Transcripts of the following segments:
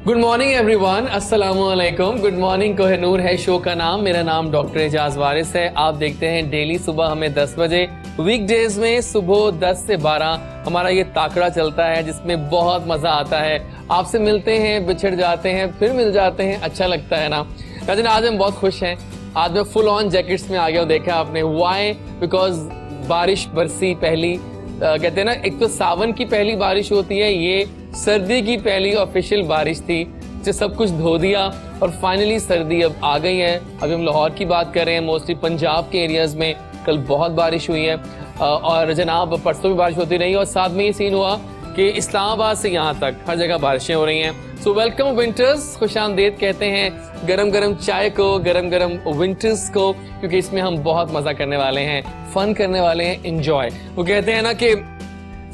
Good morning everyone, अस्सलाम वालेकुम। Good morning Kohinoor है शो का नाम। मेरा नाम डॉक्टर एजाज वारिस है। आप देखते हैं डेली सुबह हमें 10 बजे, वीकडेज में सुबह 10 से 12 हमारा ये ताकड़ा चलता है जिसमें बहुत मजा आता है। आपसे मिलते हैं, बिछड़ जाते हैं, फिर मिल जाते हैं, अच्छा लगता है ना। लेकिन आज हम बहुत खुश हैं। आज मैं फुल ऑन जैकेट्स में आ गया हूँ, देखा आपने। वाई? बिकॉज बारिश बरसी पहली, कहते हैं ना, एक तो सावन की पहली बारिश होती है, ये सर्दी की पहली ऑफिशियल बारिश थी जो सब कुछ धो दिया और फाइनली सर्दी अब आ गई है। अभी हम लाहौर की बात कर रहे हैं, मोस्टली पंजाब के एरियाज में कल बहुत बारिश हुई है और जनाब परसों भी बारिश होती रही और साथ में ये सीन हुआ कि इस्लामाबाद से यहाँ तक हर जगह बारिशें हो रही हैं। सो वेलकम विंटर्स, खुशामदीद कहते हैं गरम गरम चाय को, गरम गरम विंटर्स को, क्योंकि इसमें हम बहुत मजा करने वाले हैं, फन करने वाले हैं, एंजॉय। वो कहते हैं ना कि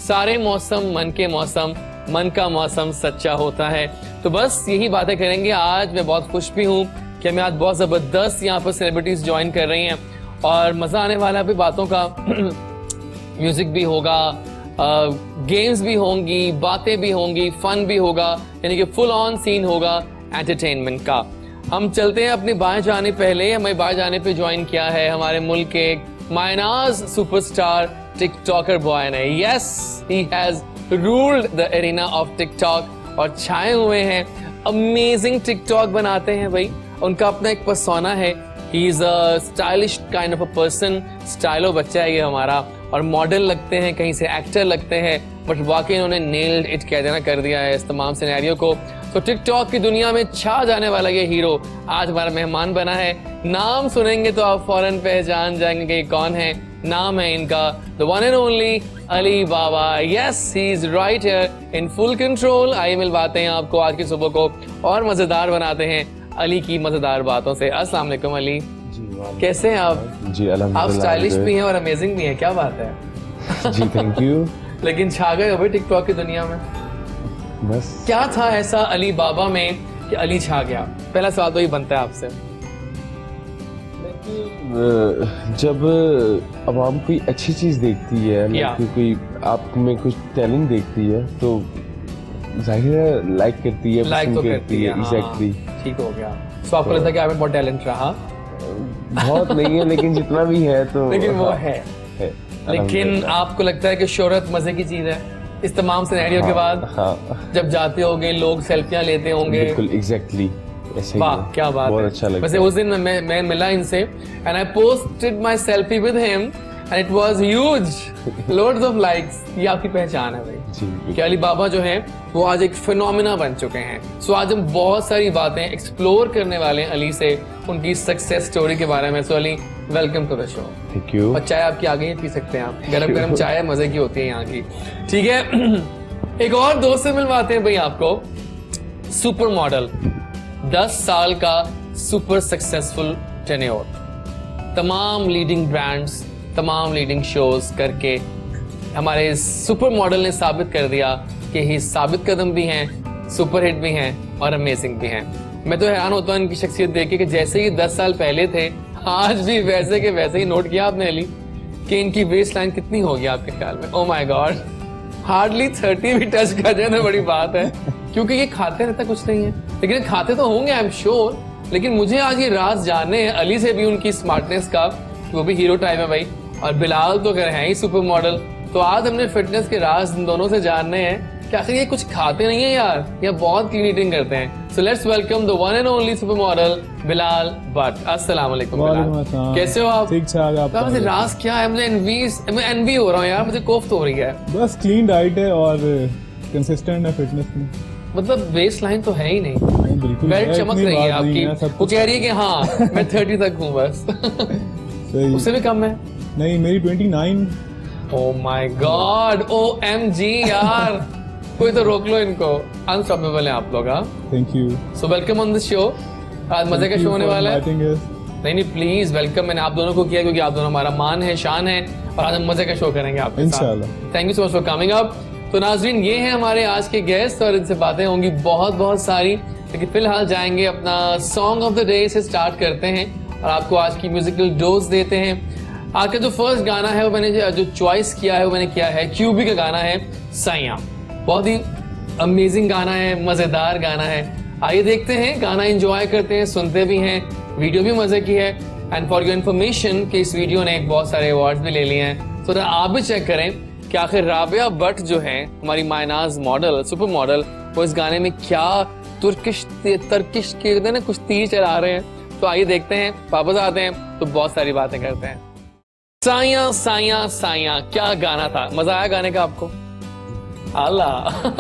सारे मौसम मन के मौसम, मन का मौसम सच्चा होता है। तो बस यही बातें करेंगे आज। मैं बहुत खुश भी हूँ कि हमें आज बहुत जबरदस्त यहाँ पर सेलिब्रिटीज ज्वाइन कर रही हैं और मजा आने वाला है बातों का। म्यूजिक भी होगा, गेम्स भी होंगी, बातें भी होंगी, फन भी होगा, यानी कि फुल ऑन सीन होगा एंटरटेनमेंट का। हम चलते हैं अपने बाएं जाने पहले। हमें बाएं जाने पे ज्वाइन किया है हमारे मुल्क के मायनाज सुपरस्टार टिकटॉकर बॉय ने। Yes, he has ruled the arena of TikTok और छाए हुए हैं। अमेजिंग टिकटॉक बनाते हैं भाई, उनका अपना एक पर्सोना है। He is a stylish kind of a person. Stylo बच्चा है ये हमारा, और मॉडल लगते हैं, कहीं से एक्टर लगते हैं, बट वाकई इन्होंने नेल्ड इट कह देना कर दिया है इस तमाम सिनेरियो को। तो टिकटॉक की दुनिया में छा जाने वाला ये हीरो आज हमारा मेहमान बना है। नाम सुनेंगे तो आप फौरन पहचान जाएंगे कि कौन है। नाम है इनका the one and only Ali Baba. Yes, he is right here in full control. आइए मिलवाते हैं आपको आज की सुबह को और मजेदार बनाते हैं अली की मजेदार बातों से। अस्सलाम वालेकुम अली जी, कैसे हैं आप? जी अल्हम्दुलिल्लाह। आप स्टाइलिश भी हैं और अमेजिंग भी हैं, क्या बात है। जी थैंक यू। लेकिन छा गए हो भाई टिकटॉक की दुनिया में। बस क्या था ऐसा अली बाबा में कि अली छा गया? पहला सवाल तो ये बनता है आपसे। जब आवाम कोई अच्छी चीज देखती है, कोई आप में कुछ टैलेंट देखती है तो जाहिर है लाइक करती है, लाइक तो करती है। एग्जैक्टली। ठीक हो गया। तो आपको लगता है कि आप में बहुत टैलेंट रहा? बहुत नहीं है लेकिन जितना भी है तो लेकिन वो है। लेकिन आपको लगता है कि शोहरत मजे की चीज है इस तमाम सिनेरियो के बाद? हाँ। जब जाते होंगे लोग सेल्फियां लेते होंगे। बिल्कुल एग्जैक्टली। वाह क्या बात है, बहुत अच्छा लगा। वैसे उस दिन मैं मिला इनसे and I posted my selfie with him and it was huge, loads of likes. ये आपकी पहचान है भाई कि अली बाबा जो है वो आज एक फिनोमिना बन चुके हैं। सो आज हम बहुत सारी बातें एक्सप्लोर करने वाले हैं अली से, उनकी सक्सेस स्टोरी के बारे में। So Ali, welcome to the show. Thank you. और चाय आपकी आ गई है, पी सकते हैं आप। गरम गरम चाय मजे की होती है यहाँ की। ठीक है। एक और दोस्त से मिलवाते हैं भाई आपको। सुपर मॉडल, 10 साल का सुपर सक्सेसफुल टेन्योर, तमाम लीडिंग ब्रांड्स, तमाम लीडिंग शोज करके हमारे सुपर मॉडल ने साबित कर दिया कि ही साबित कदम भी हैं, सुपर हिट भी हैं और अमेजिंग भी हैं। मैं तो हैरान होता हूँ इनकी शख्सियत देख के कि जैसे ही 10 साल पहले थे आज भी वैसे के वैसे ही। नोट किया आपने अली कि इनकी वेस्ट लाइन कितनी होगी आपके ख्याल में? ओ माय गॉड, हार्डली 30 भी टच कर जाए तो बड़ी बात है, क्योंकि ये खाते रहता कुछ नहीं है, लेकिन खाते तो होंगे आई एम श्योर। लेकिन मुझे आज ये राज जानने हैं अली से भी, उनकी स्मार्टनेस का, वो भी हीरो टाइप है भाई, और बिलाल तो खैर है ही सुपर मॉडल। तो आज हमने फिटनेस के राज इन दोनों से जानने हैं कि आखिर ये कुछ खाते नहीं है यार, या बहुत क्लीन ईटिंग करते हैं। So let's welcome the one and only super model Bilal Bhatt. अस्सलाम वालेकुम बिलाल, कैसे हो आप? ठीक ठाक। आप मुझे राज क्या है? मुझे एनवी हो रहा हूँ यार, मुझे कोफ्त हो रही है। बस क्लीन डाइट है और कंसिस्टेंट है फिटनेस में। मतलब वेस्ट लाइन तो है ही नहीं, बिल्कुल बेल्ट चमक रही है आपकी। वो कह रही है कि हाँ मैं 30 तक हूँ बस। उससे भी कम है? नहीं, मेरी 29। ओह माय गॉड, OMG यार, कोई तो रोक लो इनको। अनस्टॉपेबल है आप लोग। Thank you. So welcome on this show. आज मजे का शो होने वाला है। नहीं प्लीज वेलकम, मैंने आप दोनों को किया क्योंकि आप दोनों हमारा मान है, शान है, और आज हम मजे का शो करेंगे आपके साथ। Thank you so much for coming up. तो नाजरीन, ये हैं हमारे आज के गेस्ट और इनसे बातें होंगी बहुत सारी, लेकिन फिलहाल जाएंगे अपना सॉन्ग ऑफ द डे से स्टार्ट करते हैं और आपको आज की म्यूजिकल डोज देते हैं। आज का जो फर्स्ट गाना है वो मैंने जो चॉइस किया है वो मैंने किया है क्यूबी का गाना है साइयां। बहुत ही अमेजिंग गाना है, मजेदार गाना है। आइए देखते हैं, गाना एंजॉय करते हैं, सुनते भी हैं, वीडियो भी मजे की है। एंड फॉर योर इन्फॉर्मेशन कि इस वीडियो ने बहुत सारे अवार्ड्स भी ले लिए हैं, तो आप भी चेक करें कि आखिर राबिया भट्ट जो है हमारी मायनाज मॉडल, सुपर मॉडल, वो इस गाने में क्या तुर्किश तर्किश के ना कुछ तीर चला रहे हैं। तो आइए देखते हैं, वापस आते हैं तो बहुत सारी बातें करते हैं। साया साया साया, क्या गाना था, मजा आया गाने का आपको? अल्लाह।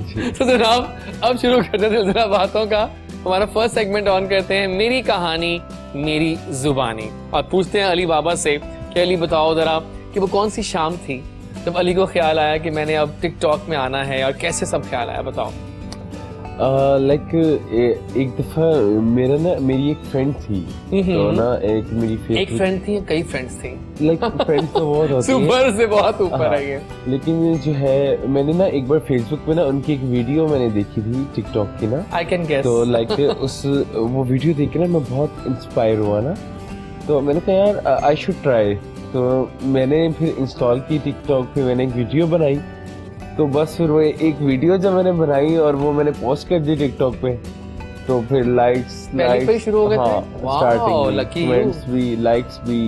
तो जनाब अब शुरू करते हैं सिलसिला बातों का। हमारा फर्स्ट सेगमेंट ऑन करते हैं, मेरी कहानी मेरी जुबानी, और पूछते हैं अली बाबा से कि अली बताओ जरा कि वो कौन सी शाम थी जब अली को ख्याल आया कि मैंने अब टिकटॉक में आना है, और कैसे सब ख्याल आया, बताओ। लाइक एक दफा मेरी एक फ्रेंड थी, तो ना एक फ्रेंड थी या कई फ्रेंड्स थी? लाइक फ्रेंड तो बहुत होती है, सुपर से बहुत ऊपर है ये। लेकिन जो है मैंने ना एक बार फेसबुक पे ना उनकी एक वीडियो मैंने देखी थी टिकटॉक की ना, आई कैन गेस। तो लाइक वो वीडियो देख के ना मैं बहुत इंस्पायर हुआ ना, तो मैंने कहा यार आई शुड ट्राई। तो मैंने फिर इंस्टॉल की टिकटॉक पे, मैंने एक वीडियो बनाई, तो बस फिर वो एक वीडियो जब मैंने बनाई और वो मैंने पोस्ट कर दी टिकटॉक पे, तो फिर लाइक्स पे शुरू हो गए थे। स्टार्टिंग कमेंट्स भी, लाइक्स भी,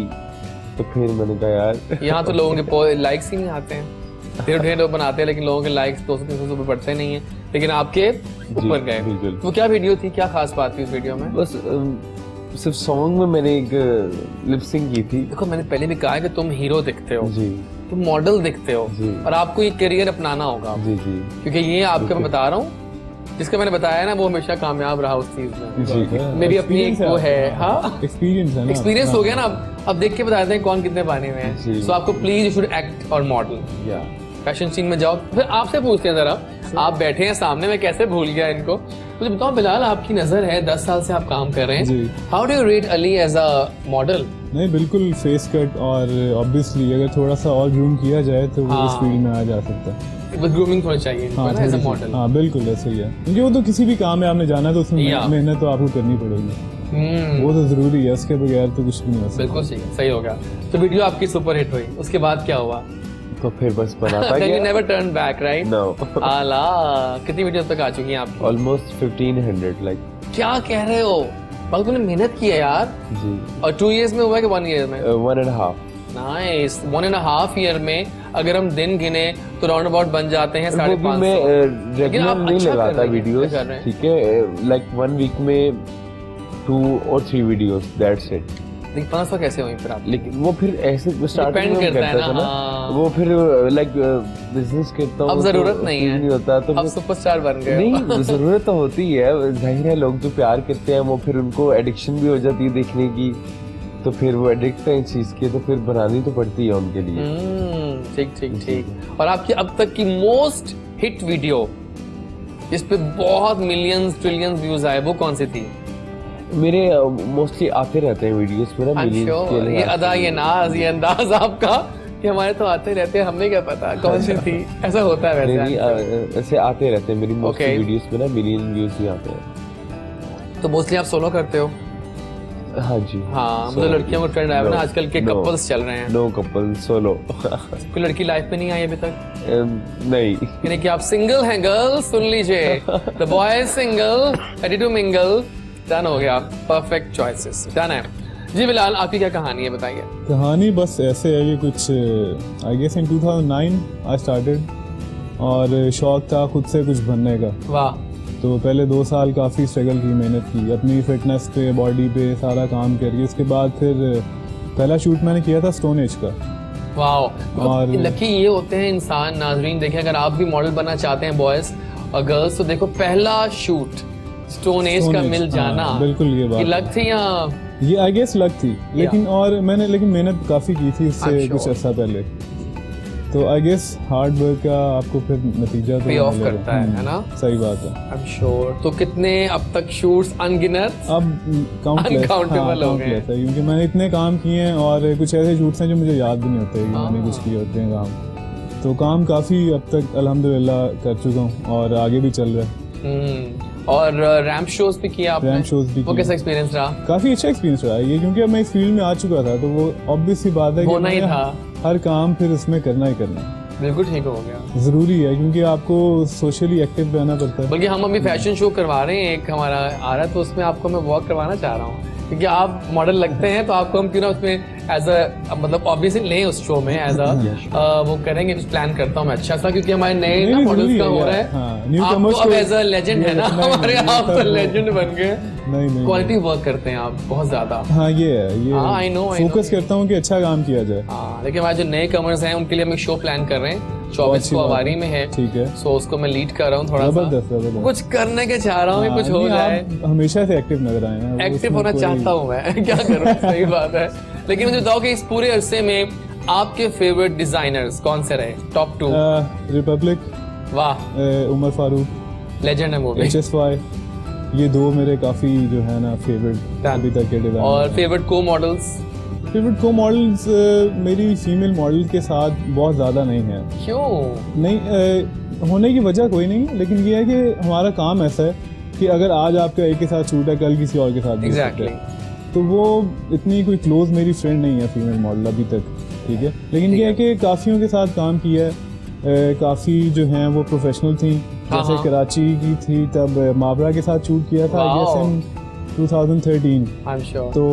तो फिर मैंने कहा यार यहाँ तो लोगों के लाइक्स ही नहीं आते हैं, ढेर लोग बनाते हैं लेकिन लोगों के लाइक्स 200-300 से ऊपर बढ़ते नहीं है, लेकिन आपके ऊपर गए। तो क्या वीडियो थी, क्या खास बात थी उस वीडियो में? बस सिर्फ सॉन्ग में मैंने एक लिपसिंग की थी। देखो मैंने पहले भी कहा है कि तुम हीरो दिखते हो जी, तुम मॉडल दिखते हो, जी, और आपको ये करियर अपनाना होगा जी जी, क्योंकि ये आपको मैं बता रहा हूँ, जिसका मैंने बताया ना वो हमेशा कामयाब रहा उस चीज में। जी, मेरी अपनी एक वो है, हाँ एक्सपीरियंस हो गया ना। अब देख के बताते हैं कौन कितने पानी में है। सो आपको प्लीज यू शुड एक्ट और मॉडल, फैशन सीन में जाओ। फिर आपसे पूछते हैं जरा, आप बैठे हैं सामने, मैं कैसे भूल गया इनको, मुझे बताओ बिलाल, आपकी नजर है 10 साल से आप काम कर रहे हैं, how do you rate Ali as a model? नहीं, बिल्कुल फेस कट, और ऑब्वियसली अगर थोड़ा सा और ग्रूम किया जाए तो वो इस फील्ड में आ जा सकता है। बस ग्रूमिंग होनी चाहिए एज अ मॉडल। हाँ बिल्कुल ऐसे ही है, क्योंकि वो तो किसी भी काम में आपने जाना है तो उसमें मेहनत तो आपको करनी पड़ेगी, वो तो जरूरी है, उसके बगैर तो कुछ भी नहीं हो सकता। बिल्कुल सही हो गया। तो वीडियो आपकी सुपर हिट हुई, उसके बाद क्या हुआ? तो फिर बस बनाता गया। You never turn back, right? No. आला, कितनी वीडियो तक आ चुकी हैं आपकी? Almost 1500, like. क्या कह रहे हो? बल्कि तुमने मेहनत की है यार। जी। और 2 years में हुआ है कि 1 year में? 1.5. Nice. 1.5 year में अगर हम दिन गिने तो राउंड अबाउट बन जाते हैं 550। मैं रेगुलर नहीं लगाता वीडियोस, ठीक है, like 1 week में 2 or 3 videos, that's it. लेकिन 500 कैसे हुई फिर आप? लेकिन वो फिर ऐसे स्टार्टिंग में करता था ना, वो फिर लाइक बिजनेस करता हूँ, अब जरूरत नहीं है, नहीं होता, तो अब सुपरस्टार बन गए। नहीं, जरूरत तो होती है, जाहिर है लोग जो प्यार करते हैं वो फिर उनको एडिक्शन भी हो जाती है देखने की, तो फिर वो एडिक्ट है इस चीज के, तो फिर बनानी तो पड़ती है उनके लिए। ठीक। और आपकी अब तक की मोस्ट हिट वीडियो जिस पे बहुत मिलियंस ट्रिलियंस व्यूज आए, वो कौन सी थी? मेरे मोस्टली आते रहते हैं वीडियोस में ना, ये अदा, ये नाज, ये अंदाज आपका कि हमारे तो आते रहते हैं, हमें क्या पता कौन सी थी। ऐसा होता है वैसे? ऐसे आते रहते हैं मेरी मोस्टली वीडियोस में ना, मिलियन व्यूज ही आते हैं। तो मोस्टली आप सोलो करते हो? हाँ जी। हाँ, मतलब लड़कियों को ट्रेंड आया ना आजकल के, कपल्स चल रहे हैं। No couple, solo. कोई लड़की लाइफ में नहीं आई अभी तक? नहीं। यानी कि आप सिंगल हैं गर्ल, सुन लीजिए, the boy single, ready to mingle, done हो गया, परफेक्ट चॉइसेस, डन है। जी बिलाल, आपकी क्या कहानी है, बताइए। कहानी बस ऐसे है कि कुछ आई गेस इन 2009 आई स्टार्टेड, और शौक था खुद से कुछ बनने का। वाह। तो पहले 2 साल काफ़ी स्ट्रगल की, मेहनत की अपनी फिटनेस पे, बॉडी पे सारा काम करके, उसके बाद फिर पहला शूट मैंने किया था स्टोन एज का। वाह। और लकी ये होते हैं इंसान, नाजरीन देखें, अगर आप भी मॉडल बनना चाहते हैं बॉयज और गर्ल्स, तो देखो पहला शूट स्टोन एज का मिल जाना, बिल्कुल ये बात लक थी या ये आई गेस लक थी, लेकिन और मैंने मेहनत काफ़ी की थी इससे कुछ अर्सा पहले, तो आई गेस हार्ड वर्क का आपको फिर नतीजा तो पे ऑफ करता है ना? सही बात है। आई एम श्योर। तो कितने अब तक शूट्स? अनगिनत, अब अनकाउंटेबल हो गए, क्योंकि मैंने इतने काम किए हैं, और कुछ ऐसे शूट्स हैं जो मुझे याद भी नहीं होते कि मैंने कुछ किए होते हैं काम। तो काम काफ़ी अब तक अल्हम्दुलिल्लाह कर चुका हूँ, और आगे भी चल रहा है। और रैंप शोज भी किया आपने? रैंप शोज भी, वो कैसा एक्सपीरियंस रहा? काफी अच्छा एक्सपीरियंस रहा ये, क्योंकि अब मैं इस फील्ड में आ चुका था, तो वो ऑब्वियस सी बात है कि होना ही था, हर काम फिर इसमें करना ही करना। बिल्कुल ठीक हो गया। ज़रूरी है क्योंकि आपको सोशली एक्टिव रहना पड़ता है। बल्कि हम अभी फैशन शो करवा रहे हैं, एक हमारा आ रहा है, तो उसमें आपको मैं वॉक करवाना चाह रहा हूँ, क्योंकि आप मॉडल लगते हैं, तो आपको हम क्यों ना उसमें एज अ मतलब ऑब्वियसली लें उस शो में एज अ वो करेंगे, कुछ प्लान करता हूँ मैं अच्छा सा, क्योंकि हमारे नए ना मॉडल्स का हो रहा है। आपको अब एज अ लेजेंड है ना हमारे, आप तो लेजेंड बन गए। नहीं क्वालिटी वर्क करते हैं आप बहुत ज्यादा। हाँ ये है, ये हाँ, I know, फोकस करता हूँ कि अच्छा काम किया जाए। हाँ, लेकिन हमारे जो नए कमर्स हैं उनके लिए हम एक शो प्लान कर रहे हैं, 24 को अवारी में है। ठीक है, सो उसको मैं लीड कर रहा हूँ थोड़ा सा, जबरदस्त। कुछ करने के चाह रहा हूँ कि कुछ हो जाए। आप हमेशा से एक्टिव नजर आए हैं। एक्टिव होना चाहता हूँ मैं क्या करूँ, सही बात है। लेकिन मुझे बताओ कि इस पूरे अरसे में आपके फेवरेट डिजाइनर्स कौन से रहे, टॉप 2? रिपब्लिक, वाह, उमर फारूक, लेजेंड है मूवी। HSY, ये दो मेरे काफी जो है ना फेवरेट अभी तक के डिजाइन। और फेवरेट को मॉडल्स? फेवरेट को मॉडल्स मेरी फीमेल मॉडल के साथ बहुत ज़्यादा नहीं है। क्यों नहीं? होने की वजह कोई नहीं, लेकिन ये है कि हमारा काम ऐसा है कि अगर आज आपका एक के साथ शूट है, कल किसी और के साथ भी शूट है, तो वो इतनी कोई क्लोज मेरी फ्रेंड नहीं है फीमेल मॉडल अभी तक, ठीक है। लेकिन ये है कि काफ़ियों के साथ काम किया है, काफ़ी जो हैं वो प्रोफेशनल थी। जैसे कराची की थी तब मावरा के साथ शूट किया था, I guess in 2013। I am sure. तो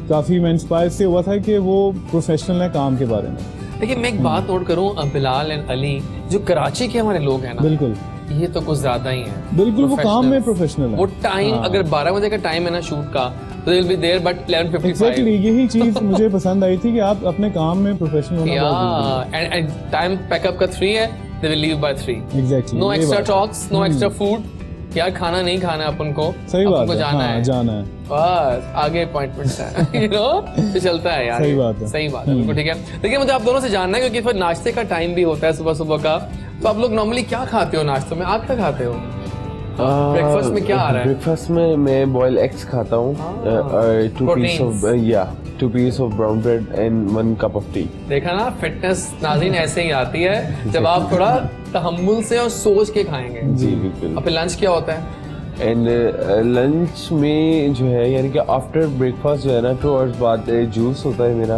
काफ़ी मैं इंस्पायर से हुआ था कि वो प्रोफेशनल है काम के बारे में। लेकिन मैं एक बात नोट करूं, बिलाल एंड अली जो कराची के हमारे लोग हैं ना, बिल्कुल ये तो कुछ ज्यादा ही है। बिल्कुल वो काम में प्रोफेशनल है। वो टाइम अगर 12 बजे का टाइम है ना शूट का, तो they will be there but 11:55। Exactly यही चीज मुझे पसंद आई थी कि आप अपने काम में प्रोफेशनल होना बहुत जरूरी है। एंड टाइम पैकअप का 3 है, they will leave by 3। Exactly, no extra talks, no extra food, यार खाना नहीं खाना अपन को, सही बात है, जाना है, जाना है, बस आगे अपॉइंटमेंट्स है, यू नो, तो चलता है यार। सही बात है, सही बात है, बिल्कुल ठीक है। देखिए मुझे आप दोनों से जानना है, क्योंकि फिर नाश्ते का टाइम भी होता है सुबह सुबह का, तो आप लोग नॉर्मली क्या खाते हो नाश्ते में? आप क्या खाते हो? ब्रेकफास्ट में क्या आ रहा है? ब्रेकफास्ट में मैं बॉयल एग्स खाता हूँ, 2 piece of brown bread and 1 cup of tea. देखा ना, फिटनेस नाज़रीन ऐसे ही आती है जब आप थोड़ा तहम्मुल से और सोच के खाएंगे। जी बिल्कुल। और फिर लंच क्या होता है? एंड लंच में जो है यानी कि आफ्टर ब्रेकफास्ट जो है ना 2 आवर्स बाद जूस होता है मेरा,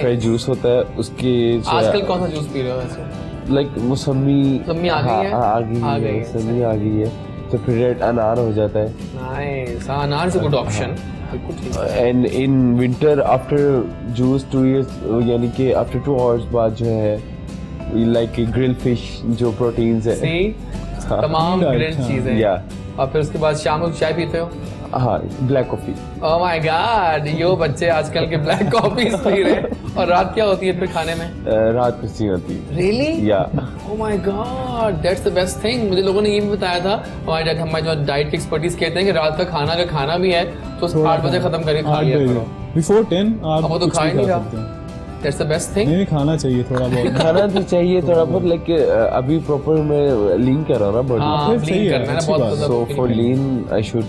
फ्रेश जूस होता है। उसके आजकल कौन सा जूस पी रहे हो वैसे? लाइक मौसमी आ गई है, आ गई है, तो फिर रेड अनार हो जाता है। नाइस, अनार से good option. And in winter after juice 2 years यानी कि आफ्टर 2 आवर्स बाद जो है लाइक ग्रिल फिश जो प्रोटीन्स है, तमाम ग्रिल्ड चीजें। या और फिर उसके बाद शाम को चाय पीते हो? हाँ, black coffee. Oh my god, यो बच्चे आजकल के ब्लैक कॉफी पी रहे हैं। और रात क्या होती है फिर खाने में? रात कुछ नहीं होती। रियली? या ओह my God, that's the best thing. मुझे लोगों ने ये भी बताया था, हमारे जो डाइट के एक्सपर्टीज कहते हैं कि रात का खाना अगर खाना भी है तो 8 बजे खत्म करके खा लिया करो। बिफोर 10 आप वो तो खा ही नहीं रहा। That's the best thing. नहीं, खाना चाहिए थोड़ा बहुत। खाना तो चाहिए थोड़ा बहुत, लाइक अभी प्रॉपर मैं लीन कर रहा हूँ ना बॉडी। हाँ, लीन करना है बहुत। So for lean I should.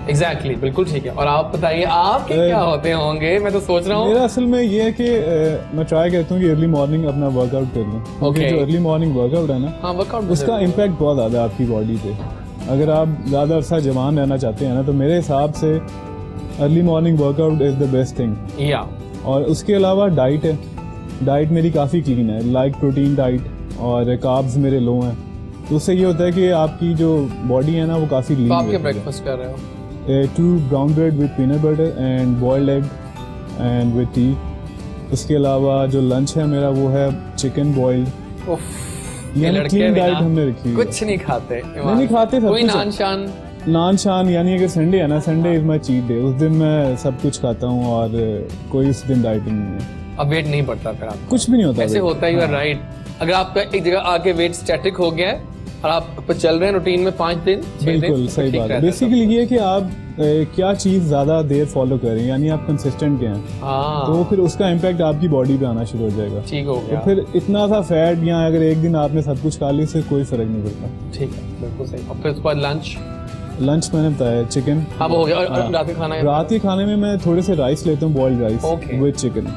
Exactly, बिल्कुल ठीक है। और आप बताइए आपके क्या होते होंगे? मैं तो सोच रहा हूँ। मेरा असल में ये है कि मैं ट्राई करता हूँ कि अर्ली मॉर्निंग अपना वर्कआउट कर लूँ, क्योंकि जो अर्ली मॉर्निंग वर्कआउट है ना, हाँ, वर्कआउट उसका इम्पैक्ट बहुत ज़्यादा है आपकी बॉडी पे। अगर आप ज़्यादा अरसा जवान रहना चाहते हैं ना, तो मेरे हिसाब से early morning workout is the best thing. या और उसके अलावा डाइट है, डाइट मेरी काफ़ी क्लीन है, लाइक प्रोटीन डाइट, और कार्ब्स मेरे लो हैं, तो उससे ये होता है कि आपकी जो बॉडी है ना वो काफ़ी लीन। तो आप क्या ब्रेकफास्ट कर रहे हो? 2 brown bread with peanut butter and boiled egg and with T. उसके अलावा जो लंच है मेरा वो है चिकन बॉइल्ड। यानी क्लीन डाइट हमने रखी है। कुछ नहीं खाते? नहीं खाते, सब कोई कुछ नान शान, यानी अगर संडे है ना, Sunday is my cheat day, उस दिन मैं सब कुछ खाता हूँ और कोई उस दिन डाइटिंग नहीं है। अब वेट नहीं बढ़ता फिर आपको? कुछ भी नहीं होता। ऐसे होता ही है, राइट। अगर आपका एक जगह आके वेट स्टैटिक हो गया है और आप चल रहे हैं रूटीन में 5 दिन 6 दिन, बिल्कुल सही बात है। बेसिकली ये है कि आप क्या चीज़ ज़्यादा देर फॉलो कर रहे हैं, यानी आप कंसिस्टेंट क्या हैं, तो फिर उसका इम्पैक्ट आपकी बॉडी पे आना शुरू हो जाएगा। ठीक हो गया। तो फिर इतना सा फैट, या अगर एक दिन आपने सब कुछ खा लिया, इससे कोई फर्क नहीं पड़ता। ठीक है, बिल्कुल सही। और फिर उसके बाद लंच मैंने बताया चिकन। हाँ, वो हो गया। और रात के खाना? रात के खाने में मैं थोड़े से राइस लेता हूँ, बॉइल्ड राइस विद चिकन।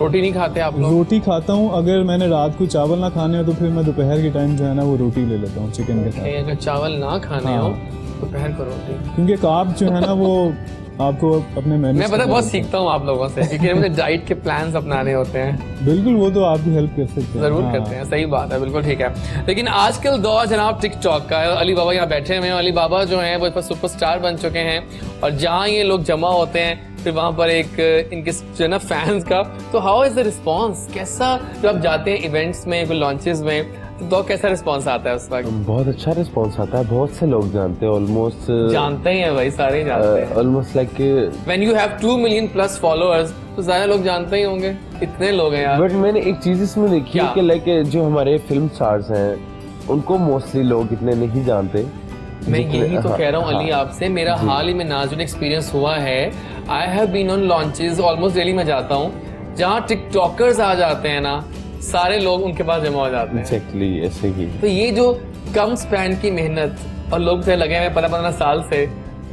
रोटी नहीं खाते आप लोग? रोटी खाता हूँ, अगर मैंने रात को चावल ना खाने हो तो फिर मैं दोपहर के टाइम जो है ना वो रोटी ले लेता हूँ चिकन के साथ। अगर चावल ना खाने हो दोपहर को रोटी, क्योंकि कार्ब जो है ना वो आपको अपने मेन्यू मैं पता बहुत सीखता हूँ आप लोगों से, क्योंकि मुझे डाइट के प्लान्स अपनाने होते हैं। बिल्कुल, वो तो आपकी हेल्प कर सकते हैं। जरूर करते हैं, सही बात है, बिल्कुल ठीक है। लेकिन आजकल दौर जनाब टिकटॉक का है। अली बाबा यहाँ बैठे हुए हैं। अली बाबा जो है वो सुपरस्टार बन चुके हैं, और जहाँ ये लोग जमा होते हैं फिर वहाँ पर एक इनके जो है ना फैंस का, तो हाउ इज द रिस्पॉन्स? कैसा जब आप जाते हैं इवेंट्स में, कोई लॉन्चेस में, तो कैसा रिस्पॉन्स आता है उस वक्त? बहुत अच्छा रिस्पॉन्स आता है, बहुत से लोग जानते हैं, ऑलमोस्ट जानते ही हैं भाई, सारे ही जानते हैं। Almost like when you have 2 million plus followers तो ज्यादा लोग जानते ही होंगे, इतने लोग हैं यार। बट मैंने एक चीज इसमें देखी है कि लाइक जो हमारे फिल्म स्टार्स हैं उनको मोस्टली लोग इतने नहीं जानते। मैं यही तो कह रहा हूँ अली आपसे, मेरा हाल ही में नाजुक एक्सपीरियंस हुआ है। I have been on launches, almost daily मैं जाता हूँ, जहाँ टिकटॉकर्स आ जाते हैं ना, सारे लोग उनके पास जमा हो जाते हैं। एग्जैक्टली ऐसे ही। तो ये जो कम स्पैन की मेहनत और लोग से लगे हुए 15 साल से,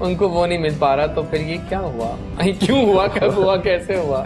उनको वो नहीं मिल पा रहा, तो फिर ये क्या हुआ? क्यों हुआ, कब हुआ, कैसे हुआ?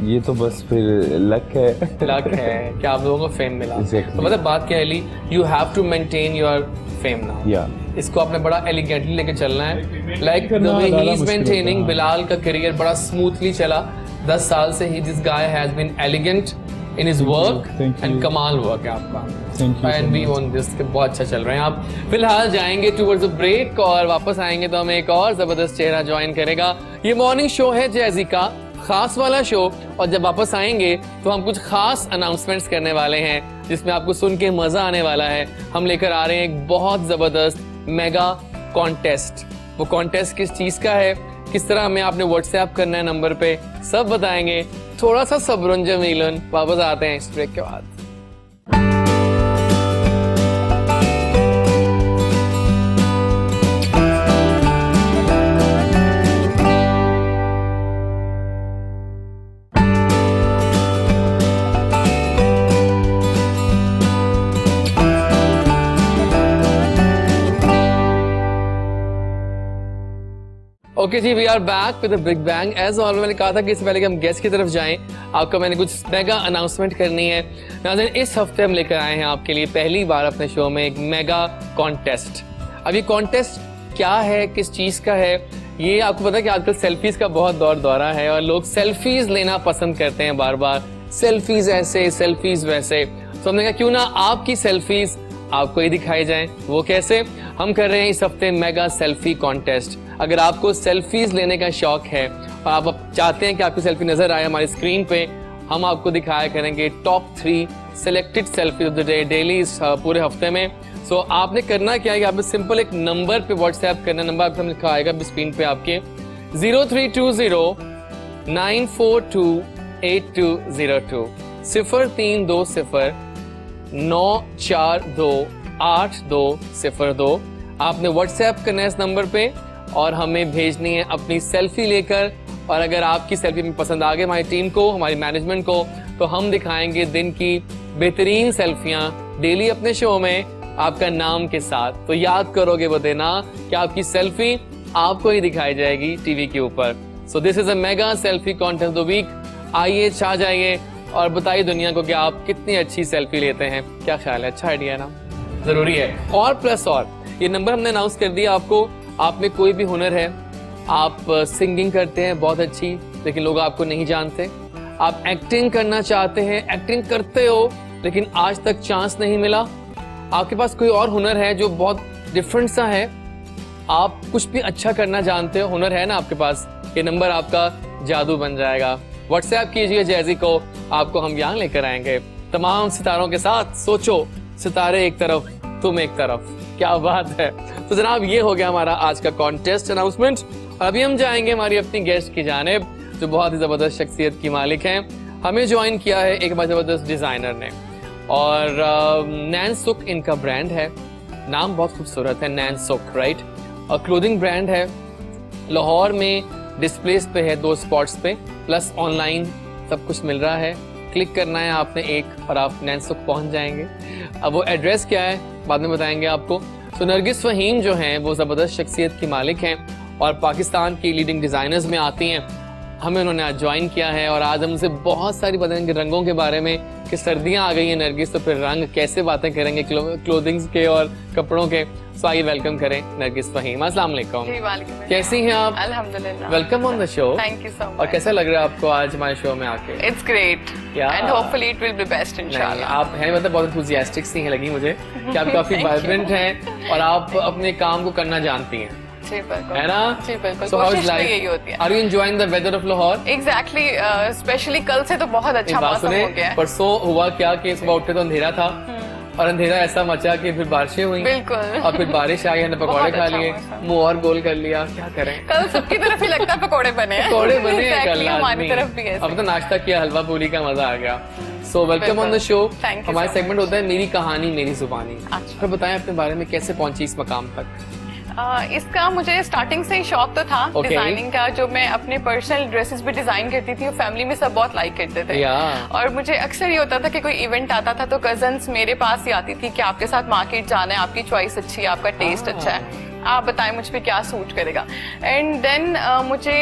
ये तो बस फिर लक है। लक है कि आप लोगों को फेम मिला। Exactly. तो मतलब बात क्या है Ali, you have to maintain your fame now. या इसको आपने बड़ा एलिगेंटली लेके चलना है, लाइक द करना वे ज़्यादा ही इज मुश्किल मेंटेनिंग। होता है। बिलाल का करियर बड़ा स्मूथली चला 10 साल से ही। This guy has been elegant in his work Thank and you. कमाल वर्क है आपका। Thank you so and we much. On this, बहुत अच्छा चल रहे हैं आप। फिलहाल जाएंगे टुवर्ड्स द ब्रेक, और वापस आएंगे तो हमें एक और जबरदस्त चेहरा ज्वाइन करेगा। ये मॉर्निंग शो है जैजी का, खास वाला शो, और जब वापस आएंगे तो हम कुछ खास अनाउंसमेंट्स करने वाले हैं जिसमें आपको सुन के मजा आने वाला है। हम लेकर आ रहे हैं एक बहुत जबरदस्त मेगा कॉन्टेस्ट। वो कॉन्टेस्ट किस चीज का है, किस तरह हमें आपने व्हाट्सएप करना है नंबर पे, सब बताएंगे। थोड़ा सा सब्र जमीलन, वापस आते हैं इस ब्रेक के बाद। Okay ji, we are back with big bang. As always मैंने कहा था कि इससे पहले कि हम गेस्ट की तरफ जाएं, आपको मैंने कुछ मेगा अनाउंसमेंट करनी है। नाज़रीन, इस हफ्ते हम लेकर आए हैं आपके लिए पहली बार अपने शो में एक मेगा कॉन्टेस्ट। अब ये कॉन्टेस्ट क्या है, किस चीज का है, ये आपको पता है कि आजकल सेल्फीज का बहुत दौरा है, और लोग सेल्फीज लेना पसंद करते हैं बार बार, सेल्फीज ऐसे, सेल्फीज वैसे। तो हमने कहा क्यों ना आपकी सेल्फीज आपको ही दिखाई जाए। वो कैसे? हम कर रहे हैं इस हफ्ते मेगा सेल्फी कॉन्टेस्ट। अगर आपको सेल्फीज लेने का शौक है और आप चाहते हैं कि आपकी सेल्फी नजर आए हमारी स्क्रीन पे, हम आपको दिखाया करेंगे top 3 selected selfie of the day daily इस पूरे हफ्ते में। सो आपने करना क्या है कि आपने सिंपल एक नंबर पे व्हाट्सएप करना। नंबर आपको लिखा आएगा स्क्रीन पे आपके 0320 942 8202 0320 942 8202। आपने व्हाट्सएप करना है इस नंबर पे और हमें भेजनी है अपनी सेल्फी लेकर। और अगर आपकी सेल्फी में पसंद आ गए हमारी टीम को, हमारी मैनेजमेंट को, तो हम दिखाएंगे दिन की बेहतरीन सेल्फियां डेली अपने शो में आपका नाम के साथ। तो याद करोगे वो देना कि आपकी सेल्फी आपको ही दिखाई जाएगी टीवी के ऊपर। So this is a mega selfie contest the week. आइए, छा जाइए और बताइए दुनिया को कि आप कितनी अच्छी सेल्फी लेते हैं। क्या ख्याल है? अच्छा आइडिया है ना? जरूरी है। और प्लस और ये नंबर हमने अनाउंस कर दिया आपको। आप में कोई भी हुनर है, आप सिंगिंग करते हैं बहुत अच्छी लेकिन लोग आपको नहीं जानते, आप एक्टिंग करना चाहते हैं, एक्टिंग करते हो लेकिन आज तक चांस नहीं मिला, आपके पास कोई और हुनर है जो बहुत डिफरेंट सा है, आप कुछ भी अच्छा करना जानते हो, हुनर है ना आपके पास, ये नंबर आपका जादू बन जाएगा। व्हाट्सएप कीजिए जैजी को, आपको हम यहाँ लेकर आएंगे तमाम सितारों के साथ। सोचो, सितारे एक तरफ, तुम एक तरफ, क्या बात है। तो जनाब, ये हो गया हमारा आज का कॉन्टेस्ट अनाउंसमेंट। और अभी हम जाएंगे हमारी अपनी गेस्ट की जानिब जो बहुत ही जबरदस्त शख्सियत की मालिक हैं। हमें ज्वाइन किया है एक बहुत जबरदस्त डिजाइनर ने, और नैनसुक इनका ब्रांड है। नाम बहुत खूबसूरत है, नैनसुक, राइट। और क्लोथिंग ब्रांड है, लाहौर में डिस्प्लेस पे है 2 स्पॉट्स पे, प्लस ऑनलाइन सब कुछ मिल रहा है। क्लिक करना है आपने एक और आप नैनसुक पहुंच जाएंगे। अब वो एड्रेस क्या है बाद में बताएंगे आपको। तो नरगिस फहीम जो हैं वो ज़बरदस्त शख्सियत की मालिक हैं और पाकिस्तान की लीडिंग डिज़ाइनर्स में आती हैं। हमें उन्होंने आज ज्वाइन किया है और आज हम उनसे बहुत सारी बदन के रंगों के बारे में कि सर्दियां आ गई हैं नरगिस, तो फिर रंग कैसे बातें करेंगे क्लोथिंग्स के और कपड़ों के। सो आइए वेलकम करें नरगिस फहीम। अस्सलाम वालेकुम। जी वालेकुम। कैसी हैं आप? अल्हम्दुलिल्लाह। Welcome on the show. Thank you so much. और कैसा लग रहा है आपको आज हमारे शो में आके? It's great Yeah. And hopefully it will be best नहीं, इंशाल्लाह। आप हैं मतलब बहुत enthusiastic सी हैं लगी मुझे कि आप काफी Thank you. वाइब्रेंट हैं और आप अपने काम को करना जानती हैं, जी बिल्कुल। है ना? जी बिल्कुल। So how is कोशिश तो life? यही होती है। Are you enjoying the weather of Lahore? Exactly specially कल से तो बहुत अच्छा एक बात मौसम सुने, हो गया है। परसों हुआ क्या कि सुबह उठे तो अंधेरा था और अंधेरा ऐसा मचा कि फिर बारिशें हुई बिल्कुल। और फिर बारिश आई, हमने पकौड़े बहुत खा अच्छा लिए, मौसम। मुंह और गोल कर लिया, क्या करें। कल सबकी तरफ ही लगता है पकोड़े बने हैं। पकौड़े बने हैं Exactly, कल हमारी आदमी। तरफ भी ऐसे। अब तो नाश्ता किया, हलवा पूरी का मजा आ गया। So welcome on the show. Thank you हमारा so सेगमेंट होता है मेरी कहानी मेरी जुबानी। अच्छा। फिर बताएं अपने बारे में, कैसे पहुंची इस मकाम तक? इसका मुझे स्टार्टिंग से ही शौक तो था Okay. डिजाइनिंग का। जो मैं अपने पर्सनल ड्रेसेस भी डिजाइन करती थी और फैमिली में सब बहुत लाइक करते थे। Yeah. और मुझे अक्सर ये होता था कि कोई इवेंट आता था तो कजन्स मेरे पास ही आती थी कि आपके साथ मार्केट जाना है, आपकी चॉइस अच्छी है, आपका टेस्ट अच्छा है, आप बताएं मुझ पे क्या सूट करेगा। एंड देन मुझे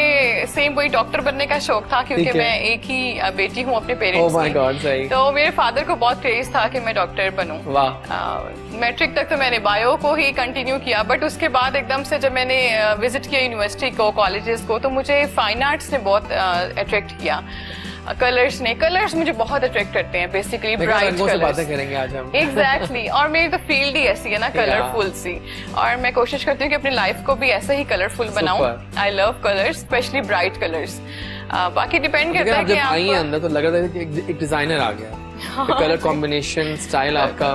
सेम वही डॉक्टर बनने का शौक था क्योंकि ठीक है। मैं एक ही बेटी हूँ अपने ओह पेरेंट्स माय की। गॉड, सही। तो मेरे फादर को बहुत क्रेज था कि मैं डॉक्टर बनूं। वाह। मैट्रिक तक तो मैंने बायो को ही कंटिन्यू किया, बट उसके बाद एकदम से जब मैंने विजिट किया यूनिवर्सिटी को, कॉलेजेस को, तो मुझे फाइन आर्ट्स ने बहुत अट्रैक्ट किया। कलर्स मुझे बहुत अट्रैक्ट करते हैं, बेसिकली ब्राइट रंगों से बातें कलर्स। करेंगे आज हम। एग्जैक्टली और मेरी तो फील्ड ही ऐसी है ना, कलरफुल सी। और मैं कोशिश करती हूँ कि अपनी लाइफ को भी ऐसे ही कलरफुल बनाऊं। Super. I love colours, specially bright colours. बाकी डिपेंड लेकिन करता है आप कि जब आई हैं आप अंदर तो लग रहा था कि एक डिजाइनर आ गया। कलर कॉम्बिनेशन स्टाइल आपका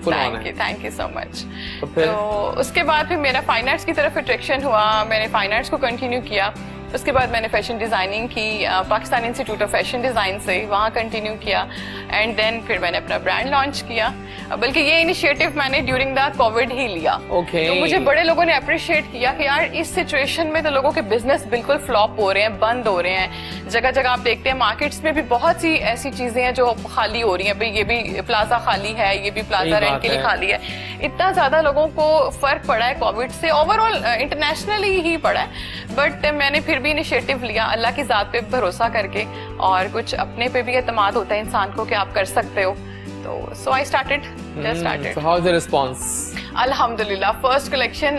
फुल ऑन है। Thank you so much. तो फिर तो उसके बाद फिर मेरा फाइन आर्ट्स की तरफ अट्रैक्शन हुआ, मैंने फाइन आर्ट्स को कंटिन्यू किया। उसके बाद मैंने फैशन डिजाइनिंग की Pakistan institute of fashion design से, वहाँ कंटिन्यू किया। एंड देन फिर मैंने अपना ब्रांड लॉन्च किया, बल्कि ये इनिशिएटिव मैंने ड्यूरिंग द कोविड ही लिया। Okay. तो मुझे बड़े लोगों ने अप्रिशिएट किया कि यार इस सिचुएशन में तो लोगों के बिजनेस बिल्कुल फ्लॉप हो रहे हैं, बंद हो रहे हैं। जगह जगह आप देखते हैं मार्केट्स में भी बहुत सी ऐसी चीजें हैं जो खाली हो रही हैं। भाई ये भी प्लाजा खाली है, ये भी प्लाजा सही रेंट बात के लिए है। खाली है। इतना ज्यादा लोगों को फर्क पड़ा है कोविड से, ओवरऑल इंटरनेशनली ही पड़ा है। बट मैंने फिर भी इनिशिएटिव लिया अल्लाह की जात पे भरोसा करके, और कुछ अपने पे भी एतमाद होता है इंसान को कि आप कर सकते हो। तो so I started, just started. So how is the response? अल्हम्दुलिल्लाह फर्स्ट कलेक्शन,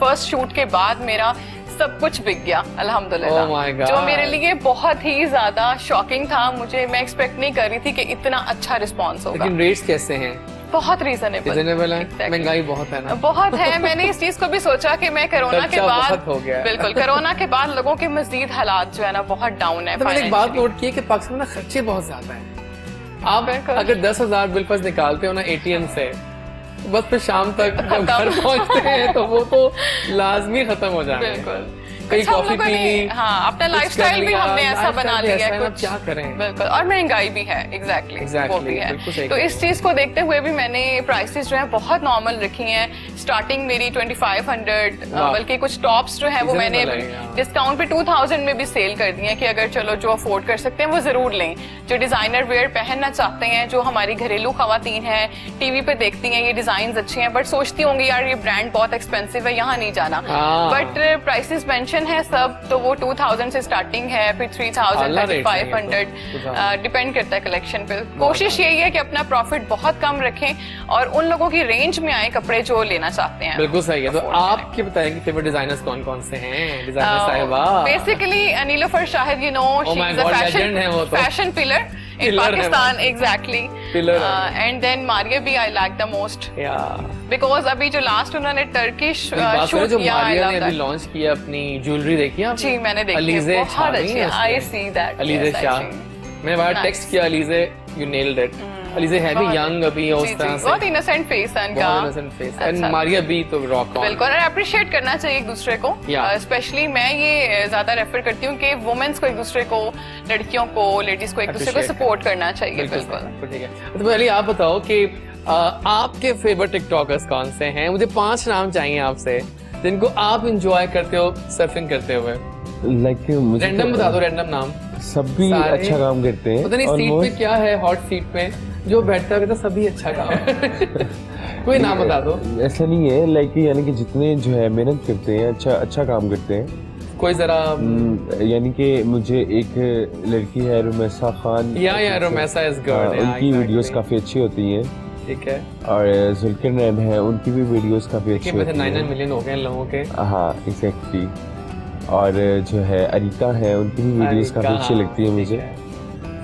फर्स्ट शूट के बाद मेरा सब कुछ बिक गया अल्हम्दुलिल्लाह। Oh my God. जो मेरे लिए बहुत ही ज्यादा शॉकिंग था। मैं एक्सपेक्ट नहीं कर रही थी कि इतना अच्छा रिस्पॉन्स होगा। लेकिन रेट्स कैसे हैं? बहुत रीजनेबल रीजनेबल है? Exactly. महंगाई बहुत है ना? बहुत है। मैंने इस चीज को भी सोचा कि मैं कोरोना के खर्चा बाद बहुत हो गया है। बिल्कुल कोरोना के बाद लोगों के मजीद हालात जो है ना बहुत डाउन है। तो मैंने एक बात financially। नोट की है कि पाकिस्तान में ना खर्चे बहुत ज्यादा हैं। आप बिल्कुल। अगर 10,000 बिलफर्ज निकालते हो ना एटीएम से, तो बस फिर शाम तक जब घर पहुंचते हैं तो वो तो लाजमी खत्म हो जाएंगे। बिल्कुल। कई कुछ हम कॉफी लोगों पी ने- ली, हाँ अपना कुछ लाइफस्टाइल कर भी लिया, हमने ऐसा lifestyle बना भी लिया ऐसा है। है ना, कुछ क्या करें? बिल्कुल। और महंगाई भी है। एग्जैक्टली Exactly, वो भी है। बिल्कुल सही तो कहा। इस चीज को देखते हुए भी मैंने प्राइसेस जो है बहुत नॉर्मल रखी हैं। स्टार्टिंग मेरी 2500, वाह। बल्कि कुछ टॉप्स जो है वो मैंने Reasonable है, हाँ। डिस्काउंट पे 2000 में भी सेल कर दी है कि अगर चलो जो अफोर्ड कर सकते हैं वो जरूर लें। जो डिजाइनर वेयर पहनना चाहते हैं, जो हमारी घरेलू खवातीन हैं, टीवी पे देखती हैं ये डिजाइन अच्छे हैं बट सोचती होंगी यार ये ब्रांड बहुत एक्सपेंसिव है, यहाँ नहीं जाना। हाँ। बट प्राइसेस मेंशन है सब, तो वो 2000 से स्टार्टिंग है, फिर 3000, आला रेट है ये तो। 3500, डिपेंड करता है कलेक्शन पे। कोशिश यही है कि अपना प्रॉफिट बहुत कम रखें और उन लोगों की रेंज में आए कपड़े जो लेना चाहते हैं। बिल्कुल सही है। तो Afford आपके बताएं कि फेवरेट डिजाइनर्स कौन कौन से हैं? डिजाइनर साहिबा basically Nilofar Shahid, you know, Oh my God, legend है वो तो। फैशन पिलर इन Pillar है पाकिस्तान। वो। एग्जैक्टली। Pillar है। एंड देन मारिया भी आई लाइक द मोस्ट, या बिकॉज अभी जो लास्ट उन्होंने टर्किश एक बात शूट करें, जो किया, I मारिया love ने अभी that। लॉन्च किया अपनी ज्वेलरी, देखी आपने? जी मैंने देखी है, अलीज़े बहुत छा रही अच्छी हैं है। उसमें। आई सी दैट। अलीज़े शाह। मैंने बार Nice. टेक्स्ट किया, Alizeh you nailed it. Alizeh है भी यंग अभी उस तरह से, बहुत इनोसेंट फेस है इनका। बहुत innocent face। And अच्छा। मारिया भी तो रॉक ऑन। बिल्कुल, और अप्रिशिएट करना चाहिए एक दूसरे को। Yeah. स्पेशली मैं ये ज्यादा रेफर करती हूँ कि वुमेन्स को एक दूसरे को, लड़कियों को, लेडीज को एक दूसरे को Appreciate सपोर्ट करना चाहिए। बिल्कुल बिल्कुल। बिल्कुल ठीक है। तो पहले आप बताओ कि आपके फेवरेट टिकटॉकर्स कौन से हैं? मुझे 5 नाम चाहिए आपसे जिनको आप इंजॉय करते हो सर्फिंग करते हुए। लाइक मुझे रैंडम बता दो, रैंडम नाम। सब भी सारे- अच्छा काम करते हैं। पता नहीं सीट पे Almost- क्या है, हॉट सीट पे जो बैठता है सभी अच्छा काम कोई नाम बता दो। ऐसा नहीं है, लाइक यानी कि जितने जो है मेहनत करते हैं, अच्छा काम करते हैं। कोई जरा यानी कि मुझे एक लड़की है रुमैसा खान, या रोमैसा इज गुड, उनकी वीडियोस काफी अच्छी होती हैं। ठीक है, और जुल्कर नैन है, उनकी भी वीडियोस काफी अच्छी होती हैं। 9 मिलियन हो गए इन लोगों के। हाँ एग्जैक्टली। और जो है अरिका है, उनकी भी वीडियोस काफी अच्छी लगती है मुझे,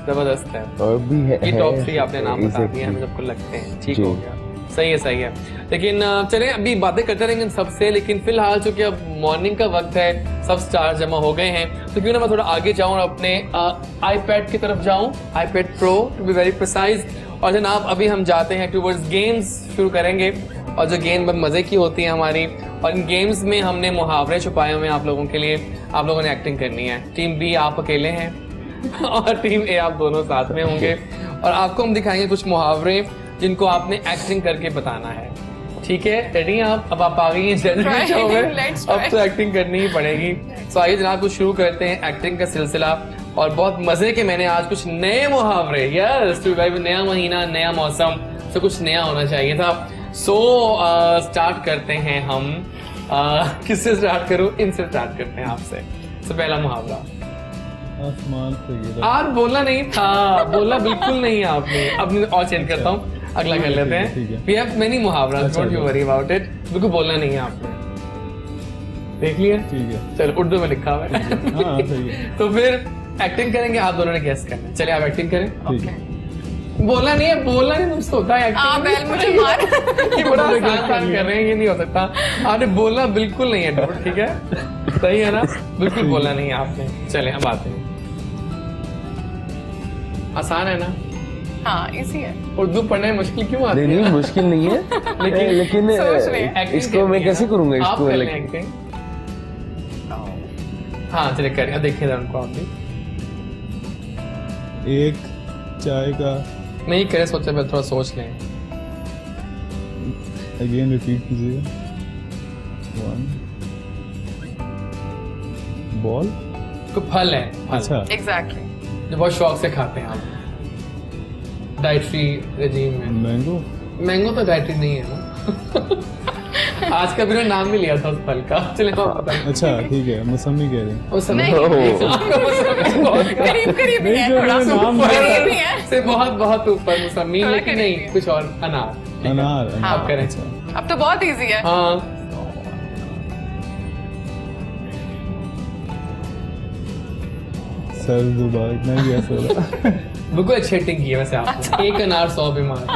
जबरदस्त है। और भी है ये टॉप 3 आपने नाम बता दिए, हमें सबको लगते हैं। ठीक हो गया, सही है। लेकिन चलें अभी बातें करते रहेंगे सबसे, लेकिन फिलहाल चूंकि अब मॉर्निंग का वक्त है, सब स्टार जमा हो गए हैं, तो क्यों ना मैं थोड़ा आगे जाऊं और अपने आईपैड की तरफ जाऊं, iPad pro to be very precise. और जनाब अभी हम जाते हैं टूवर्ड्स गेम्स शुरू करेंगे, और जो गेम बहुत मज़े की होती है हमारी, और इन गेम्स में हमने मुहावरे छुपाए हुए हैं आप लोगों के लिए। आप लोगों ने एक्टिंग करनी है। टीम बी आप अकेले हैं और टीम ए आप दोनों साथ में होंगे, और आपको हम दिखाएंगे कुछ मुहावरे जिनको आपने एक्टिंग करके बताना है। ठीक है, रेडी हैं आप? अब आप आ गई हैं जज के शो में, अब तो एक्टिंग करनी ही पड़ेगी। तो आइए जनाब कुछ शुरू करते हैं एक्टिंग का सिलसिला, और बहुत मजे के मैंने आज कुछ नए मुहावरे, यस टू भाई, नया महीना नया मौसम, तो कुछ नया होना चाहिए था। सो स्टार्ट करते हैं हम। किससे स्टार्ट करूं? इनसे स्टार्ट करते हैं आपसे। तो पहला मुहावरा, आसमान से गिरा। आज बोलना नहीं था, बोलना बिल्कुल नहीं आपने। अब मैं और चेंज करता हूँ, अगला कर लेते हैं। वी हैव मेनी मुहावरा, don't you worry about it. बिल्कुल बोलना नहीं है आपने, देख लिया? ठीक है, चलो उर्दू में लिखा हुआ है। हाँ सही है। तो फिर एक्टिंग करेंगे, आप दोनों ने गेस करना है। चलिए आप एक्टिंग करें। ठीक है, बोलना नहीं है, बोलना नहीं, तुमसे होता है एक्टिंग। मुझे मार। ये बड़ा आसान कर रहे हैं, ये नहीं हो सकता। आपने बोलना बिल्कुल नहीं है डॉट, ठीक है? सही है ना? बिल्कुल बोलना नहीं है आपने। चले अब आते हैं। आसान है ना? हाँ इजी है। उर्दू पढ़ने में मुश्किल क्यों आती है? नहीं मुश्किल नहीं है, लेकिन सोच रहे हैं। इसको मैं कैसे करूंगा? आप इसको कर लें एक्टिंग। हाँ चलिए करिए, देखिए उनको आप भी। एक चाय का, नहीं करे, सोचे मैं थोड़ा सोच लें। अगेन रिपीट कीजिएगा। वन बॉल, कोई फल है, फल अच्छा एग्जैक्टली। जो बहुत शौक से खाते हैं आप डाइटरी रेजीम में। मैंगो, मैंगो तो डाइटरी नहीं है ना। आज का भी नाम भी लिया था उस फल का। चलिए आप बताइए। अच्छा ठीक है, मौसमी कह रहे हैं। उस समय नहीं। आपका मौसमी बहुत करीब नहीं, है, जो थोड़ा सा नाम ऊपर लिया। करीब ही है। से बहुत ऊपर मौसमी, थोड़ा लेकिन करीब नहीं है। कुछ और। अनार। ठीक है। अनार, हाँ। आप करें। अच्छा। अब तो बहुत इजी है। हाँ सर दोबारा इतना ही ऐसा हो रहा। बिल्कुल अच्छी एक्टिंग की है वैसे आपने। एक अनार 100 बीमार।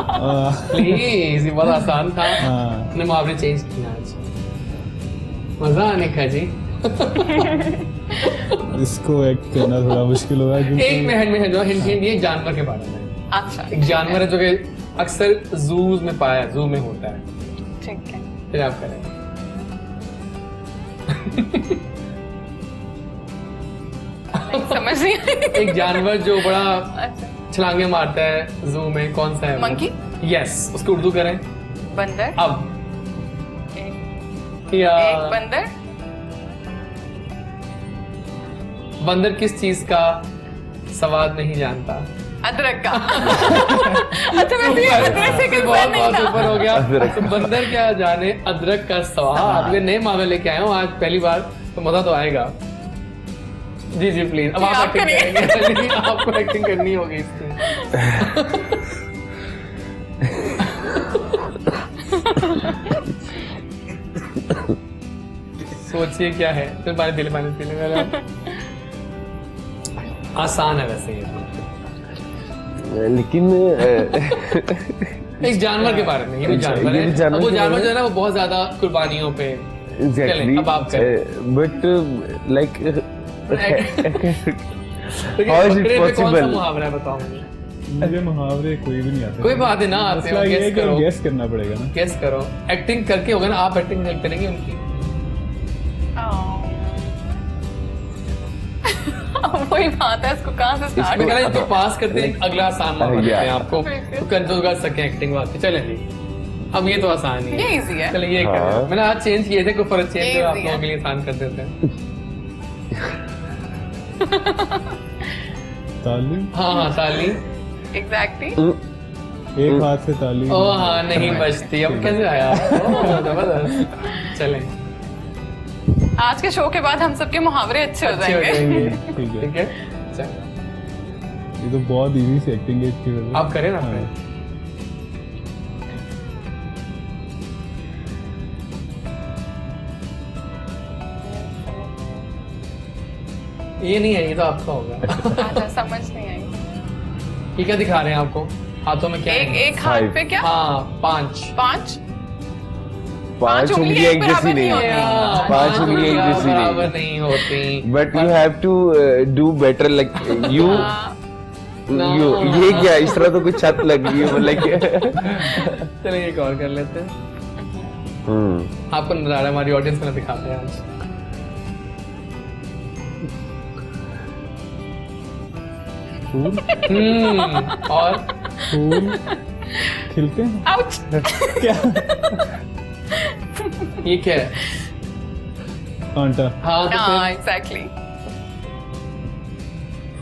प्लीज, ये बहुत आसान था। हाँ। हमने मुहावरे चेंज किया आज, मजा आने का जी। इसको एक्ट करना थोड़ा मुश्किल होगा क्योंकि एक मिनट में है जो हिंट ये जानवर के बारे में। अच्छा एक जानवर है जो कि अक्सर जूज में पाया, जू में होता है। ठीक है। फिर आप करें। नहीं, समझ नहीं आई। एक जानवर जो बड़ा अच्छा, छलांगे मारता है जू में, कौन सा है? मंकी। यस, उसको उर्दू करें बंदर। अब। एक या बंदर। बंदर किस चीज का स्वाद नहीं जानता? अदरक का। अच्छा वैसे ये अदरक से कंसर्न बहुत नहीं बहुत था। ऊपर हो गया। अदरक। तो बंदर क्या जाने अदरक का स्वाद। ये नए मामले लेके आए हूँ आज पहली बार, तो मजा तो आएगा। जी जी प्लीज, अब जी, आप आप एक्टिंग करेंगे। आपको एक्टिंग करनी होगी इसमें। सोचिए क्या है। फिर पानी पी ले मेरा। आसान है वैसे ये तो। लेकिन एक जानवर के बारे में, ये भी जानवर ये भी है। जानवर अब वो के जानवर बारे जो है ना वो बहुत ज्यादा कुर्बानियों पे। एग्जैक्टली, अब आप करें। बट लाइक लेकिन How is it बकरे पे कौन सा possible? मुहावरा है बताओ मुझे। मुझे मुहावरे कोई भी नहीं आते। कोई बात है ना, आते मसला हो, ये है गेस कि करो। गेस करना पड़ेगा ना। गेस करो, एक्टिंग करके होगा ना, आप एक्टिंग करेंगे उनकी। वही बात है, इसको कहाँ से स्टार्ट मैं कह रहा करें? हूं इसको पास करते हैं, अगला आसान मामला देते हैं Yeah. आपको, तो कंट्रोल कर सके एक्टिंग वास्ते। चलें जी, अब ये तो आसान ही ये है। इजी है। चलिए ये हाँ। करें। मैंने आज चेंज किए थे, कोई फर्क चेंज ये आप easy लोगों है। के लिए आसान कर देते हैं। ताली, हाँ ताली। एग्जैक्टली। एक हाथ से ताली। ओ हाँ, नहीं बचती। अब कैसे आया? ओह, जबरदस्त। चलें। आज के शो के बाद हम सबके मुहावरे अच्छे हो अच्छे हो जाएंगे। जाएंगे। ठीक है, ठीक है, चलो ये तो बहुत इजी सी एक्टिंग है इसकी वजह से। आप करें ना हाँ। फिर। ये नहीं है, ये तो आपका होगा। अच्छा, समझ नहीं आई। ये क्या दिखा रहे हैं आपको हाथों में क्या एक है? एक हाथ पे क्या? हाँ 5 5 पांच उंगलियां एक जैसी नहीं बराबर नहीं है, पांच उंगलियां एक जैसी बराबर नहीं, नहीं होती। But you have to do better like you you ये क्या इस तरह तो कुछ छत लग गई है मतलब चलिए एक और कर लेते हैं। आपको नजर आ रहा है, हमारी ऑडियंस में दिखाते हैं आज। और फूल खिलते हैं आउच। क्या? ये क्या है? कांटा। हाँ तो हाँ फिर एग्जैक्टली।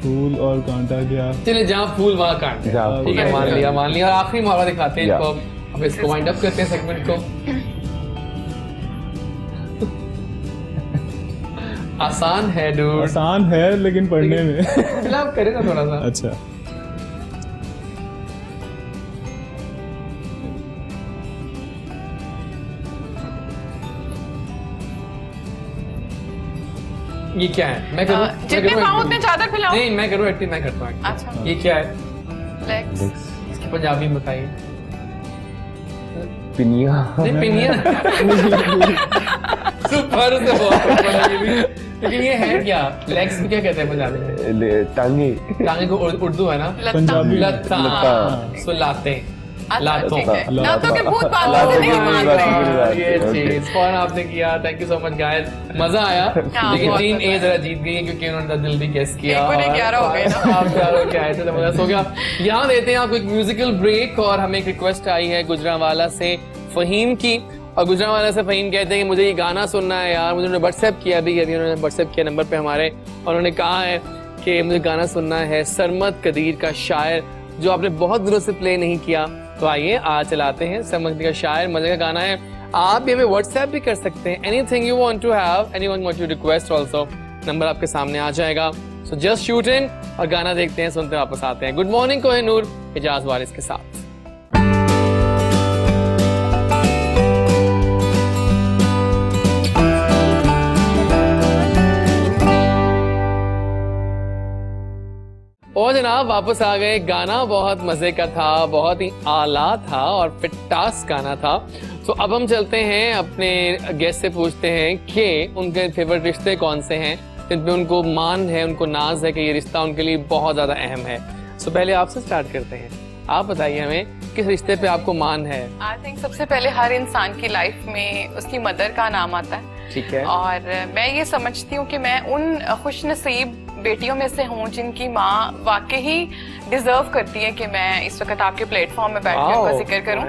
फूल और कांटा क्या? चलिए जहाँ फूल वहाँ कांटे। जहाँ ठीक है, फूल। मान लिया। और आखिरी मुहावरा दिखाते हैं या। इसको। अब इसको वाइंड अप करते हैं सेगमेंट को। आसान है डूड। आसान है लेकिन पढ़ने में। चलो आप करें ना थोड़ा सा। अच्छा, ये क्या है? मैं करूँ? मैं जितने करूँ पाओ acting? उतने चादर फैलाओ। नहीं मैं करूँ एक्टिंग, मैं करता हूँ। अच्छा, ये क्या है? लेग्स। इसकी पंजाबी में बताइए। पिनिया नहीं पिनियन। सुपर से बहुत ऊपर है ये भी। लेकिन ये है क्या? लेग्स को क्या कहते हैं पंजाबी में? टांगे टांगे को उर्दू है ना? पंजाबी में। लत्ता। लत्ता। सो लाते। अच्छा, लातों। ठीक है। लातों के भूत बातों लातों से के नहीं भूत मानते। बातों से। ये Okay. चीज फौरन आपने किया। Thank you so much guys, मजा आया। लेकिन बहुत टीम मजा ए आया। जरा जीत गई क्योंकि उन्होंने जल्दी गेस किया। एक बटे 11 हो गए ना। आप 11 हो गए आए थे तो मजा सो गया। यहाँ देते हैं आपको एक म्यूजिकल ब्रेक और हमें एक रिक्वेस्ट आई है गुजरांवाला से फहीम की। और गुजरांवाला से फहीम कहते हैं कि मुझे ये गाना सुनना है यार। मुझे उन्होंने व्हाट्सएप किया अभी उन्होंने व्हाट्सएप किया नंबर पे हमारे, और उन्होंने कहा है कि मुझे गाना सुनना है सरमद कदीर का शायर, जो आपने बहुत दिनों से प्ले नहीं किया। तो आइए आज चलाते हैं सरमद कदीर का शायर। मजे का गाना है। आप भी हमें व्हाट्सएप भी कर सकते हैं। Anything you want to have, anyone want to request also, number आपके सामने आ जाएगा। सो जस्ट शूट इन और गाना देखते हैं, सुनते वापस आते हैं। गुड मॉर्निंग कोहिनूर एजाज वारिस के साथ। और जनाब वापस आ गए। गाना बहुत मजे का था, बहुत ही आला था और फिटास गाना था। तो अब हम चलते हैं अपने गेस्ट से पूछते हैं कि उनके फेवरेट रिश्ते कौन से हैं जिनमें उनको मान है, उनको नाज है कि ये रिश्ता उनके लिए बहुत ज्यादा अहम है। सो पहले आपसे स्टार्ट करते हैं। आप बताइए हमें किस रिश्ते पे आपको मान है। आई थिंक सबसे पहले हर इंसान की लाइफ में उसकी मदर का नाम आता है। ठीक है। और मैं ये समझती हूँ कि मैं उन खुशनसीब बेटियों में से हूँ जिनकी माँ वाकई ही डिजर्व करती है कि मैं इस वक्त आपके प्लेटफॉर्म में बैठ के उनका जिक्र करूँ।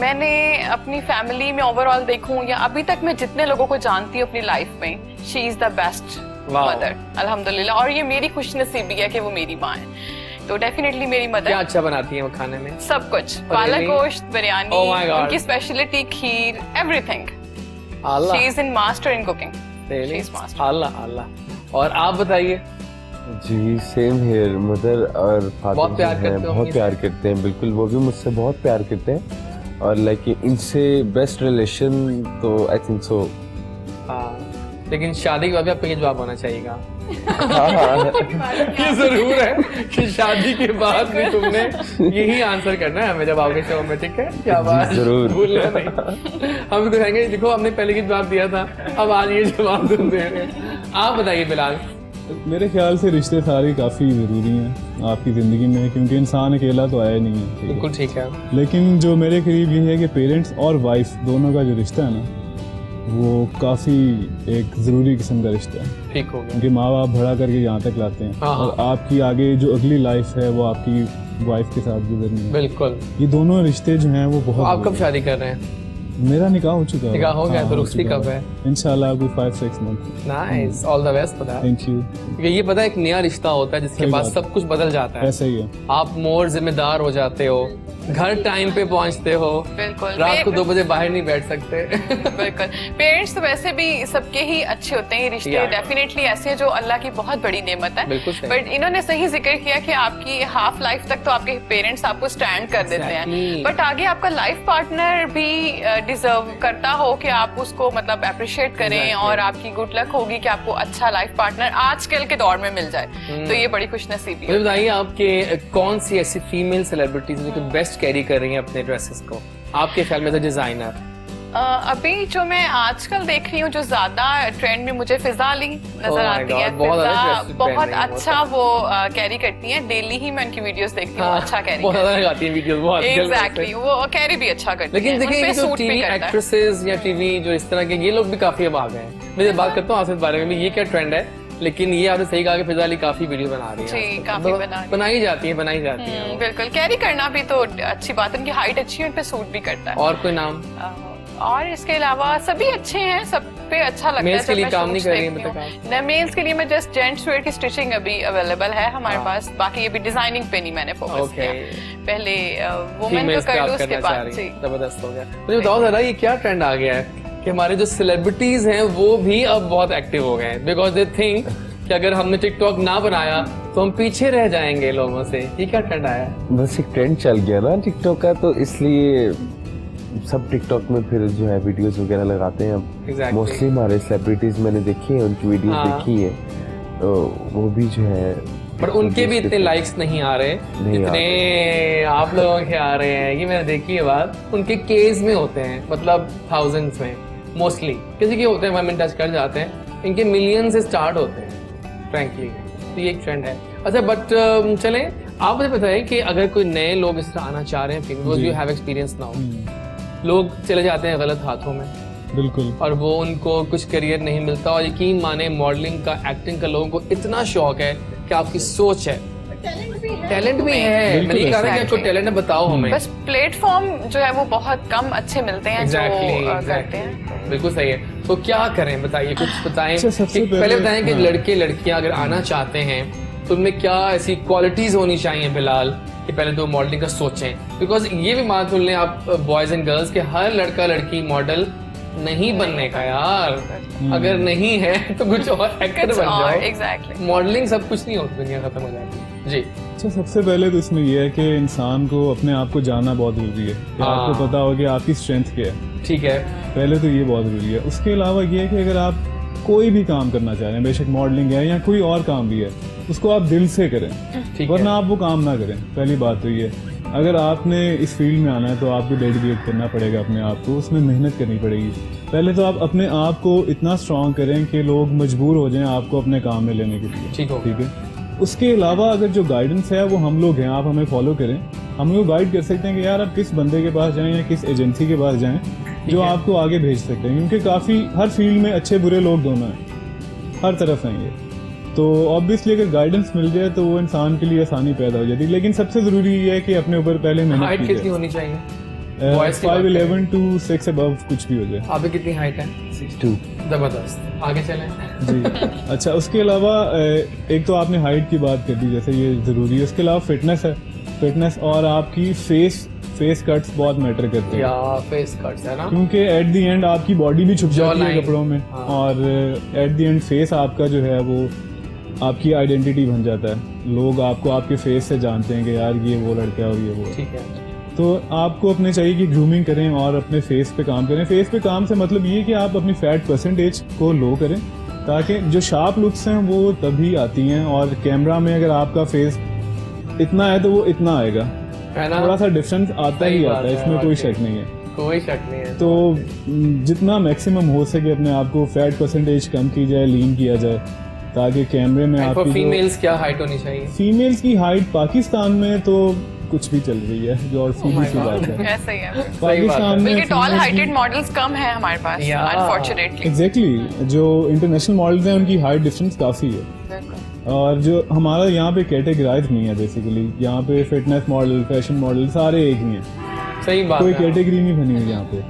मैंने अपनी फैमिली में ओवरऑल देखूं या अभी तक मैं जितने लोगों को जानती हूँ अपनी लाइफ में, she is the best mother अल्हम्दुलिल्लाह। और ये मेरी खुशनसीबी है कि वो मेरी माँ है। तो डेफिनेटली मेरी मदर। क्या अच्छा बनाती है वो खाने में? सब कुछ, पालक गोश्त, बिरयानी, Oh my God. उनकी speciality kheer, everything. Allah. She is in master in cooking. Really? She is master. अल्लाह अल्लाह। और आप बताइए। जी सेम हियर, मदर और फादर बहुत प्यार जो करते हैं हो बहुत उनसे? प्यार करते हैं, बिल्कुल वो भी मुझसे बहुत प्यार करते हैं। और लाइक इनसे बेस्ट रिलेशन तो आई थिंक सो। हाँ, लेकिन शादी के बाद भी आपको ये जवाब होना चाहिएगा। हाँ ये जरूर है कि शादी के बाद भी तुमने यही आंसर करना है हमें जब आओगे शो में। ठीक है, क्या बात, जरूर। भूलना नहीं। हम तो कहेंगे देखो हमने पहले ही जवाब दिया था, अब आज ये जवाब तुम दे रहे हैं। आप बताइए बिलाल। मेरे ख्याल से रिश्ते सारे काफ़ी ज़रूरी हैं आपकी ज़िंदगी में, क्योंकि इंसान अकेला तो आया नहीं है, ठीक है? बिल्कुल ठीक है। लेकिन जो मेरे करीब ये है कि पेरेंट्स और वाइफ दोनों का जो रिश्ता है ना, वो काफ़ी एक ज़रूरी किस्म का रिश्ता है। ठीक हो गया। उनके माँ बाप बड़ा करके यहाँ तक लाते हैं, हाँ, और आपकी आगे जो अगली लाइफ है वो आपकी वाइफ के साथ गुजरनी है। बिल्कुल। ये दोनों रिश्ते जो हैं वो तो बहुत आप कब ज़रूरी शादी कर रहे हैं? हैं। मेरा निकाह हो चुका है। निकाह हो गया, हाँ, तो हो रुखसती चुका कब है? इंशाल्लाह अभी 5-6 month. Nice, all the best for that. Thank you. क्योंकि ये पता है एक नया रिश्ता होता है जिसके सही बाद बात। सब कुछ बदल जाता है। ऐसा ही है। आप मोर जिम्मेदार हो जाते हो, घर टाइम पे पहुंचते हो, बिल्कुल। रात को 2 बजे बाहर नहीं बैठ सकते। बिल्कुल। पेरेंट्स तो वैसे भी सबके ही अच्छे होते हैं, रिश्ते डेफिनेटली ऐसे हैं जो अल्लाह की बहुत बड़ी नेमत है। बट इन्होंने सही जिक्र किया कि आपकी हाफ लाइफ तक तो आपके पेरेंट्स आपको स्टैंड कर देते हैं, बट आगे आपका लाइफ पार्टनर भी डिजर्व करता हो कि आप उसको मतलब अप्रिशिएट करें और आपकी गुड लक होगी कि आपको अच्छा लाइफ पार्टनर आजकल के दौर में मिल जाए, तो ये बड़ी खुशनसीबी है। बताइए आपके कौन सी ऐसी फीमेल सेलिब्रिटीज जो बेस्ट कैरी कर रही हैं अपने ड्रेसेस को आपके ख्याल में, डिजाइनर? अभी जो मैं आजकल देख रही हूँ जो ज्यादा ट्रेंड में मुझे फिजा अली नजर आती है। बहुत अच्छा वो कैरी करती हैं, डेली ही मैं उनकी वीडियोस देखती हूँ। अच्छा कैरी लगाती हैं वीडियोस, बहुत एग्जैक्टली, वो कैरी भी अच्छा करती हैं। लेकिन देखिए जो टीवी एक्ट्रेसेस या टीवी जो इस तरह के ये लोग भी काफी अब आ गए हैं। मैं बात करता हूँ आपसे इस बारे में, ये क्या ट्रेंड है, लेकिन ये आपने सही कहा कि फिजा अली काफी वीडियो बना रही है। जी, काफी बनाई जाती है। बिल्कुल, कैरी करना भी तो अच्छी बात है, उनकी हाइट अच्छी है, उन पे सूट भी करता है। और कोई नाम? और इसके अलावा सभी अच्छे हैं, सब पे अच्छा लगता है। मेल्स के लिए काम नहीं कर रही है? मेल्स के लिए मैं जस्ट जेंट्स वेयर की स्टिचिंग अभी अवेलेबल है हमारे पास, बाकी अभी डिजाइनिंग पे नहीं मैंने फोकस किया। पहले वुमेन को कर लूं, उसके बाद जबरदस्त हो गया। मुझे बताओ जरा ये क्या ट्रेंड आ गया है कि हमारे जो सेलिब्रिटीज हैं वो भी अब बहुत एक्टिव हो गए हैं, बिकॉज दे थिंक कि अगर हमने टिकटॉक ना बनाया तो हम पीछे रह जाएंगे लोगों से। ये क्या ट्रेंड आया? बस एक ट्रेंड चल गया ना टिकटॉक का, तो इसलिए सब टिकटॉक में फिर जो है वीडियोस वगैरह लगाते हैं। अब मोस्टली हमारे सेलिब्रिटीज मैंने देखी है, उनकी वीडियोस देखी है, तो वो भी जो है, पर उनके भी इतने लाइक्स नहीं आ रहे जितने आप लोगों के आ रहे हैं। ये मैंने देखी है बात, उनके केस में होते हैं, मतलब थाउजेंड्स में मोस्टली, किसी के होते हैं 1 मिनट टच कर जाते हैं, इनके मिलियन से स्टार्ट होते हैं फ्रैंकली। तो ये एक ट्रेंड है। अच्छा, बट चलें, आप मुझे बताइए कि अगर कोई नए लोग इस तरह आना चाह रहे हैं, because you have experience now, लोग चले जाते हैं गलत हाथों में, बिल्कुल, और वो उनको कुछ करियर नहीं मिलता, और यकीन माने मॉडलिंग का, एक्टिंग का लोगों को इतना शौक है कि आपकी सोच है, टैलेंट भी है। मैं नहीं कह रहा कि आपको टैलेंट है, बताओ हमें। बस प्लेटफॉर्म जो है वो बहुत कम अच्छे मिलते हैं जो करते हैं। बिल्कुल सही है। तो क्या करें, बताइए, कुछ बताएं। पहले बताएं कि लड़के लड़कियां अगर आना चाहते हैं तो उनमें क्या ऐसी क्वालिटीज होनी चाहिए फिलहाल कि पहले तो मॉडलिंग का सोचें, बिकॉज ये भी बात बोल रहे हैं आप बॉयज एंड गर्ल्स के हर लड़का लड़की मॉडल नहीं बनने का यार। अगर नहीं है तो कुछ और एक्टर बन जाओ। एग्जैक्टली, मॉडलिंग सब कुछ नहीं होती, दुनिया खत्म हो जाती। जी अच्छा, सबसे पहले तो इसमें यह है कि इंसान को अपने आप को जानना बहुत जरूरी है कि आपको पता हो कि आपकी स्ट्रेंथ क्या है। ठीक है, पहले तो ये बहुत जरूरी है। उसके अलावा ये है कि अगर आप कोई भी काम करना चाह रहे हैं, बेशक मॉडलिंग है या कोई और काम भी है, उसको आप दिल से करें, वरना आप वो काम ना करें। पहली बात तो ये, अगर आपने इस फील्ड में आना है तो आपको डेडिकेट करना पड़ेगा अपने आप को, उसमें मेहनत करनी पड़ेगी। पहले तो आप अपने आप को इतना स्ट्रांग करें कि लोग मजबूर हो जाएं आपको अपने काम में लेने के लिए। ठीक है। उसके अलावा अगर जो गाइडेंस है वो हम लोग हैं, आप हमें फॉलो करें, हम लोग गाइड कर सकते हैं कि यार आप किस बंदे के पास जाएं या किस एजेंसी के पास जाएं जो आपको आगे भेज सकते हैं, क्योंकि काफ़ी हर फील्ड में अच्छे बुरे लोग दोनों हैं, हर तरफ हैं ये। तो ऑब्वियसली अगर गाइडेंस मिल जाए तो वो इंसान के लिए आसानी पैदा हो जाती है। लेकिन सबसे ज़रूरी ये है कि अपने ऊपर पहले मेहनत की कितनी होनी चाहिए? 5'11" to 6 above कुछ भी हो जाए। आपकी कितनी हाइट है? 6'2". जबरदस्त, आगे चलें। जी अच्छा, उसके अलावा एक तो आपने हाइट की बात कर दी, जैसे ये ज़रूरी है। उसके अलावा फिटनेस है, फिटनेस और आपकी फेस कट्स बहुत मैटर करते हैं। फेस कट्स है ना, क्योंकि एट द एंड आपकी बॉडी भी छुप जाती है कपड़ों में, और एट द एंड फेस आपका जो है वो आपकी आइडेंटिटी बन जाता है। लोग आपको आपके फेस से जानते हैं कि यार ये वो लड़का है और ये वो। ठीक है। तो आपको अपने चाहिए कि ग्रूमिंग करें और अपने फेस पे काम करें। फेस पे काम से मतलब ये कि आप अपनी फैट परसेंटेज को लो करें, ताकि जो शार्प लुक्स हैं वो तभी आती हैं, और कैमरा में अगर आपका फेस इतना है तो वो इतना आएगा, थोड़ा सा डिफरेंस आता ही आता है, इसमें कोई शक नहीं है, कोई शक नहीं है। तो जितना मैक्सिमम हो सके अपने आप को फैट परसेंटेज कम की जाए, लीन किया जाए, ताकि कैमरे में आपकी फीमेल्स क्या हाइट होनी चाहिए? फीमेल्स की हाइट पाकिस्तान में तो कुछ भी चल रही है, जो और सीधी सी बात है। ऐसा ही है पाकिस्तान में टॉल हाइटेड मॉडल्स कम है हमारे पास, अनफॉर्चुनेटली। एग्जैक्टली, जो इंटरनेशनल मॉडल्स हैं उनकी हाइट डिफरेंस काफी है, और जो हमारा यहाँ पे कैटेगराइज नहीं है। बेसिकली यहाँ पे फिटनेस मॉडल, फैशन मॉडल सारे एक ही हैं। सही बात, कोई कैटेगरी नहीं बनी हुई यहाँ पे।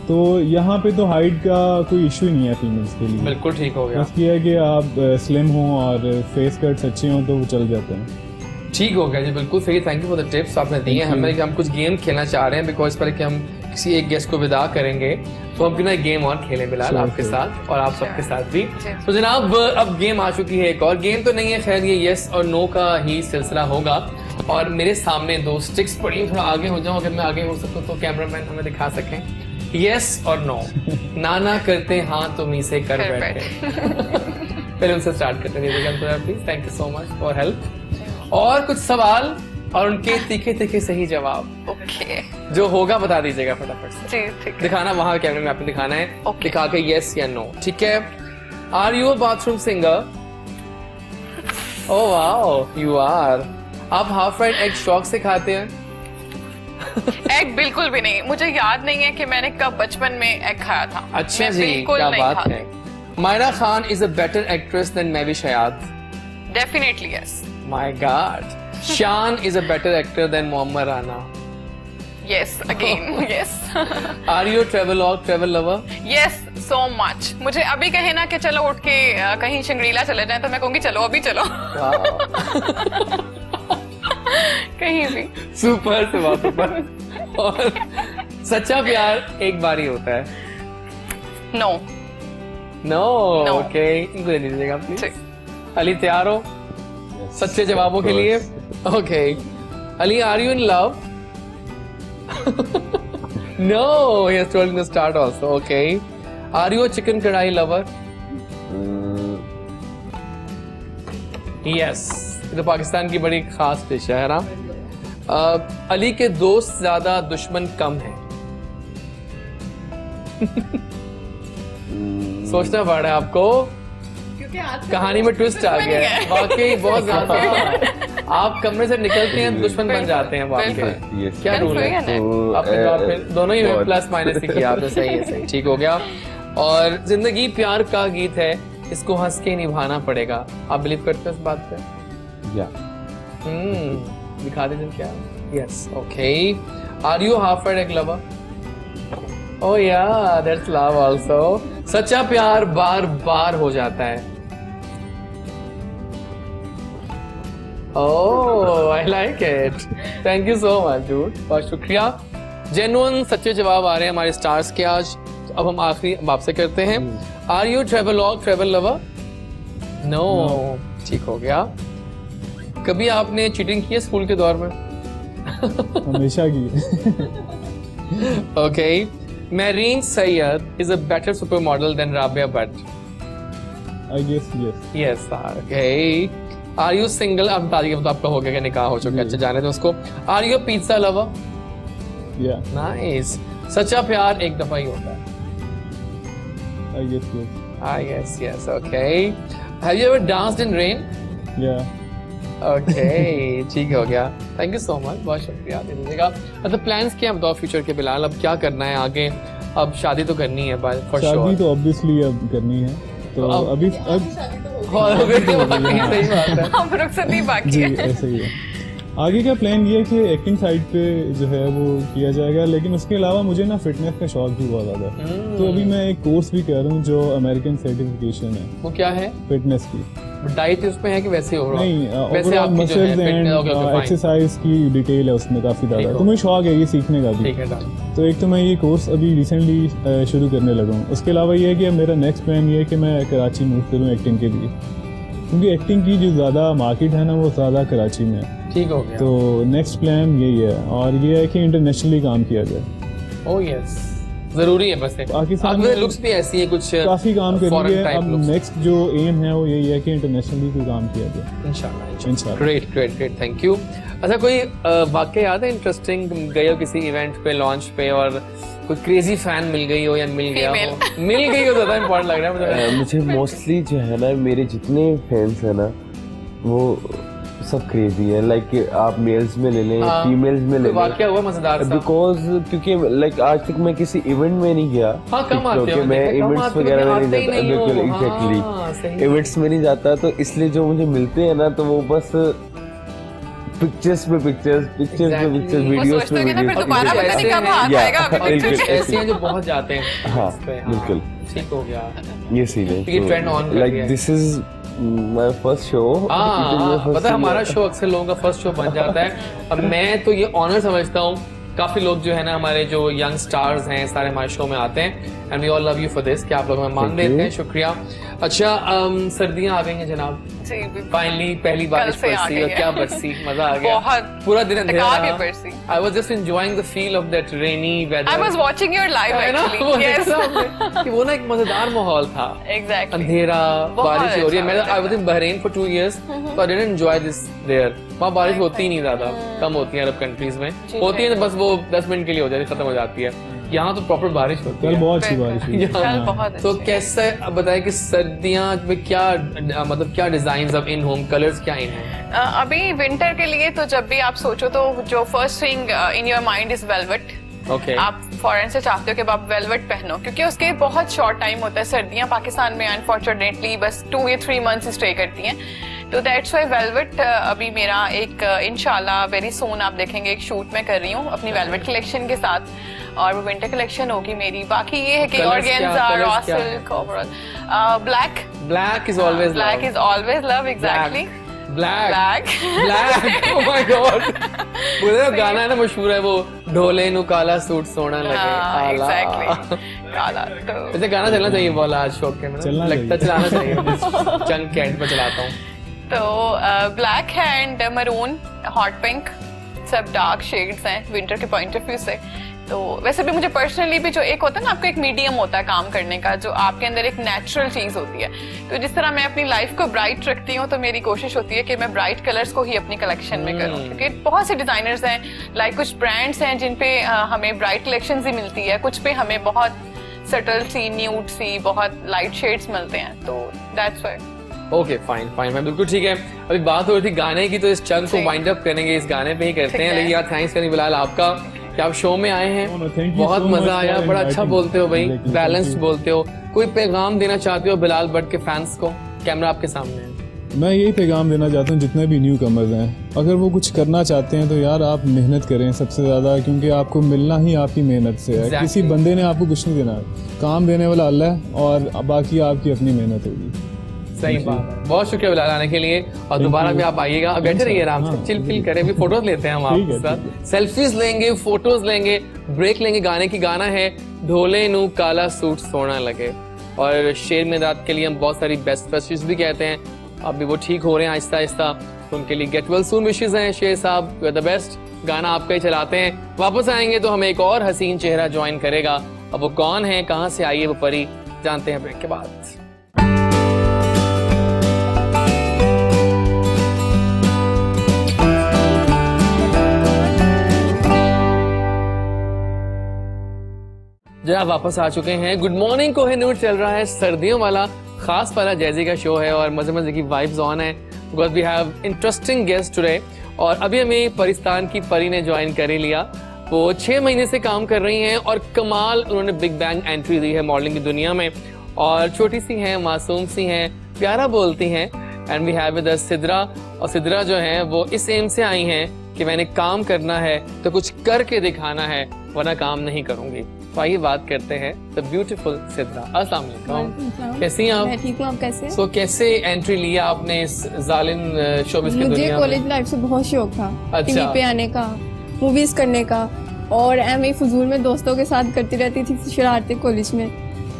तो यहाँ पे तो हाइट का कोई इशू ही नहीं है फीमेल्स के लिए। बिल्कुल ठीक हो गया। बस ये है कि आप स्लिम हो और फेस कट्स अच्छे हों तो वो चल जाते हैं। ठीक हो गया जी, बिल्कुल सही। Thank you for the tips आपने दिए हमें कि हम कुछ गेम खेलना चाह रहे हैं, बिकॉज पर कि हम किसी एक गेस्ट को विदा करेंगे तो हम बिना गेम और खेलें बिलाल आपके साथ और आप सबके साथ भी। तो जनाब अब गेम आ चुकी है, एक और गेम तो नहीं है खैर, ये यस और नो का ही सिलसिला होगा। और मेरे सामने 2 स्टिक्स पड़ी हैं, थोड़ा आगे हो जाऊं अगर मैं आगे हो सकूं तो कैमरामैन हमें दिखा सकें। यस और नो, नाना करते हाँ तुम ही से कर बैठे। पहले उनसे स्टार्ट करते हैं please. Thank you so much for help. और कुछ सवाल और उनके तीखे तीखे सही जवाब ओके जो होगा बता दीजिएगा फटाफट से। जी ठीक है। दिखाना वहां कैमरे में आपने दिखाना है, Okay. दिखा के यस या नो, ठीक है। Are you a bathroom singer? Oh wow you are. आप हाफ फ्राइड एग शौक से खाते हैं? एग बिल्कुल भी नहीं, मुझे याद नहीं है कि मैंने कब बचपन में एग खाया था। अच्छा मैं जी, बिल्कुल क्या नहीं बात खाती। है। Mahira Khan is a better actress than Mahwish Hayat? Definitely yes. My god. Shaan is a better actor than Mohammad Rana? Yes again yes. Are you travelogue travel lover? Yes so much. मुझे अभी कहे ना कि चलो उठ के कहीं शंग्रीला चले जाएं तो मैं कहूंगी चलो अभी चलो। कहीं भी। Super super. और सच्चा प्यार एक बार ही होता है? नो। No No. ओके, इनको दे दीजिएगा प्लीज। ठीक। अली तैयार हो सच्चे जवाबों के लिए? Okay Ali, are you in love? No, he has told in the start also. Okay, are you a chicken kadai lover? Yes, ये तो पाकिस्तान की बड़ी खास डिश है ना। अली के दोस्त ज्यादा दुश्मन कम है? सोचना पड़ रहा है आपको, कहानी में ट्विस्ट आ गया है वाकई बहुत ज्यादा। आप कमरे से निकलते हैं दुश्मन बन जाते हैं वो आपके। Yes. क्या रूल है? तो आपने तो फिर दोनों ही बहुत- प्लस माइनस ही किया आपने। सही है, सही, ठीक हो गया। और जिंदगी प्यार का गीत है, इसको हंस के निभाना पड़ेगा। आप बिलीव करते हैं इस बात पे? या दिखा दीजिए क्या। Yes okay. Are you half fried egg lover? Oh yeah that's love also. सच्चा प्यार बार बार हो जाता है? Oh I like it, thank you so much dude, बहुत शुक्रिया। जेन्युइन सच्चे जवाब आ रहे हैं हमारे स्टार्स के आज। तो अब हम आखिरी आपसे करते हैं। Are you travelogue travel lover? No, ठीक हो गया। कभी आपने चीटिंग की है स्कूल के दौर में? हमेशा की। Okay, Marine Sayyed is a better supermodel than Rabia Bhatt? I guess yes. Yes, sir. Okay. Are you single? अब बता दीजिए, तो आपका हो गया कि निकाह हो चुका है। अच्छा जाने दो उसको। Are you a pizza lover? या Nice. सच्चा प्यार एक दफा ही होता है? I guess yes. Ah, yes, yes. Okay. Have you ever danced in rain? या Okay, ठीक हो गया। थैंक यू सो मच, बहुत शुक्रिया दे दीजिएगा। मतलब प्लान्स क्या बताओ फ्यूचर के बिलाल, अब क्या करना है आगे? अब शादी तो करनी है फॉर शादी श्योर। तो ऑब्वियसली अब करनी है, तो अब- अभी अब सही बात है। हम रुखसत नहीं बाकी जी है। ऐसे ही है। आगे का प्लान ये है कि एक्टिंग साइड पे जो है वो किया जाएगा, लेकिन उसके अलावा मुझे ना फिटनेस का शौक भी बहुत ज़्यादा है। तो अभी मैं एक कोर्स भी कर रहा हूँ जो अमेरिकन सर्टिफिकेशन है वो क्या है? फिटनेस की। डाइट उसमें है कि वैसे हो रहा? नहीं, वैसे ओवरऑल आपकी जो है muscles and fitness- okay, okay, fine. Exercise की डिटेल है उसमें काफ़ी ठीक ज़्यादा। हो। तो मुझे शौक है ये सीखने का भी। ठीक है डन। तो एक तो मैं ये कोर्स अभी रिसेंटली शुरू करने लगा हूँ। उसके अलावा ये है कि अब मेरा नेक्स्ट प्लान ये है कि मैं कराची मूव करूँ एक्टिंग के लिए, क्योंकि एक्टिंग की जो ज़्यादा मार्केट है ना वो ज़्यादा कराची में है। ठीक हो गया। तो नेक्स्ट प्लान यही है, और ये है कि इंटरनेशनली काम किया जाए। ओह यस, जरूरी है बस। पाकिस्तान आपके में लुक्स भी ऐसी है कुछ काफ़ी काम foreign करेंगे। type अब looks। नेक्स्ट जो एम है वो यही है कि इंटरनेशनली भी काम किया जाए इंशाल्लाह। इंशाल्लाह। Great great great, thank you. अच्छा कोई वाकया याद है इंटरेस्टिंग, गए हो किसी इवेंट पे लॉन्च पे और कोई क्रेजी फैन मिल गई हो या मिल गया हो? मिल गई हो ज्यादा इंपॉर्टेंट लग रहा है मुझे। मुझे मोस्टली जो है ना मेरे जितने फैंस है ना वो सब क्रेजी है। लाइक आप मेल्स में ले लें, हाँ, फीमेल्स में ले कोई वाकया लें, हुआ मजेदार सा? बिकॉज क्योंकि लाइक आज तक मैं किसी इवेंट में नहीं गया। हाँ, कम आते हो, क्योंकि मैं देखा, कम इवेंट्स आते हो, वगैरह में आते नहीं ही जाता। नहीं हो। बिल्कुल हाँ, सही एग्जैक्टली, है। इवेंट्स में नहीं जाता, तो इसलिए जो मुझे मिलते हैं ना तो वो बस पिक्चर्स पे पिक्चर्स, पिक्चर्स पे पिक्चर्स, वो वीडियोस सोचते पे हैं कि ना फिर वीडियोस। दोबारा पता नहीं कब हाथ या, आएगा अभी बिल्कुल। pictures के। ऐसे हैं जो बहुत जाते हैं हाँ, इस पे, बिल्कुल। ठीक हो गया। ये सीन है। ये trend on कर लाइक दिया है। This is my first show. पता है हमारा शो अक्सर लोगों का फर्स्ट शो बन जाता है। अब मैं तो ये ऑनर समझता हूँ, काफी लोग जो है ना हमारे जो यंग स्टार्स हैं सारे हमारे शो में आते हैं and we all love you for this कि आप लोग हमें मान देते हैं, शुक्रिया। अच्छा सर्दियां आ गई हैं जनाब, फाइनली पहली बारिश बरसी और क्या बरसी, मजा आ गया, बहुत पूरा दिन अंधेरा के बरसी। I was just enjoying the feel of that rainy weather. I was watching your live actually, yes कि वो ना एक मजेदार माहौल था, एग्जैक्टली अंधेरा बारिश हो रही है। मैं I was in Bahrain for 2 years, so I didn't enjoy this there। वहाँ बारिश होती ही नहीं ज्यादा, कम होती है अरब कंट्रीज में, होती है तो बस वो 10 मिनट के लिए हो जाती है, खत्म हो जाती है। यहाँ तो प्रॉपर बारिश होती है, कल बहुत अच्छी बारिश हुई। कल बहुत तो अच्छी। कैसे अब बताए कि सर्दियाँ में क्या मतलब क्या डिजाइन अब इन होम, कलर्स क्या इन होम? अभी विंटर के लिए तो जब भी आप सोचो तो जो first thing in your mind is velvet. Okay. आप फॉरेन से चाहते हो कि आप वेलवेट पहनो, क्योंकि उसके बहुत शॉर्ट टाइम होता है। सर्दियां पाकिस्तान में अनफॉर्चुनेटली बस 2 या 3 मंथ्स स्टे करती हैं, तो दैट्स वाई वेलवेट अभी मेरा एक इंशाल्लाह वेरी सून आप देखेंगे एक शूट मैं कर रही हूँ अपनी वेलवेट कलेक्शन के साथ, और वो विंटर कलेक्शन होगी मेरी। बाकी ये है कि organza, raw silk, overall black is always black is always love, exactly black oh my God. वो गाना है ना मशहूर है वो, ढोले नु काला सूट सोना लगे, एग्जैक्टली काला। तो वैसे गाना चलना चाहिए बोला आज शो के में, चलना लगता चलाना चाहिए, चंक कैंट पे चलाता हूँ। तो ब्लैक है एंड मरून, हॉट पिंक, सब डार्क शेड्स हैं विंटर के पॉइंट ऑफ व्यू से। तो वैसे भी मुझे पर्सनली भी जो एक होता है ना आपका एक मीडियम होता है काम करने का, जो आपके अंदर एक नेचुरल चीज होती है, तो जिस तरह मैं अपनी लाइफ को ब्राइट रखती हूँ तो मेरी कोशिश होती है कि मैं ब्राइट कलर्स को ही अपनी कलेक्शन में करूँ, क्योंकि बहुत से डिजाइनर्स हैं, लाइक कुछ ब्रांड्स हैं जिन पे हमें ब्राइट कलेक्शन ही मिलती है, कुछ पे हमें बहुत सटल सी, न्यूड सी, बहुत लाइट शेड्स मिलते हैं, तो that's why. Okay fine fine मैं बिल्कुल ठीक है। अभी बात हो रही थी गाने की, तो इस चंक को वाइंड अप करेंगे, इस गाने पे ही करते हैं। लेकिन यार थैंक्स करें बिलाल आपका कि आप शो में आए हैं, बहुत मजा आया, बड़ा अच्छा बोलते हो भाई, बैलेंस्ड बोलते हो। कोई पैगाम देना चाहते हो बिलाल भट्ट के फैंस को? कैमरा आपके सामने है। मैं यही पैगाम देना चाहता हूँ जितने भी न्यू कमर्स हैं, अगर वो कुछ करना चाहते हैं तो यार आप मेहनत करें सबसे ज़्यादा, क्योंकि आपको मिलना ही आपकी मेहनत से है। किसी बंदे ने आपको कुछ नहीं देना, काम देने वाला अल्लाह है और बाकी आपकी अपनी मेहनत होगी। सही बात है, बहुत शुक्रिया बिलाल आने के लिए, और दोबारा भी आप आइएगा, बैठे रहिए आराम से, चिल फिल करें, भी फोटोज लेते हैं हम आपके साथ, सेल्फीज लेंगे, फोटोज लेंगे, ब्रेक लेंगे। गाने की गाना है ढोले नू काला सूट सोना लगे, और शेर मेदाद के लिए हम बहुत सारी बेस्ट विशेस भी कहते हैं, अभी वो ठीक हो रहे हैं आहिस्ता आहिस्ता, तो उनके लिए गेट वेल सून विशेस हैं। शेर साहब यू आर द बेस्ट, गाना आपका ही चलाते हैं, वापस आएंगे तो हमें एक और हसीन चेहरा ज्वाइन करेगा। अब वो कौन है, कहाँ से आई है वो परी, जानते हैं ब्रेक के बाद। जनाब वापस आ चुके हैं। गुड मॉर्निंग कोहिनूर चल रहा है, सर्दियों वाला खास वाला जैजी का शो है और मजे मजे की वाइब्स ऑन है, because we have interesting guest today. और अभी हमें पाकिस्तान की परी ने ज्वाइन कर ही लिया, वो 6 महीने से काम कर रही हैं और कमाल उन्होंने बिग बैंग एंट्री दी है मॉडलिंग की दुनिया में, और छोटी सी हैं, मासूम सी हैं, प्यारा बोलती हैं। And we have with us Sidra, और सिद्रा जो हैं वो इस एम से आई हैं कि मैंने काम करना है तो कुछ करके दिखाना है, वरना काम नहीं करूंगी। तो आइए बात करते हैं द ब्यूटीफुल सिद्रा। अस्सलाम वालेकुम, कैसी हैं आप? मैं ठीक हूँ, आप कैसे हैं? सो कैसे एंट्री लिया आपने इस जालिम शोबिज़ की मुझे दुनिया में? कॉलेज लाइफ से बहुत शौक था, अच्छा। टीवी पे आने का, मूवीज करने का, और एमए फजूल में दोस्तों के साथ करती रहती थी शरारतें कॉलेज में।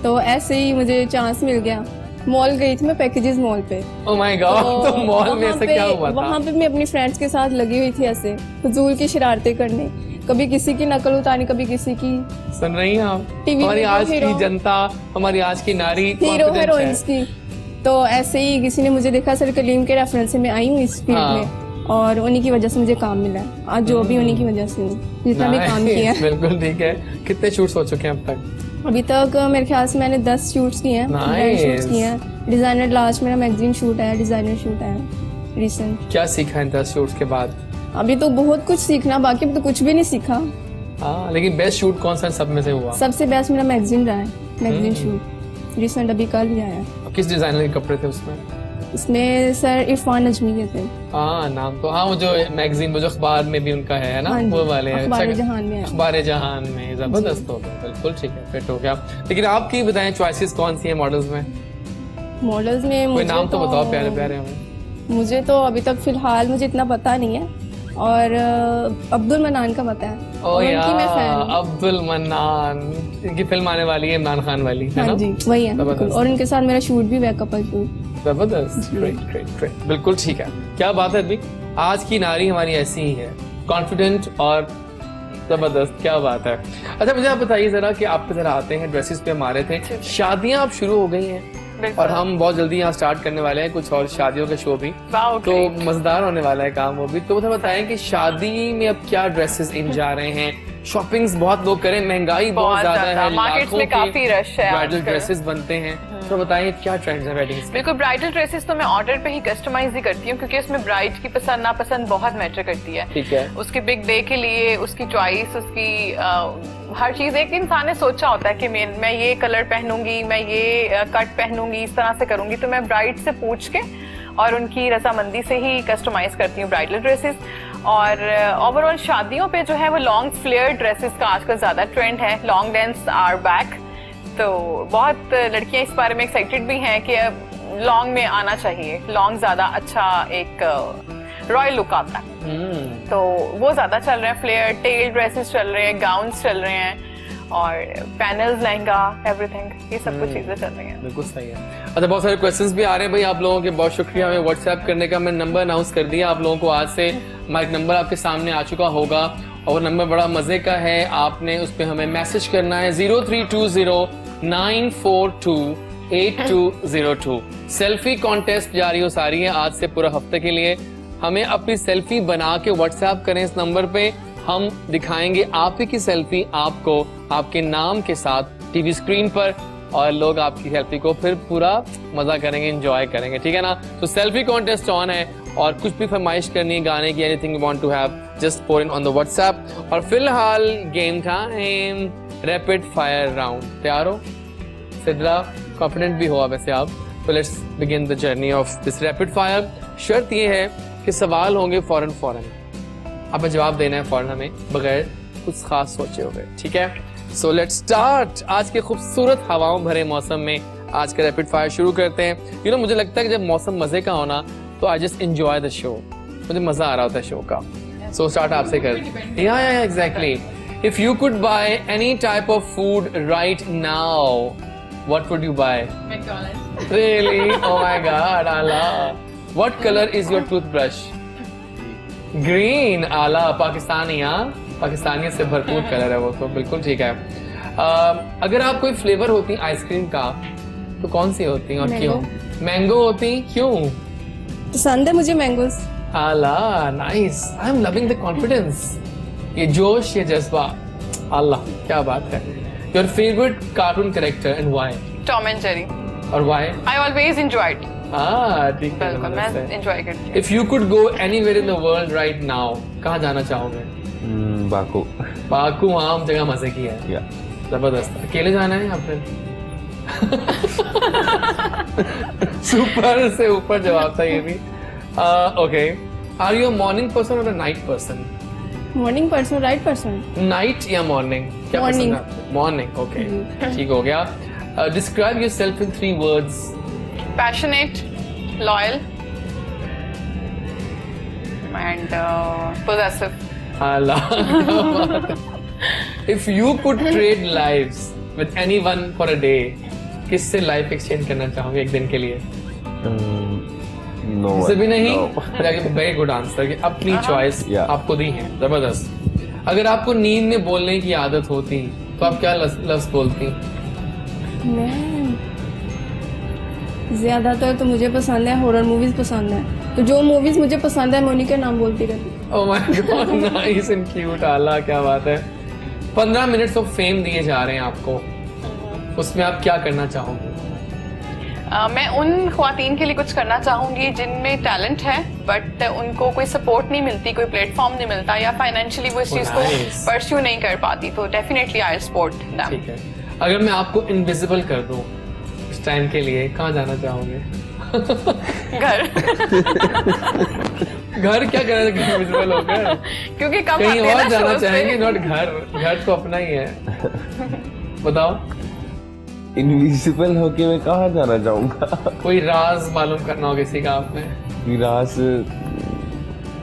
तो ऐसे ही मुझे चांस मिल गया, मॉल गई थी मैं, पैकेजेस मॉल पे। ओह माय गॉड, तो मॉल में ऐसा क्या हुआ था? वहाँ पे मैं अपनी फ्रेंड्स के साथ लगी हुई थी ऐसे फजूल की शरारतें करने, कभी किसी की नकल उतारनी, कभी किसी की। सुन रही हैं आप? टीवी हमारी में आज की हीरो- जनता, हमारी आज की नारी हीरो confident हीरोइंस है। की। तो ऐसे ही किसी ने मुझे देखा, सर कलीम के रेफरेंस से मैं आई हूँ इस फील्ड हाँ। में, और उन्हीं की वजह से मुझे काम मिला है आज, जो भी उन्हीं की वजह से हूँ, जितना भी काम Nice, किया है। बिल्कुल ठीक है। कितने शूट्स हो चुके हैं अब तक? अभी तक मेरे ख्याल से मैंने 10 शूट्स किए हैं, ब्रांड शूट्स किए हैं, डिजाइनर, लास्ट मेरा मैगजीन शूट है, डिजाइनर शूट है रिसेंट। क्या सीखा इन 10 शूट्स के बाद? अभी तो बहुत कुछ सीखना बाकी, अभी तो कुछ भी नहीं सीखा। हाँ, लेकिन बेस्ट शूट कौन सा सब में से हुआ? सबसे बेस्ट मेरा मैगजीन रहा है, मैगजीन शूट रिसेंट अभी कल ही आया है। किस डिजाइनर के कपड़े थे उसमें? इसमें सर इरफान नजमी के थे। हाँ नाम तो, हाँ वो जो मैगजीन, वो जो अखबार में भी उनका है ना, हाँ जी, वो वाले हैं। अखबार जहान में है। अखबार जहान में, जबरदस्त हो गया, बिल्कुल ठीक है, फिट हो गया। लेकिन आपकी बताएं चॉइसेस कौन सी है मॉडल्स में? मॉडल्स में कोई मुझे नाम तो बताओ प्यारे प्यारे हमें। मुझे तो अभी तक फिलहाल मुझे इतना पता नहीं है, और अब्दुल मन्नान का पता है, ओ और उनकी मैं फैन यार हूँ। अब्दुल मन्नान, इनकी फिल्म आने वाली है इमरान खान वाली, है हाँ ना? जी वही है बिल्कुल, जबरदस्त। और उनके साथ मेरा शूट भी हुआ, कपल शूट। जबरदस्त, ग्रेट ग्रेट ग्रेट, बिल्कुल ठीक है। क्या बात है अभी, आज की नारी हमारी ऐसी ही है, कॉन्फिडेंट और जबरदस्त, क्या बात है। अच्छा मुझे आप बताइए जरा कि आप जरा आते हैं, ड्रेसेस पे हमारे थे, शादियां अब शुरू हो गई हैं बिल्कुल। और हम बहुत जल्दी यहाँ स्टार्ट करने वाले हैं कुछ और शादियों का शो भी, वाओ, तो great। मजेदार होने वाला है काम वो भी। तो मुझे बताएं कि शादी में अब क्या ड्रेसेस इन जा रहे हैं, शॉपिंग्स बहुत लोग करें, महंगाई बहुत बहुत ज्यादा ज्यादा, है, मार्केट्स में काफी रश है ब्राइडल आजकल। ड्रेसेस बनते हैं, तो बताइए क्या ट्रेंड्स है वेडिंग्स में? बिल्कुल, ब्राइडल ड्रेसेस तो मैं ऑर्डर पे ही कस्टमाइज ही करती हूँ, क्योंकि उसमें ब्राइड की पसंद नापसंद बहुत मैटर करती है। ठीक है। उसके बिग डे के लिए उसकी चॉइस, उसकी हर चीज, एक इंसान ने सोचा होता है कि मैं ये कलर पहनूंगी, मैं ये कट पहनूंगी, इस तरह से करूंगी, तो मैं ब्राइड से पूछ के और उनकी रजामंदी से ही कस्टमाइज करती हूँ ब्राइडल ड्रेसेस। और ओवरऑल शादियों पे जो है वो लॉन्ग फ्लेयर ड्रेसेस का आजकल ज्यादा ट्रेंड है, लॉन्ग लेंथ आर बैक, तो बहुत लड़कियां इस बारे में एक्साइटेड भी हैं कि अब लॉन्ग में आना चाहिए, लॉन्ग ज्यादा अच्छा एक रॉयल लुक आता है, तो वो ज्यादा चल रहे हैं, फ्लेयर टेल ड्रेसेस चल रहे हैं, गाउन्स चल रहे हैं, और पैनल्स, लहंगा, एवरीथिंग, ये सब कुछ चीजें चल रही हैं। बिल्कुल सही है। अच्छा बहुत सारे क्वेश्चंस भी आ रहे हैं भाई आप लोगों के, बहुत शुक्रिया हमें व्हाट्सएप करने का। मैं नंबर अनाउंस कर दिया आप लोगों को, आज से हमारा एक नंबर आपके सामने आ चुका होगा, और वो नंबर बड़ा मजे का है, आपने उस पर हमें मैसेज करना है 0320942802। सेल्फी कॉन्टेस्ट जारी हो सारी है आज से पूरा हफ्ते के लिए, हमें अपनी सेल्फी बना के व्हाट्सएप करें इस नंबर पे, हम दिखाएंगे आप ही की सेल्फी आपको आपके नाम के साथ टीवी स्क्रीन पर, और लोग आपकी सेल्फी को फिर पूरा मजा करेंगे, एंजॉय करेंगे, ठीक है ना? तो सेल्फी कॉन्टेस्ट ऑन है, और कुछ भी फरमाइश करनी है गाने की, anything you want to have, just pour in on the WhatsApp. और फिलहाल game time, rapid fire round, तैयार हो? सिद्रा कॉन्फिडेंट भी हो वैसे आप, तो let's begin the journey of this rapid fire. शर्त ये है कि सवाल होंगे फौरन, अब जवाब देना है फौरन हमें, बगैर कुछ खास सोचे हुए, ठीक है? So let's start. आज के खूबसूरत हवाओं भरे मौसम में आज का रैपिड फायर शुरू करते हैं। यू नो मुझे लगता है कि जब मौसम मजे का होना तो I just enjoy the show, मुझे मजा आ रहा होता है शो का। सो स्टार्ट आपसे कर। Yeah exactly. If you could buy any type of food right now, what would you buy? McDonald's. Really? Oh my god, आला। What colour is your toothbrush? Green, आला, पाकिस्तानी, हाँ पाकिस्तानियत से भरपूर कलर है वो, तो बिल्कुल ठीक है। अगर आप कोई फ्लेवर होती आइसक्रीम का तो कौन सी होती और क्यों? मैंगो होती, क्यों? पसंद है मुझे मैंगोस। आला, nice, I am loving the confidence, ये जोश, ये जज्बा, अल्लाह क्या बात है। Your favourite cartoon character and why? Tom and Jerry. और व्हाई? I always enjoyed. ठीक है, बिल्कुल, मैं एंजॉय करती हूँ। If you could go anywhere in the world right now, कहाँ जाना चाहोगे? बाकू। बाकू, आम जगह मजे की है, या जबरदस्त। अकेले जाना है या फिर? सुपर से ऊपर जवाब था ये भी। Okay, are you a morning person और a night person? Morning person, right person. Night या मॉर्निंग? क्या Morning. पसंद है? मॉर्निंग, ओके, ठीक हो गया। Describe yourself in 3 words. Passionate, loyal, and possessive. If you could trade lives with anyone for a day, किससे life exchange करना चाहोगे एक दिन के लिए? नो किसी भी नहीं? वेरी गुड आंसर, कि अपनी चॉइस Yeah. आपको दी है, जबरदस्त। अगर आपको नींद में बोलने की आदत होती तो आप क्या लफ्ज बोलती? मैं ज्यादातर तो मुझे पसंद है हॉरर मूवीज पसंद है, तो जो मूवीज मुझे पसंद है मैं उन्हीं के नाम बोलती रहती हूँ। ओह my God, nice and cute, आला क्या बात है। 15 मिनट्स ऑफ फेम दिए जा रहे हैं आपको, उसमें आप क्या करना चाहोगे? मैं उन ख्वातीन के लिए कुछ करना चाहूंगी जिनमें टैलेंट है, बट उनको कोई सपोर्ट नहीं मिलती, कोई प्लेटफॉर्म नहीं मिलता, या फाइनेंशियली वो इस चीज को nice. परस्यू नहीं कर पाती, तो डेफिनेटली आई सपोर्ट देम। ठीक है, अगर मैं आपको इनविजिबल कर दूं इस टाइम के लिए, कहाँ जाना चाहोगे? घर। घर क्या करना चाहिए इनविजिबल होकर? क्योंकि कम कहीं आते हैं और ना जाना shows पे। चाहेंगे, नॉट घर, घर तो अपना ही है। बताओ। इनविजिबल होके मैं कहाँ जाना चाहूंगा? कोई राज मालूम करना हो किसी का आपने? विरास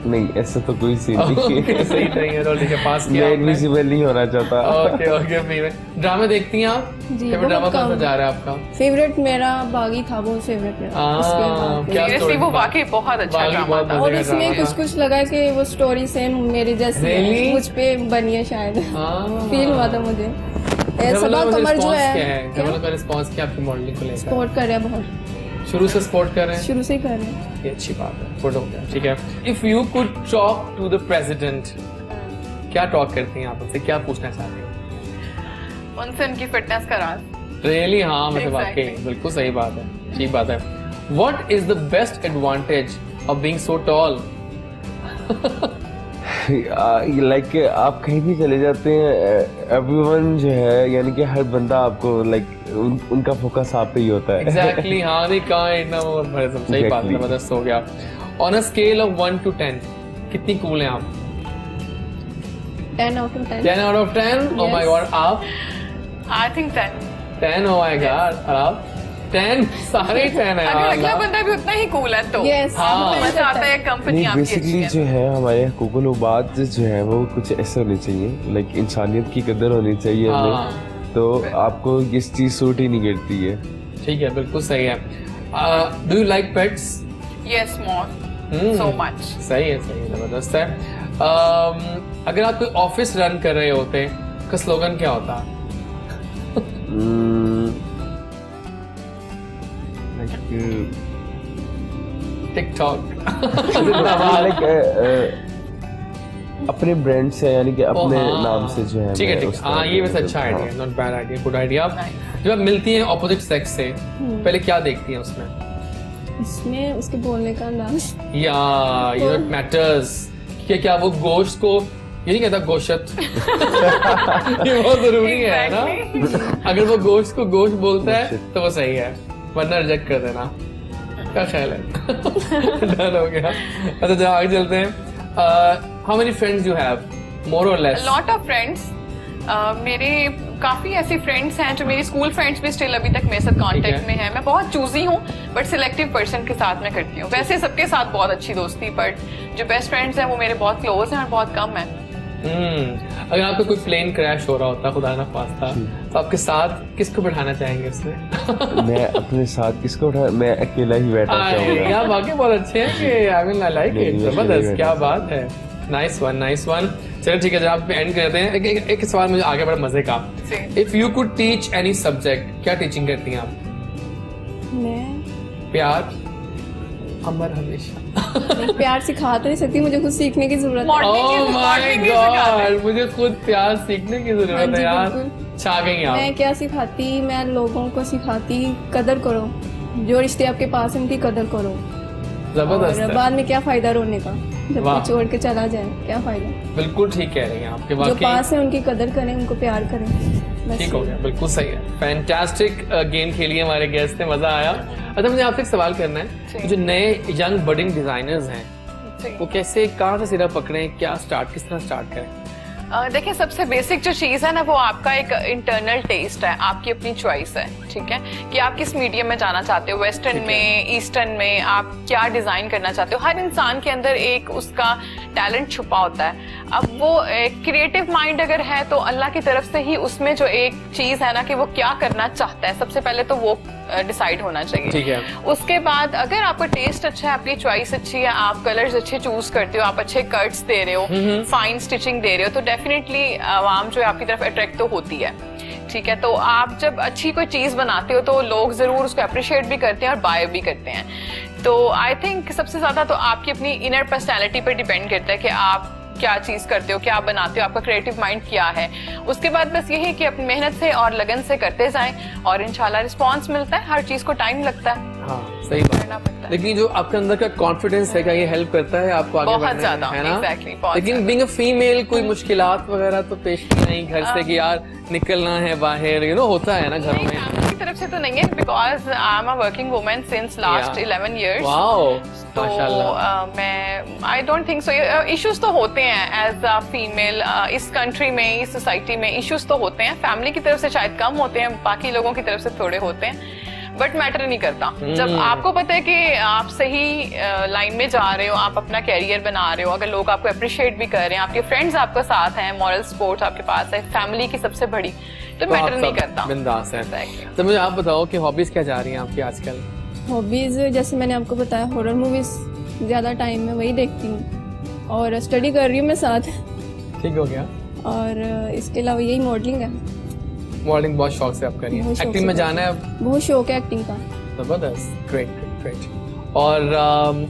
नहीं, ऐसा तो कोई सीन नहीं ओके, है। सही नहीं है, रोल के पास किया मैं आपने। इनविजिबल नहीं होना चाहता। Okay okay female. ड्रामा देखती हैं आप? जी, फेवरेट ड्रामा बहुत कौन सा कम। जा रहा है आपका? फेवरेट मेरा बागी था, बहुत फेवरेट मेरा। उसके बाद क्या सीरियसली वो वाकई बहुत अच्छा बागी ड्रामा बहुत था। और मजे का उसमें ड्रामा कुछ कुछ लगा कि वो स्टोरी सेम मेरे जैसी है, Really? मुझ पे बनी है शायद। हाँ। फील हुआ था मुझे। जब सबा लोगों का कमर जो response क्या है? है जब लोगों का रिस्पॉन्स क्या आपकी मॉडलिंग को लेकर? सपोर्ट कर रहा है बहुत, शुरू से सपोर्ट कर रहे हैं? शुरू से ही कर रहे हैं। ये अच्छी बात है, गुड हो गया, ठीक है। If you could talk to the president, क्या टॉक करती हैं आप उनसे, क्या पूछना चाहती हैं? उनसे उनकी फिटनेस का राज। रियली हाँ, मतलब वाकई Exactly. बिल्कुल सही बात है, ठीक बात है। What is the best advantage of being so tall? Like आप कहीं भी चले जाते हैं, एवरीवन जो है यानी कि हर बंदा आपको उनका फोकस आप पे ही होता है। एग्जैक्टली हाँ, नहीं काइंड ना, वो बड़े सही बात है, Exactly. जबरदस्त हो गया। On a scale of 1 to 10 कितनी कूल हैं आप? 10 out of 10। 10 out of 10? Oh my Yes. god, आप? I think 10। 10, oh my god, और आप? 10, सारे 10 है अगर अगला यार। बंदा भी उतना ही कूल है तो Yes, हाँ। मजा आता है, कंपनी नहीं, आपकी बेसिकली अच्छी जो है। है हमारे हुकूक बात जो है वो कुछ ऐसे होनी चाहिए, लाइक इंसानियत की कदर होनी चाहिए हमें। हाँ। तो आपको ये चीज सूट ही नहीं करती है। ठीक है, बिल्कुल सही है। Do you like pets? Yes more, so much. सही है, जबरदस्त है। अगर आप कोई ऑफिस रन कर रहे होते का स्लोगन क्या होता? टिकटॉक। अपने ब्रांड से यानी कि अपने नाम से जो है ठीक है, मैं ठीक उस है, हाँ तरह ये के वैसे अच्छा मतलब, idea, not bad idea, good idea. Nice. जब आप मिलती हैं ऑपोजिट सेक्स से, पहले क्या देखती हैं उसमें? इसमें उसके बोलने का अंदाज। या यू नॉट मैटर्स कि क्या वो गोश्त को, ये नहीं कहता गोश्त ये बहुत जरूरी है ना। अगर वो गोश्त को गोश्त बोलता है तो वो सही है, वरना रिजेक्ट कर देना। क्या ख्याल है? डन हो गया। अच्छा जब आगे चलते हैं, how many friends you have, more और लेस? Lot of friends. मेरे काफी ऐसी फ्रेंड्स हैं जो मेरी स्कूल फ्रेंड्स भी स्टिल अभी तक मेरे साथ कांटेक्ट में हैं। मैं बहुत चूजी हूँ, बट सिलेक्टिव पर्सन के साथ मैं करती हूँ। वैसे सबके साथ बहुत अच्छी दोस्ती, बट जो बेस्ट फ्रेंड्स हैं वो मेरे बहुत क्लोज हैं और बहुत कम हैं। अगर आपका कोई प्लेन क्रैश हो रहा होता, खुदा ना खास्ता, तो आपके साथ किसको बैठाना चाहेंगे उसमें? मैं अपने साथ किसको उठा, मैं अकेला ही बैठा चाहूंगा। यार वाकई बहुत अच्छे हैं कि I mean I like it, नहीं, जबरदस्त, नहीं, क्या नहीं। बात है। Nice one, nice one. चलो ठीक है, जब आप एंड करते हैं, एक सवाल मुझे आगे बड़ा मजे का। जी। If you could teach any subject, क्या टीचिंग करती हैं आप? मैं प्यार, अमर हमेशा। प्यार सिखा तो नहीं सकती, मुझे कुछ सीखने की जरूरत है। Modeling oh is- my modeling is सिखाते हैं। गॉड, मुझे खुद प्यार सीखने की हाँ जरूरत है जी, यार। बिल्कुल। छा गई आप। मैं क्या सिखाती, मैं लोगों को सिखाती कदर करो, जो रिश्ते आपके पास हैं उनकी कदर करो। जबरदस्त और है। बाद में क्या फायदा रोने का, जब वाह। कोई छोड़ के चला जाए, क्या फायदा। बिल्कुल ठीक कह रही हैं आपके, जो वाकई पास है उनकी कदर करें, उनको प्यार करें, बस। ठीक हो गया, बिल्कुल सही है। फैंटास्टिक गेम खेली हमारे गेस्ट ने, मजा आया। अच्छा मुझे आपसे एक सवाल करना है, जो नए यंग बडिंग डिजाइनर्स हैं जी। वो कैसे, कहाँ से सिरा पकड़ें, क्या स्टार्ट, किस तरह स्टार्ट करें? देखिए सबसे बेसिक जो चीज़ है ना, वो आपका एक इंटरनल टेस्ट है, आपकी अपनी चॉइस है। ठीक है कि आप किस मीडियम में जाना चाहते हो, वेस्टर्न में, ईस्टर्न में, आप क्या डिज़ाइन करना चाहते हो। हर इंसान के अंदर एक उसका टैलेंट छुपा होता है। अब वो क्रिएटिव माइंड अगर है तो अल्लाह की तरफ से ही उसमें जो एक चीज़ है ना कि वो क्या करना चाहता है, सबसे पहले तो वो डिसाइड होना चाहिए। ठीक है। उसके बाद अगर आपका टेस्ट अच्छा है, आपकी चॉइस अच्छी है, आप कलर्स अच्छे चूज करते हो, आप अच्छे कट्स दे रहे हो, फाइन स्टिचिंग दे रहे हो, तो डेफिनेटली आवाम जो है आपकी तरफ अट्रैक्ट तो होती है। ठीक है, तो आप जब अच्छी कोई चीज बनाते हो तो लोग जरूर उसको अप्रिशिएट भी करते हैं और बाय भी करते हैं। तो आई थिंक सबसे ज्यादा तो आपकी अपनी इनर पर्सनैलिटी पर डिपेंड करता है कि आप क्या चीज करते हो, क्या बनाते हो, आपका क्रिएटिव माइंड क्या है। उसके बाद बस यही कि अपनी मेहनत से और लगन से करते जाएं और इंशाल्लाह रिस्पांस मिलता है। हर चीज को टाइम लगता है। हाँ सही बात। करना पड़ता है। लेकिन जो आपके अंदर का कॉन्फिडेंस है, क्या ये हेल्प करता है आपको आगे बहुत बढ़ने में, ज्यादा, है ना? exactly, बहुत लेकिन बीइंग अ फीमेल कोई मुश्किलात वगैरह तो पेश नहीं घर से कि यार निकलना है बाहर, होता है ना घरों नहीं, में? फैमिली की तरफ से तो नहीं है, because I am a working woman since last 11 years. Wow, तो माशाल्लाह। मैं I don't think so, issues तो होते हैं एज अ फीमेल इस कंट्री में, इस सोसाइटी में इश्यूज तो होते हैं, फैमिली की तरफ से शायद कम होते हैं, बाकी लोगों की तरफ से थोड़े होते हैं, बट मैटर नहीं करता। जब आपको पता है कि आप सही लाइन में जा रहे हो, आप अपना कैरियर बना रहे हो, अगर लोग आपको अप्रिशिएट भी कर रहे हैं, आपके फ्रेंड्स आपके साथ हैं, मॉरल सपोर्ट आपके पास है, फैमिली की सबसे बड़ी, तो मैटर नहीं करता। बिंदास है। Exactly. तो मुझे आप बताओ कि हॉबीज क्या जा रही हैं आपकी आजकल? हॉबीज़ जैसे मैंने आपको बताया, हॉरर मूवीज़ ज़्यादा टाइम में वही देखती हूँ, और स्टडी कर रही हूँ मैं साथ, ठीक हो गया। और इसके अलावा यही मॉडलिंग है। मॉडलिंग बहुत शौक से आप कर रही हैं, बहुत शौक एक्टिंग से में जाना है? बहुत शौक है एक्टिंग का। जबरदस्त, ग्रेट ग्रेट। और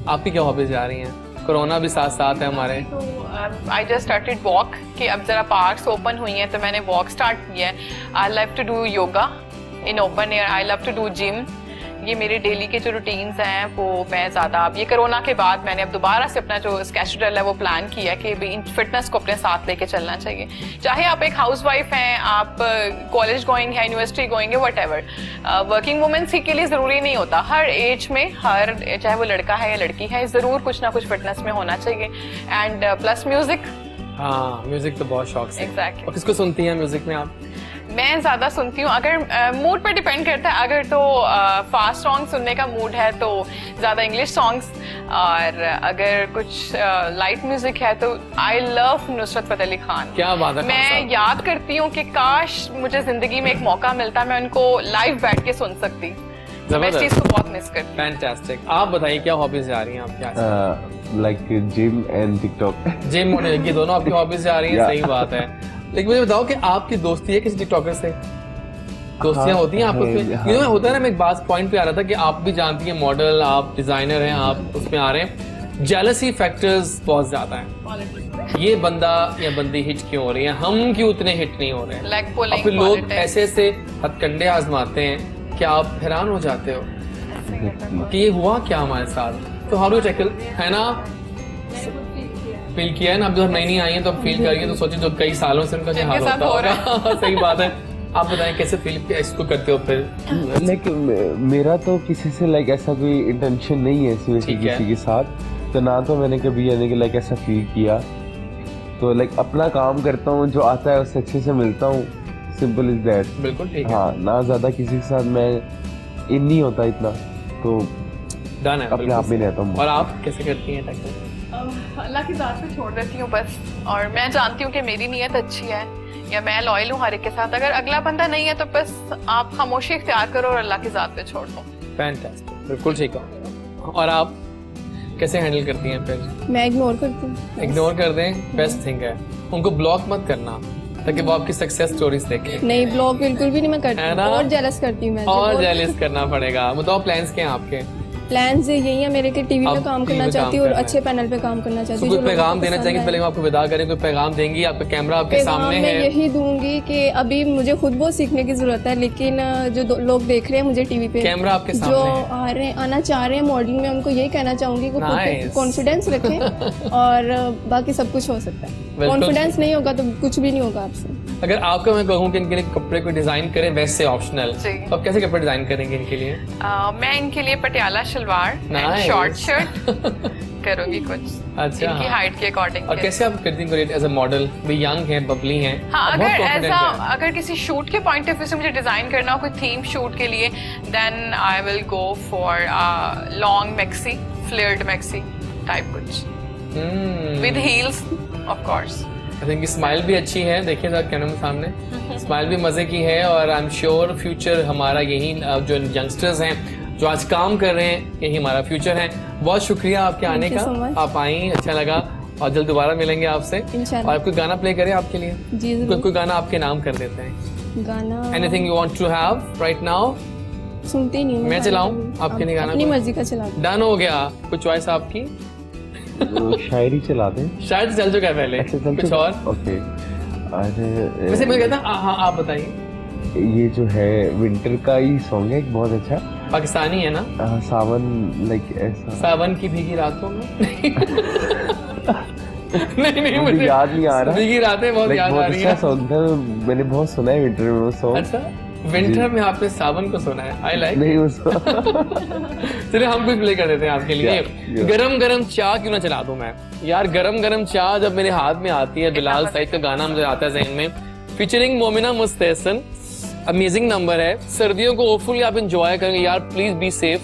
आपकी क्या हॉबीज जा रही हैं? कोरोना भी साथ साथ है हमारे। तो आई जस्ट स्टार्टेड वॉक, कि अब जरा पार्क्स ओपन हुई हैं तो मैंने वॉक स्टार्ट किया है। I love to do yoga in open air, I love to do gym. ये मेरे डेली के जो रूटीन्स हैं वो मैं ज़्यादा, अब ये कोरोना के बाद मैंने अब दोबारा से अपना जो स्केड्यूल है वो प्लान किया कि भाई इन फिटनेस को अपने साथ लेके चलना चाहिए। चाहे आप एक हाउसवाइफ हैं, आप कॉलेज गोइंग है, यूनिवर्सिटी गोइंग है, वटएवर, वर्किंग वुमेन्स के लिए ज़रूरी नहीं होता, हर एज में, हर चाहे वो लड़का है या लड़की है, ज़रूर कुछ ना कुछ फिटनेस में होना चाहिए। And plus music. हाँ, म्यूजिक तो बहुत शौक से। Exactly. और किसको सुनती हैं म्यूजिक में आप? मैं ज़्यादा सुनती हूँ, अगर मूड पर डिपेंड करता है, अगर तो फास्ट सॉन्ग सुनने का मूड है तो ज़्यादा इंग्लिश सॉन्ग्स, और अगर कुछ लाइट म्यूजिक है तो आई लव नुसरत फतेह अली खान। क्या बात है, खान मैं साहब। याद करती हूँ कि काश मुझे जिंदगी में एक मौका मिलता, मैं उनको लाइव बैठ के सुन सकती। तो मैं इस चीज़ को बहुत मिस करती हूँ। फैंटास्टिक। आप बताइए क्या हॉबीज जा रही हैं आपकी आज? Like gym and TikTok. Gym और ये दोनों आपकी हॉबीज जा रही हैं, सही बात है। लेकिन मुझे बताओ कि आपकी दोस्ती है किसी टिकटॉकर से? दोस्तियां होती हैं आपस में? हाँ। क्योंकि होता है ना, मैं एक बात पॉइंट पे आ रहा था कि आप भी जानती हैं, मॉडल, आप डिजाइनर हैं, आप उसमें आ रहे हैं, जेलसी फैक्टर्स बहुत ज्यादा है। ये बंदा या बंदी हिट क्यों हो रही है, हम क्यों उतने हिट नहीं हो रहे हैं? Like pulling और फिर लोग politics. ऐसे ऐसे हथकंडे आजमाते हैं कि आप हैरान हो जाते हो कि ये हुआ क्या हमारे साथ। तो हाउ डू टैकल, है ना? फील किया है ना, अब जो नई नई आई है तो फील करिए, तो सोचिए जो कई सालों से उनका क्या हाल जिनके साथ होता हो होगा। सही बात है। आप बताएं कैसे फील इसको करते हो फिर? लाइक मेरा तो किसी से लाइक ऐसा कोई इंटेंशन नहीं है इसमें से ठीक है। किसी के साथ, तो ना तो मैंने कभी यानी कि लाइक ऐसा फील किया। तो लाइक अपना काम करता हूँ, जो आता है उससे अच्छे से मिलता हूँ, सिंपल इज दैट। बिल्कुल ठीक है। हाँ, ना ज्यादा किसी के साथ मैं इन नहीं होता इतना, तो डन है, अपने आप में बिल्कुल। रहता हूँ। और आप कैसे करती हैं टैकल? अल्लाह की ज़ात पे छोड़ देती हूँ बस, और मैं जानती हूँ कि मेरी नीयत अच्छी है या मैं लॉयल हूँ हर एक के साथ। अगर अगला बंदा नहीं है तो बस आप खामोशी इख्तियार करो और अल्लाह की ज़ात पे छोड़ दो। फैंटास्टिक, बिल्कुल ठीक है। और आप कैसे हैंडल करती हैं फिर? मैं इग्नोर करती हूँ। इग्नोर कर दें, बेस्ट थिंग है। उनको ब्लॉक मत करना ताकि वो आपकी सक्सेस स्टोरीज देखें। नहीं, ब्लॉग बिल्कुल भी नहीं मैं करती है हूँ, ना? और जेलस करती हूँ मैं। और जेलिस करना पड़ेगा। बताओ प्लान्स क्या हैं आपके? प्लान्स यही है मेरे कि टीवी अब में काम TV करना में चाहती काम हूँ और करना है। अच्छे पैनल पे काम करना चाहती तो हूँ। कोई पैगाम देना चाहेंगे? पहले हम आपको विदा करें, कोई पैगाम देंगी? आपका कैमरा आपके पैगाम सामने मैं है। यही दूंगी कि अभी मुझे खुद बहुत सीखने की जरूरत है, लेकिन जो लोग देख रहे हैं मुझे टीवी पे, कैमरा आपके जो सामने है। आना चाह रहे हैं मॉडलिंग में, उनको यही कहना चाहूंगी कि Nice. कॉन्फिडेंस रखें और बाकी सब कुछ हो सकता है। बिल्कुल। कॉन्फिडेंस नहीं होगा तो कुछ भी नहीं होगा आपसे। अगर आपको मैं कहूँ कि इनके लिए कपड़े को डिजाइन करें वैसे ऑप्शनल, जी। तो आप कैसे कपड़े डिजाइन करेंगे इनके लिए? मैं इनके लिए Patiala shalwar and Nice. Short shirt करूंगी कुछ, अच्छा। इनकी हाइट के अकॉर्डिंग। और कैसे आप करती हैं एज अ मॉडल? भी यंग है, बबली हैं, हाँ, और बहुत अगर confident ऐसा हैं। अगर किसी शूट के पॉइंट ऑफ व्यू से मुझे डिजाइन करना हो कोई थीम शूट के लिए, then I will go for long maxi, flared maxi type कुछ with heels of course. I think smile भी अच्छी है, देखिए जरा कैमरे में सामने, स्माइल भी मजे की है। और आई एम श्योर फ्यूचर हमारा यही, जो यंगस्टर्स हैं जो आज काम कर रहे हैं, यही हमारा फ्यूचर है। बहुत शुक्रिया आपके आने Thank you so का, much. आप आई, अच्छा लगा, और जल्द दोबारा मिलेंगे आपसे। इंशाल्लाह। और कोई गाना प्ले करें आपके लिए? जी जरूर। कोई गाना आपके नाम कर देते हैं। गाना anything you want to have right now? सुनती ही नहीं हूँ मैं गाना चलाऊं कभी। आपके लिए गाना? अपनी मर्जी का चला दो। डन हो गया। कुछ चॉइस आपकी? शायरी चला दें। शायद चल चुका है पहले, अच्छा, चल कुछ चुका? और? ओके। अरे वैसे मैं कहता हाँ, आप बताइए। ये जो है विंटर का ही सॉन्ग है एक बहुत अच्छा, पाकिस्तानी है ना? सावन, लाइक ऐसा सावन की भीगी रातों में नहीं मुझे याद नहीं आ रहा, भीगी रातें बहुत याद आ रही है। अच्छा सॉन्ग था, मैंने बहुत सुना है विंटर में वो सॉन्ग। अच्छा, विंटर में आपने सावन को सुना है? आई लाइक नहीं उसको चलिए हम कुछ प्ले कर देते हैं आपके लिए। गरम गरम चाय क्यों ना चला दूं मैं यार। गरम गरम चाय जब मेरे हाथ में आती है, बिलाल सईद का गाना मुझे आता है ज़हन में, featuring Momina Mustehsan. Amazing number है। सर्दियों को होपफुली आप एंजॉय करेंगे यार। प्लीज बी सेफ,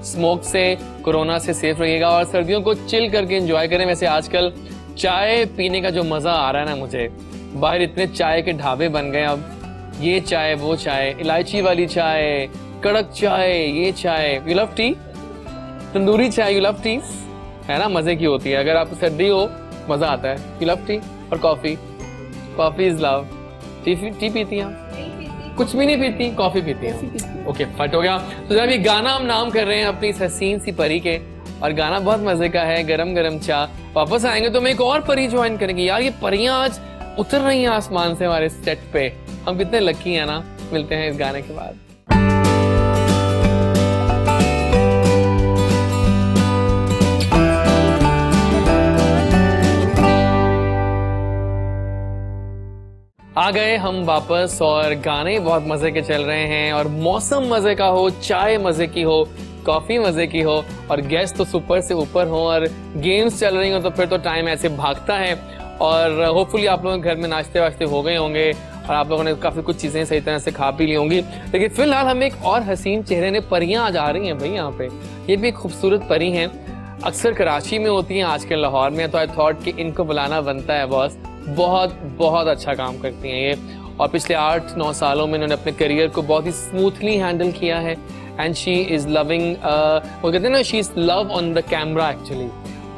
स्मोक से, कोरोना से सेफ रहिएगा और सर्दियों को चिल करके एंजॉय करें। वैसे आजकल चाय पीने का जो मजा आ रहा है ना मुझे, बाहर इतने चाय के ढाबे बन गए, अब ये चाय वो चाय, इलायची वाली चाय, कड़क चाय, ये चाय। यू लव टी, तंदूरी चाय, यू लव टी, है ना, मजे की होती है। अगर आप सर्दी हो मजा आता है। यू लव टी और coffee, coffee is love. T पीती हैं? कुछ भी नहीं पीती, कॉफी पीती हैं। ओके, फट हो गया। तो जब ये गाना हम नाम कर रहे हैं अपनी इस हसीन सी परी के, और गाना बहुत मजे का है, गरम गरम चाय। वापस आएंगे तो मैं एक और परी ज्वाइन करेंगे यार। ये परियां आज उतर रही हैं आसमान से हमारे सेट पे, हम कितने लकी हैं ना। मिलते हैं इस गाने के बाद। आ गए हम वापस और गाने बहुत मजे के चल रहे हैं और मौसम मजे का हो, चाय मजे की हो, कॉफी मजे की हो और गेस्ट तो सुपर से ऊपर हो और गेम्स चल रही हो, तो फिर तो टाइम ऐसे भागता है। और होपफुली आप लोगों के घर में नाश्ते वाश्ते हो गए होंगे और आप लोगों ने काफी कुछ चीजें सही तरह से खा पी ली होंगी। लेकिन फिलहाल हमें एक और हसीन चेहरे ने परियां आज आ रही हैं भाई यहाँ पे। ये भी एक खूबसूरत परी हैं, अक्सर कराची में होती हैं, आजकल लाहौर में। तो आई थॉट कि इनको बुलाना बनता है बॉस। बहुत बहुत अच्छा काम करती हैं ये और पिछले 8-9 सालों में इन्होंने अपने करियर को बहुत ही स्मूथली हैंडल किया है। एंड शी इज लविंग, वो कहते हैं ना, she is love on the camera actually.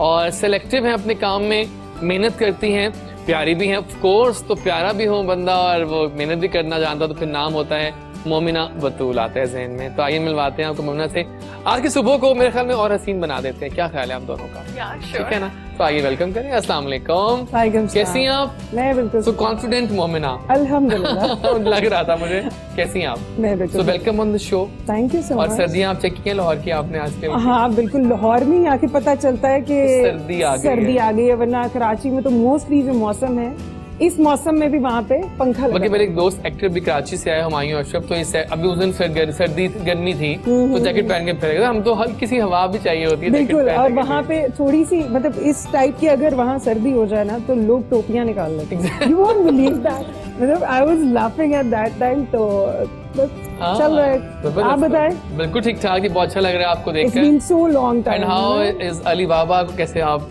और सेलेक्टिव है अपने काम में, मेहनत करती हैं, प्यारी भी हैं ऑफ कोर्स। तो प्यारा भी हो बंदा और वो मेहनत भी करना जानता तो फिर नाम होता है मोमिना बतूल आता है जहन में। तो आइए मिलवाते हैं आपको मोमिना से। आज की सुबह को मेरे ख्याल में और हसीन बना देते हैं। क्या ख्याल है आप दोनों का? ठीक है ना? तो आइए वेलकम करें। अस्सलाम वालेकुम। कैसी हैं आप? मैं बिल्कुल सो कॉन्फिडेंट मोमिना। अल्हम्दुलिल्लाह लग रहा था मुझे। कैसी हैं आप? मैं बिल्कुल। So welcome on the show. Thank you सो और मच। सर्दियां आप चेक की हैं लाहौर की आपने आज के? हाँ बिल्कुल, लाहौर में ही आके पता चलता है कि सर्दी आ गई है, वरना कराची में तो मोस्टली जो मौसम है, इस मौसम में भी वहाँ पे पंखा लगा। मेरे एक दोस्त एक्टर भी कराची से आए, हुमायूं अशरफ। तो इससे अभी उस दिन सर्दी गर्मी थी तो जैकेट पहन के फिर हम तो हल्की सी हवा भी चाहिए होती है बिल्कुल। और वहाँ पे थोड़ी सी मतलब इस टाइप की अगर वहाँ सर्दी हो जाए ना तो लोग टोपियां निकाल लेते हैं। You won't believe that। मतलब I was laughing at that time। तो चल रहा है। आप बताएं? बिल्कुल ठीक ठाक, ही बहुत अच्छा लग रहा है आपको देखकर। It's been so long time। And how is Ali बाबा को कैसे आप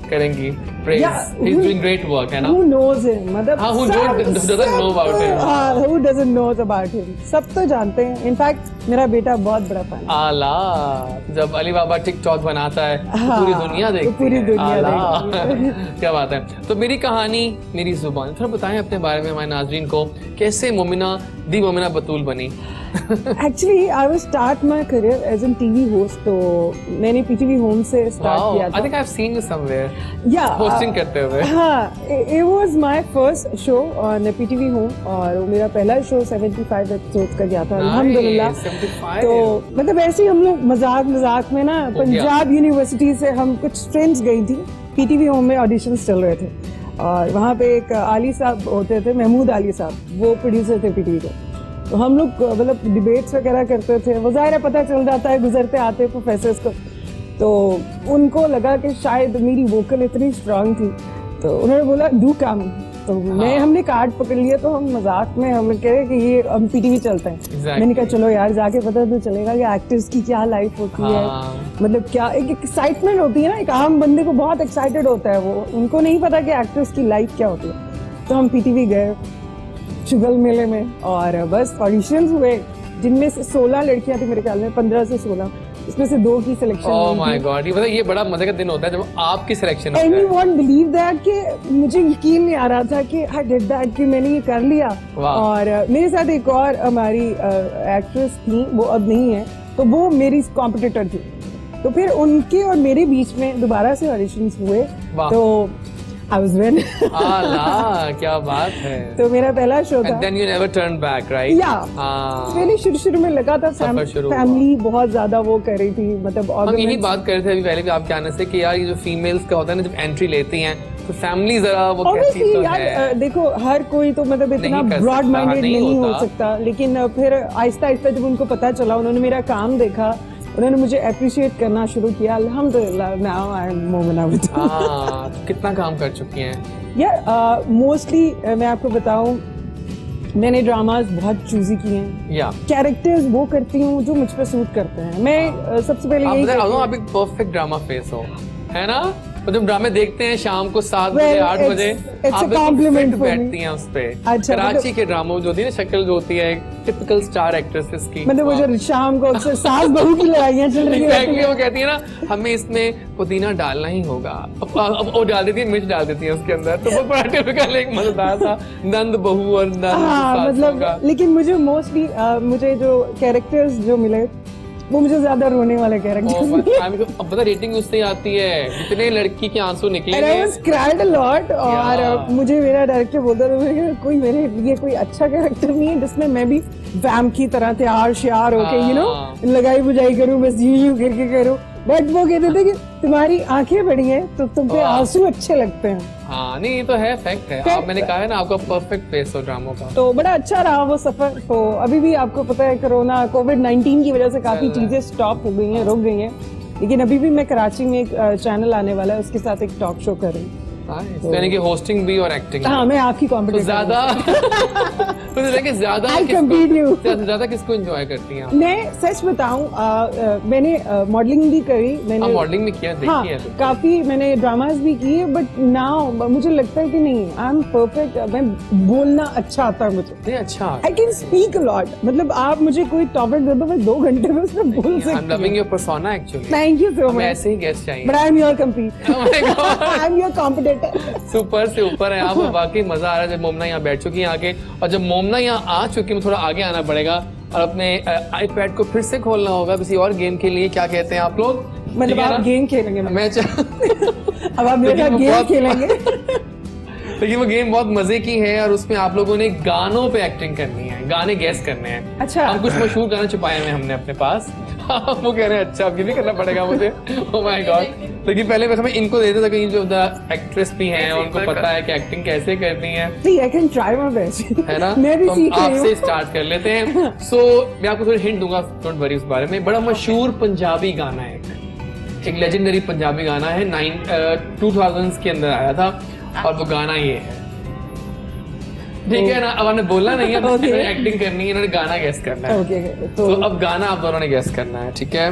करेंगी? Praise. He's doing great work, है ना? Who knows him? मतलब who doesn't know about him? Who doesn't know about him? सब तो जानते हैं। इनफैक्ट मेरा बेटा बहुत बड़ा फैन है। आला, जब अली बाबा टिकटॉक बनाता है तो पूरी दुनिया देखती है। पूरी दुनिया देखती है। क्या बात है। तो मेरी कहानी मेरी जुबान, थोड़ा बताएं अपने बारे में हमारे नाज़रीन को, कैसे मोमिना दी मोमिना बतूल बनी? Actually, I will start my career as a TV host। तो मैंने PTV Home से स्टार्ट किया था। I think I've seen you somewhere. Yeah, hosting करते हुए। हाँ, it was my first show on PTV Home और वो मेरा पहला शो 75 एपिसोड का गया था। अल्हम्दुलिल्लाह। 75। तो मतलब ऐसे ही हम लोग मजाक में ना पंजाब यूनिवर्सिटी से हम कुछ फ्रेंड्स गई थी। PTV Home में ऑडिशंस चल रहे थे और वहाँ पे एक आली साहब होते थे, महमूद आली साहब, वो प्रोड्यूसर थे PTV के। तो हम लोग मतलब डिबेट्स वगैरह करते थे। वो ज़ाहिर है पता चल जाता है गुजरते आते प्रोफेसर्स को। तो उनको लगा कि शायद मेरी वोकल इतनी स्ट्रांग थी तो उन्होंने बोला डू कम। तो हमने कार्ड पकड़ लिया। तो हम मजाक में हम कह रहे कि ये हम PTV चलते हैं। मैंने कहा चलो यार जाके पता तो चलेगा कि एक्टर्स की क्या लाइफ होती है, मतलब क्या एक एक्साइटमेंट होती है ना। एक आम बंदे को बहुत एक्साइटेड होता है, वो उनको नहीं पता कि एक्टर्स की लाइफ क्या होती है। तो हम PTV गए चुगल मेले में और बस ऑडिशंस हुए, जिनमें से 16 लड़कियां थी मेरे ख्याल में, 15 से 16, इसमें से 2 की सिलेक्शन। ओह माय गॉड, ये बड़ा मजे का दिन होता है जब आपकी सिलेक्शन होती है। And you won't believe that कि मुझे यकीन नहीं आ रहा था कि आई डिड दैट, कि मैंने ये कर लिया। और मेरे साथ एक और हमारी एक्ट्रेस थी, वो अब नहीं है, तो वो मेरी कॉम्पिटिटर थी। तो फिर उनके और मेरे बीच में दोबारा से ऑडिशंस हुए। तो आई वाज वेन आला, क्या बात है। तो मेरा पहला शो था। And then you never turned back, right? Yeah. हाँ। मैंने शुरू में लगा था सफर शुरू हुआ। फैमिली बहुत ज्यादा वो कर रही थी, मतलब हम यही organize- बात कर रहे थे अभी पहले भी आपके आने से कि यार ये जो फीमेल्स का होता है ना, जब एंट्री लेती हैं तो फैमिली जरा वो कहती Obviously, तो यार है। देखो हर कोई तो मतलब इतना नहीं कर ब्रॉड सकता, माइंडेड नहीं नहीं हो होता। सकता, लेकिन फिर आहिस्ता आहिस्ता जब उनको पता चला, उन्होंने मेरा काम देखा, उन्होंने मुझे अप्रिशिएट करना शुरू किया। अल्हम्दुलिल्लाह, now I am Momina with. हाँ, तो कितना काम कर चुकी हैं? यार मोस्टली मैं आपको बताऊं, मैंने ड्रामाज बहुत चूजी किए हैं। या कैरेक्टर्स वो करती हूँ जो मुझ पर सूट करते हैं। मैं सबसे पहले आप यही बताओ करती हूँ। आप एक परफेक्ट ड्रामा फेस हो, है ना? तो जब ड्रामे देखते हैं शाम को 7 बजे Well, 8 बजे, it's a आप बिल्कुल compliment fit for me. बैठती हैं उस पे। अच्छा, कराची के ड्रामों जो होती है ना, शक्ल जो होती है टिपिकल स्टार एक्ट्रेसेस की, मतलब वो जो शाम को अक्सर सास बहू की लड़ाइयाँ चल रही होती Exactly, हैं। वो कहती है ना हमें इसमें पुदीना डालना ही होगा, अब वो डाल देती है, मिर्च डाल देती है उसके अंदर, तो वो बड़ा टिपिकल एक मजेदार सा नंद बहू और नंद हाँ, सासों मतलब का। लेकिन मुझे मोस्टली मुझे जो कैरेक्टर्स जो मिले वो मुझे ज्यादा रोने वाले कैरेक्टर्स। अब पता रेटिंग उससे ही आती है, जितने लड़की के आंसू निकले And I was cried a lot, और Yeah. मुझे मेरा डायरेक्टर बोलता था कि कोई मेरे लिए कोई अच्छा कैरेक्टर नहीं है जिसमें मैं भी वैम की तरह तैयार श्यार होके हाँ। लगाई बुझाई करूं, बस यूं करके करूं। बट वो कहते थे कि तुम्हारी आंखें बड़ी हैं तो तुम पे वाह। आंसू अच्छे लगते हैं। हाँ, नहीं ये तो है, फैक्ट है। आप मैंने कहा है ना आपका परफेक्ट फेस हो ड्रामों का। तो बड़ा अच्छा रहा वो सफर। तो अभी भी आपको पता है कोरोना कोविड-19 की वजह से काफी चीजें स्टॉप हो गई हैं, रुक गई हैं, लेकिन अभी भी मैं कराची में एक चैनल आने वाला है, उसके साथ एक टॉक शो कर रही हूँ। तो यानी कि होस्टिंग भी और एक्टिंग। हाँ, मैं आपकी तो कॉम्पिटिशन ज्यादा मुझे लगा कि ज्यादा I compete you. ज्यादा किसको एंजॉय करती हैं आप? मैं सच बताऊं, मैंने मॉडलिंग भी करी, मैंने मॉडलिंग भी किया, हाँ, देखी है तो। काफी मैंने ड्रामास भी किए, बट नाउ मुझे लगता है कि नहीं, आई एम परफेक्ट। मैं बोलना अच्छा आता है मुझे, नहीं अच्छा, I can speak a lot. मतलब आप मुझे कोई टॉपिक दे दो, मैं 2 घंटे में उसमें बोल आई एम सकती लविंग हूँ। Your persona actually. Thank you सो हमें मच, ऐसे ही गेस्ट चाहिए। But I am your compete, Oh my God. I am your competitor. Super से ऊपर है आप, वाकई मजा आ रहा है जब मोमना यहाँ बैठ चुकी है आके, और जब मोमना यहाँ आ चुकी है थोड़ा आगे आना पड़ेगा और अपने आईपैड को फिर से खोलना होगा किसी और गेम के लिए। क्या कहते हैं आप लोग? मतलब ठीक है आप ना? गेम खेलेंगे? मैं अब आप मेरे साथ लेकिन वो गेम बहुत- खेलेंगे? लेकिन वो गेम बहुत मजे की है और उसमें आप लोगों ने गानों पे एक्टिंग करनी है, गाने गैस करने हैं। अच्छा। हम कुछ मशहूर गाने छुपाए हुए हैं हमने अपने पास। वो कह रहे हैं अच्छा अब ये भी करना पड़ेगा मुझे। ओह माय गॉड। लेकिन पहले वैसे मैं इनको देता था कि जो एक्ट्रेस भी हैं उनको पता है कि एक्टिंग कैसे करनी है, See, I can try my best. है ना? मैं भी तो हम सीख रही आपसे हूँ। स्टार्ट कर लेते हैं। सो मैं आपको थोड़ी हिंट दूंगा, डोंट वरी उस बारे में। बड़ा मशहूर पंजाबी गाना है, एक लेजेंडरी पंजाबी गाना है, 2000s के अंदर आया था और वो गाना ये है। ठीक है ना? अब हमने बोलना नहीं है, Okay. एक्टिंग करनी है, इन्होंने गाना गेस करना है। Okay, तो तो अब गाना आप दोनों ने गेस करना है, ठीक है?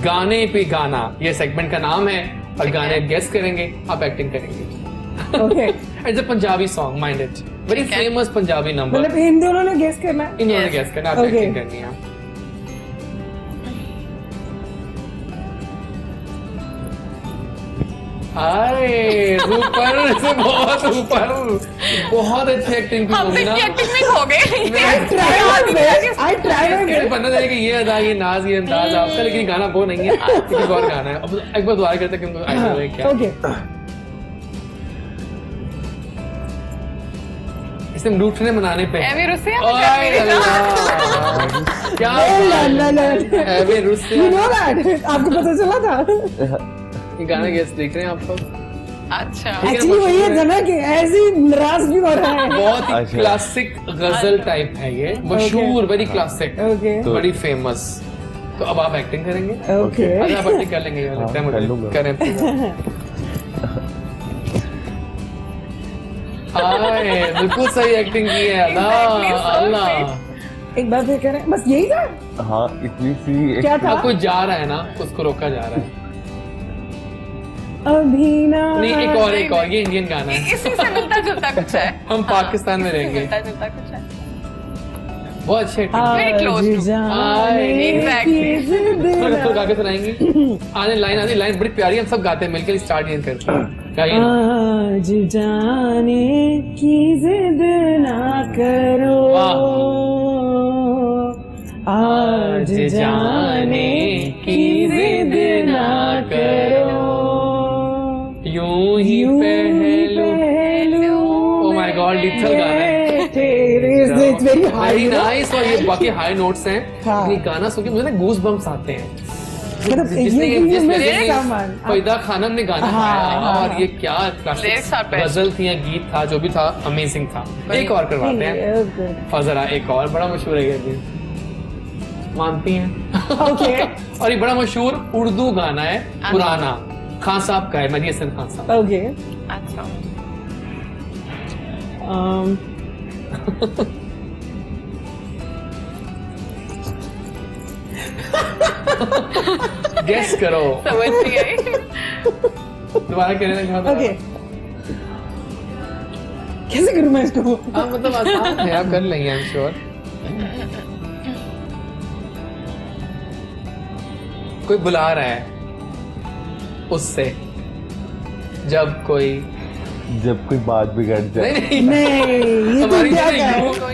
गाने पे गाना ये सेगमेंट का नाम है और गाने गेस करेंगे, आप एक्टिंग करेंगे। okay. It's a Punjabi song, mind it, very famous Punjabi number. मतलब इन दोनों ने गेस करना है? इन दोनों ने गेस करना, आप Okay. एक्टिंग करनी है। अरे ऊपर से बहुत ऊपर, बहुत अच्छी एक्टिंग की हम होगी ना। भी एक्टिंग में खो गए। I try my best. I try my कैसे best. बनना चाहिए कि ये अदा, ये नाज, ये अंदाज आपका, लेकिन ये गाना वो नहीं है, किसी और गाना है। अब एक बार दोबारा करते हैं कि उनको आइडिया है क्या। Okay. इसे लूटने मनाने पे एमी रुसिया ओए अल्लाह, क्या ला, ला, ला. एमी रुसिया। You know that? आपको पता चला था? ये गाना गेस देख रहे हैं आप लोग? अच्छा Actually वही है जना कि ऐसे ही नाराज भी हो रहा है। बहुत ही अच्छा। क्लासिक गजल टाइप है ये, मशहूर, वेरी क्लासिक, Okay. बड़ी फेमस। तो अब आप एक्टिंग करेंगे? Okay. अरे आप एक्टिंग कर लेंगे, ये लगता है हाँ, कर मुझे। लूंगा। करें। हाय, बिल्कुल सही एक्टिंग की है। Exactly, अल्लाह so अल्लाह। एक बार फिर करें, बस यही था? हाँ, इतनी सी क्या था? अब कोई जा रहा है ना, उसको रोका जा रहा है। अभी ना। नहीं, एक और, ये इंडियन गाना है। इसी से मिलता जुलता कुछ है। हम पाकिस्तान में रहेंगे। मिलता जुलता कुछ है। बहुत अच्छे एक्टिंग। Very close to. आज जाने Exactly. की जिद तो गा के सुनाएंगी। आने लाइन बड़ी प्यारी, हम सब गाते हैं मिलकर, स्टार्ट ये करते हैं। गाइए ना। आज जाने की जिद ना करो, आज जाने की जिद ना करो, यूं ही यूं ही पहलू और लिथल गाना है, it's very high very nice. और ये बाकी हाई नोट्स हैं, हाँ। ये गाना सुन के मुझे ना गूज बम्स आते हैं। मतलब फरीदा खानम ने गाना गाया और ये क्या क्लासिक गजल थी या गीत था, जो भी था अमेजिंग था। एक और करवाते हैं और जरा एक और बड़ा मशहूर है ये गीत, मानती हैं? ओके। और ये बड़ा मशहूर उर्दू गाना है, पुराना, खान साहब का है, मेहदी हसन खान साहब। ओके। अच्छा गेस करो। समझ नहीं आई। दोबारा कहने लगा। ओके, कैसे करूं मैं इसको? हाँ मतलब आसान है, आप कर लेंगे, आई एम श्योर। कोई बुला रहा है उससे, जब कोई बात बिगड़ जाए। नहीं ये तो हमारी क्या है?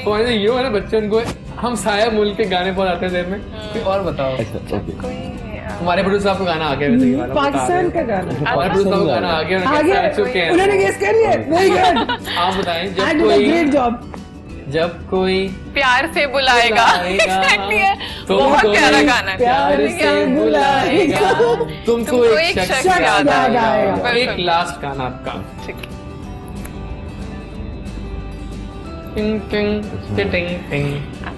हमारे यू है ना, बच्चे उनको हम साया मुल्क के गाने बहुत आते हैं देर में। कोई और बताओ। अच्छा ओके। कोई हमारे प्रोड्यूसर साहब को गाना आ गया, वैसे ये वाला बता पाकिस्तान रहे का हैं। गाना हमारे प्रोड्यूसर साहब को गाना आ गया, आ गया, चुके हैं। उन्होंने गेस कर लिया। वेरी गुड, आप बताएं, आई जब डिड अ कोई ग्रेट जॉब। जब कोई प्यार से बुलाएगा। Exactly है। बहुत प्यारा गाना है। प्यार से बुलाएगा, तुमको एक शख्स याद आएगा। एक लास्ट गाना आपका, टिंग टिंग टिंग टिंग,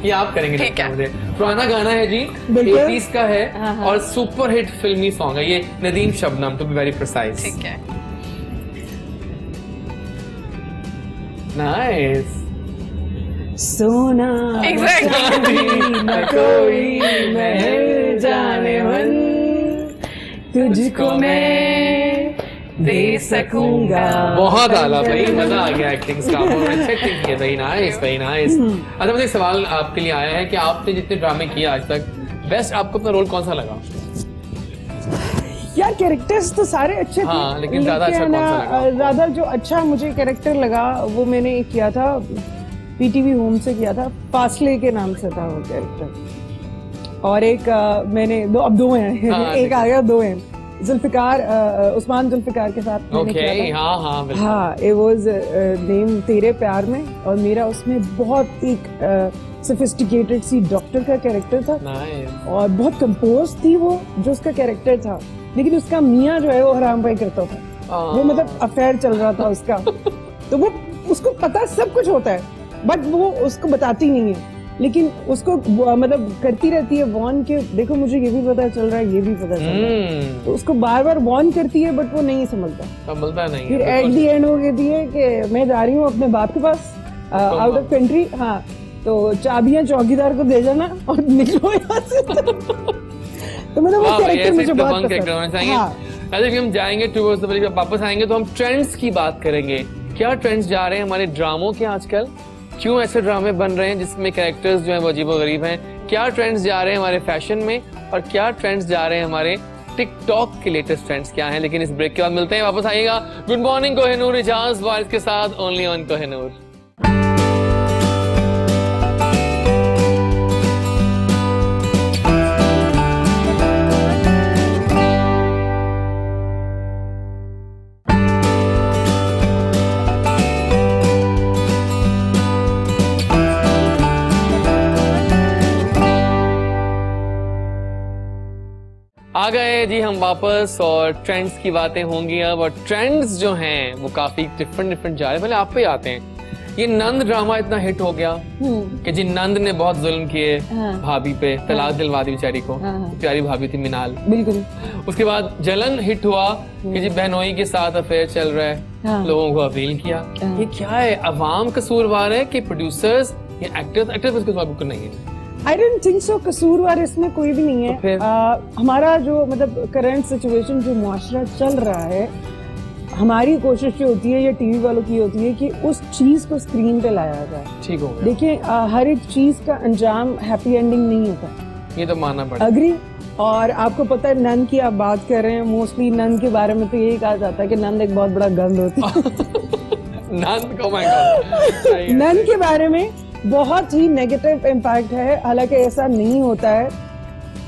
ये आप करेंगे। ठीक है। मुझे पुराना गाना है जी, बिल्कुल। 80s का है और सुपर हिट फिल्मी सॉन्ग है ये, Nadeem Shabnam to be very precise. ठीक है। नाइस। सोना Exactly। न कोई महल जाने मन, तुझको मैं दे सकूंगा। बहुत आला भाई, मजा आ गया एक्टिंग का। अच्छा एक्टिंग किया, वेरी नाइस वेरी नाइस। अच्छा मुझे एक सवाल आपके लिए आया है कि आपने जितने ड्रामे किए आज तक, बेस्ट आपको अपना रोल कौन सा लगा? यार कैरेक्टर्स तो सारे अच्छे थे, हाँ, लेकिन ज्यादा अच्छा कौन सा लगा आपको? ज्यादा जो अच्छा मुझे कैरेक्टर लगा वो मैंने एक किया था, पीटीवी होम से किया था, फासले के नाम से था वो कैरेक्टर। और एक मैंने अब दो हैं। हाँ, एक आ गया, दो हैं, जुल्फिकार, उस्मान जुल्फिकार के साथ मैंने ओके, किया था। हाँ हाँ बिल्कुल। हाँ, it was नेम तेरे प्यार में, और मेरा उसमें बहुत एक सोफिस्टिकेटेड सी डॉक्टर का कैरेक्टर था नाइस। और बहुत कंपोज थी वो जो उसका कैरेक्टर था, लेकिन उसका मियाँ जो है वो हराम भाई करता था। वो मतलब अफेयर चल रहा था उसका, तो वो उसको पता सब कुछ होता है बट वो उसको बताती नहीं है, लेकिन उसको मतलब करती रहती है वॉर्न के, देखो मुझे ये भी पता चल रहा है, ये भी पता चल रहा है, तो उसको बार बार वॉर्न करती है बट वो नहीं समझता। नहीं फिर एट दी एंड हो कहती है कि मैं जा रही हूँ अपने बाप के पास आउट ऑफ कंट्री, हाँ तो चाबियां चौकीदार को दे जाना और निकलो यहाँ से। तो मतलब वो कैरेक्टर मुझे बहुत पसंद है। हाँ। हम जाएंगे टूवर्ड्स द वेरी, वापस आएंगे तो हम ट्रेंड्स की बात करेंगे। क्या ट्रेंड्स जा रहे हैं हमारे ड्रामों के आजकल, क्यों ऐसे ड्रामे बन रहे हैं जिसमें कैरेक्टर्स जो हैं वो अजीबोगरीब हैं, क्या ट्रेंड्स जा रहे हैं हमारे फैशन में, और क्या ट्रेंड्स जा रहे हैं हमारे टिकटॉक के लेटेस्ट ट्रेंड्स क्या हैं। लेकिन इस ब्रेक के बाद मिलते हैं, वापस आइएगा। गुड मॉर्निंग कोहिनूर, इजाज वारिस के साथ, ओनली ऑन कोहिनूर। आ गए जी हम वापस, और ट्रेंड्स की बातें होंगी अब। और ट्रेंड्स जो हैं वो काफी डिफरेंट जा रहे हैं। पहले आप पे आते हैं, ये नंद ड्रामा इतना हिट हो गया कि जी नंद ने बहुत जुल्म किए भाभी पे, तलाक दिलवा दी बेचारी को, प्यारी भाभी थी मिनाल। बिल्कुल। उसके बाद जलन हिट हुआ कि जी बहनोई के साथ अफेयर चल रहा है, लोगों को अपील किया। ये क्या है, अवाम कसूरवार है कि प्रोड्यूसर्स या एक्टर्स इसके बिल्कुल नहीं है? I don't think so, कसूरवार इसमें कोई भी नहीं है। हमारा जो मतलब करंट सिचुएशन जो मुआशरा चल रहा है, हमारी कोशिश जो होती है या टीवी वालों की होती है कि उस चीज को स्क्रीन पे लाया जाए। ठीक हो गया। देखिए हर एक चीज का अंजाम हैप्पी एंडिंग नहीं होता, ये तो मानना पड़ेगा। अग्री। और आपको पता है नंद की आप बात कर रहे हैं, मोस्टली नंद के बारे में तो यही कहा जाता है कि नंद एक बहुत बड़ा गंद होती है। नंद को my God। नंद के बारे में बहुत ही नेगेटिव इम्पैक्ट है, हालांकि ऐसा नहीं होता है।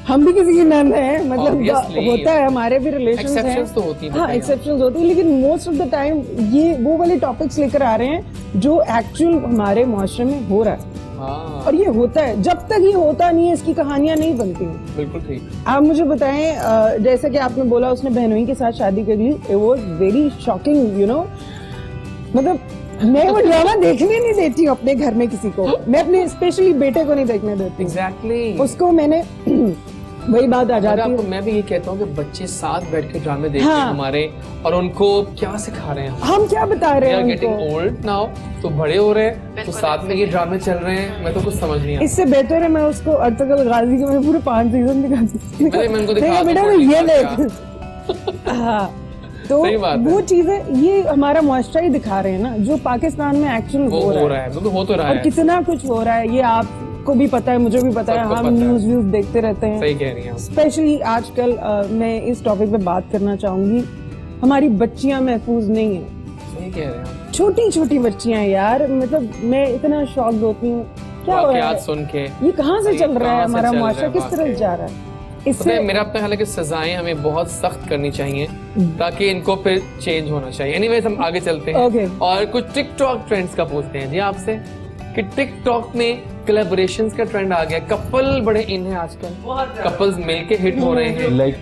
हम भी किसी की नंद है, मतलब Obviously. होता है, हमारे भी रिलेशंस हैं। Exceptions तो होती हैं, हाँ, बताइए। एक्सेप्शंस होती है, लेकिन मोस्ट ऑफ द टाइम ये वो वाले टॉपिक्स लेकर आ रहे हैं जो एक्चुअल हमारे मुआशरे में हो रहा है, हाँ और ये होता है। जब तक ये होता नहीं है, इसकी कहानियां नहीं बनती हैं। बिल्कुल ठीक। आप मुझे बताएं, जैसे कि आपने बोला उसने बहनोई के साथ शादी कर ली, it was very shocking, you know. मतलब मैं वो ड्रामा देखने नहीं देती हूँ अपने घर में किसी को, मैं अपने स्पेशली बेटे को नहीं देखने देती हूँ। एग्जैक्टली। उसको मैंने वही बात आ जाती आपको है। मैं भी ये कहता हूँ कि बच्चे साथ बैठ के ड्रामे देखते हैं हाँ। हमारे, और उनको क्या सिखा रहे हैं हम क्या बता रहे They are हैं getting उनको? old now, तो बड़े हो रहे हैं, तो बिल्कुल साथ में ये ड्रामे चल रहे हैं, मैं तो कुछ समझ नहीं आता। इससे बेहतर है मैं उसको अर्तुगरुल गाजी के मैं पूरे 5 सीजन दिखा सकती अरे मैं उनको दिखा नहीं, दूं, बेटा कोई ये बात देख। हाँ, तो सही बात है। वो चीजें ये हमारा मुआशरा ही दिखा रहे हैं ना, जो पाकिस्तान में एक्चुअल वो हो रहा है, बिल्कुल हो तो रहा और है। कितना कुछ हो रहा है, ये आपको भी पता है, मुझे भी पता है, सबको हम पता है। न्यूज व्यूज देखते रहते हैं। सही कह रही हैं आप। स्पेशली आजकल मैं इस टॉपिक पे बात करना चाहूंगी, हमारी बच्चियां महफूज नहीं है, सही कह रहे हैं आप। छोटी छोटी बच्चियां हैं यार, मतलब मैं इतना शॉक होती हूँ, क्या हो रहा वाकयात है, सुन के ये कहाँ से ये चल रहा है, कहाँ से हमारा चल रहा मुआशरा है किस तरफ वाकई। जा रहा है। पता इससे है, मेरा अपना ख्याल है कि सजाएं हमें बहुत सख्त करनी चाहिए ताकि इनको फिर चेंज होना चाहिए। एनीवेज हम आगे चलते हैं Okay. और कुछ टिकटॉक ट्रेंड्स का पूछते हैं जी आपसे कि टिकटॉक में कोलैबोरेशंस का ट्रेंड आ गया, कपल बड़े इन है आजकल, कपल्स मिलके हिट हो रहे हैं। लाइक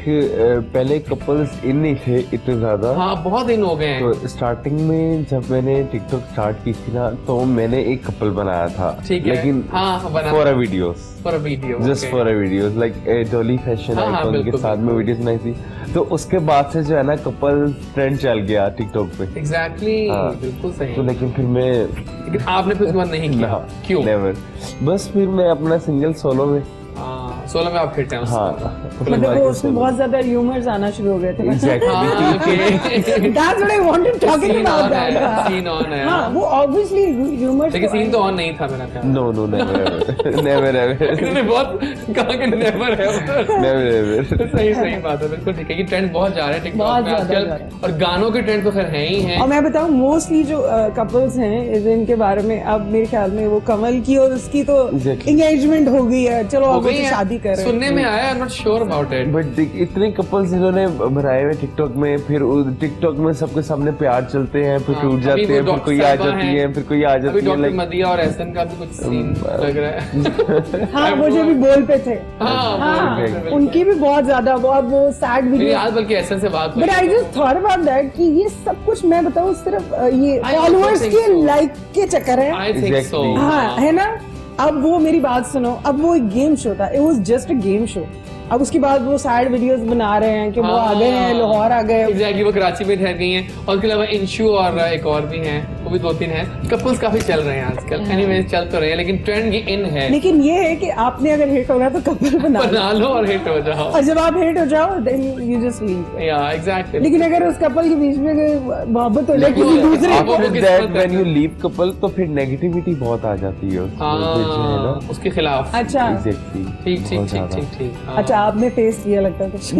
पहले कपल्स इन नहीं थे इतने ज्यादा। हाँ बहुत इन हो गए हैं। तो स्टार्टिंग में जब मैंने टिकटॉक स्टार्ट की थी ना, तो मैंने एक कपल बनाया था, ठीक है। लेकिन हाँ, बना for a videos, for a video, just for a videos, like Dolly fashion हाँ, हाँ, आइकॉन के बिल्कुल, साथ में बिल्कुल। वीडियोस बनाई थी। तो उसके बाद से जो है ना कपल ट्रेंड चल गया टिकटॉक पे। एग्जैक्टली, हाँ। बिल्कुल सही। तो लेकिन फिर मैं लेकिन आपने फिर उसके बाद नहीं किया, ना, क्यों? नेवर, बस फिर मैं अपना सिंगल सोलो में। हाँ, 16 में आप हिट हैं उसमें। हाँ मतलब वो उसमें बहुत ज्यादा ह्यूमर्स आना शुरू हो गए थे। हाँ, exactly. That's what I wanted talking Scene about on है, that. scene on है। हाँ, वो obviously humors लेकिन सीन तो ऑन नहीं था मेरा ख्याल। No no never never ever इन्होंने बहुत कहा कि नेवर है उधर। Never ever. सही सही बात है, बिल्कुल ठीक है। ये ट्रेंड बहुत जा रहे हैं टिकटॉक बहुत में ज्यादा आजकल, जा रहे हैं। और गानों के ट्रेंड तो खैर हैं ही हैं। और मैं बताऊं मोस्टली जो कपल्स हैं इनके बारे में, अब मेरे ख्याल में वो कमल की और उसकी तो Exactly. एंगेजमेंट हो गई है, चलो हो अब वो गई तो है। शादी कर रहे हैं। सुनने में आया, I am not sure about it. But इतने कपल्स इन्होंने बनाए हुए टिकटॉक में, फिर टिकटॉक में सबके सामने प्यार चलते हैं, फिर हाँ, टूट अभी जाते वो हैं, फिर डॉक्टर कोई आ साहिबा जाती हैं। है, फिर कोई आ अभी जाती है, डॉक्टर लाइक मदिया और एहसन का भी कुछ सीन लग रहा है। हाँ, वो जो भी बोल पे थे, हाँ, हाँ, बिल्कुल, बिल्कुल। उनकी भी बहुत ज्यादा वो सैड मेरी वीडियो। आज बल्कि एहसन से बात हुई। But I just thought about that कि ये सब कुछ मैं बताऊं सिर्फ ये I also फॉलोअर्स think के so. लाइक के चक्कर है। I think so. Exactly. हाँ, है ना। अब वो मेरी बात सुनो, अब वो एक गेम शो था, it was just a game show. अब उसके बाद वो सैड वीडियोस बना रहे हैं कि वो आ गए हैं, लाहौर आ गए। एग्जैक्टली, वो कराची में ठहर गई हैं, और उसके अलावा इंशु और एक और भी हैं, वो भी 2-3 हैं। कपल्स काफी चल रहे हैं आजकल, एनीवे चल तो रहे हैं, लेकिन ट्रेंड ये इन है। लेकिन ये है कि आपने अगर हिट होना तो कपल बना लो, बना लो और हिट हो जाओ। और जब आप हिट हो जाओ देन यू जस्ट लीव। या एग्जैक्टली। लेकिन अगर उस कपल के बीच में कोई मोहब्बत हो जाए किसी वो- दूसरे आप- वो आफ्टर किस्मत दैट है। व्हेन यू लीव कपल, तो फिर नेगेटिविटी बहुत आ जाती है उसमें, जो है ना। हाँ, उसके खिलाफ। अच्छा एग्जैक्टली। ठीक ठीक ठीक ठीक ठीक। हाँ। अच्छा, आपने फेस किया लगता है कुछ।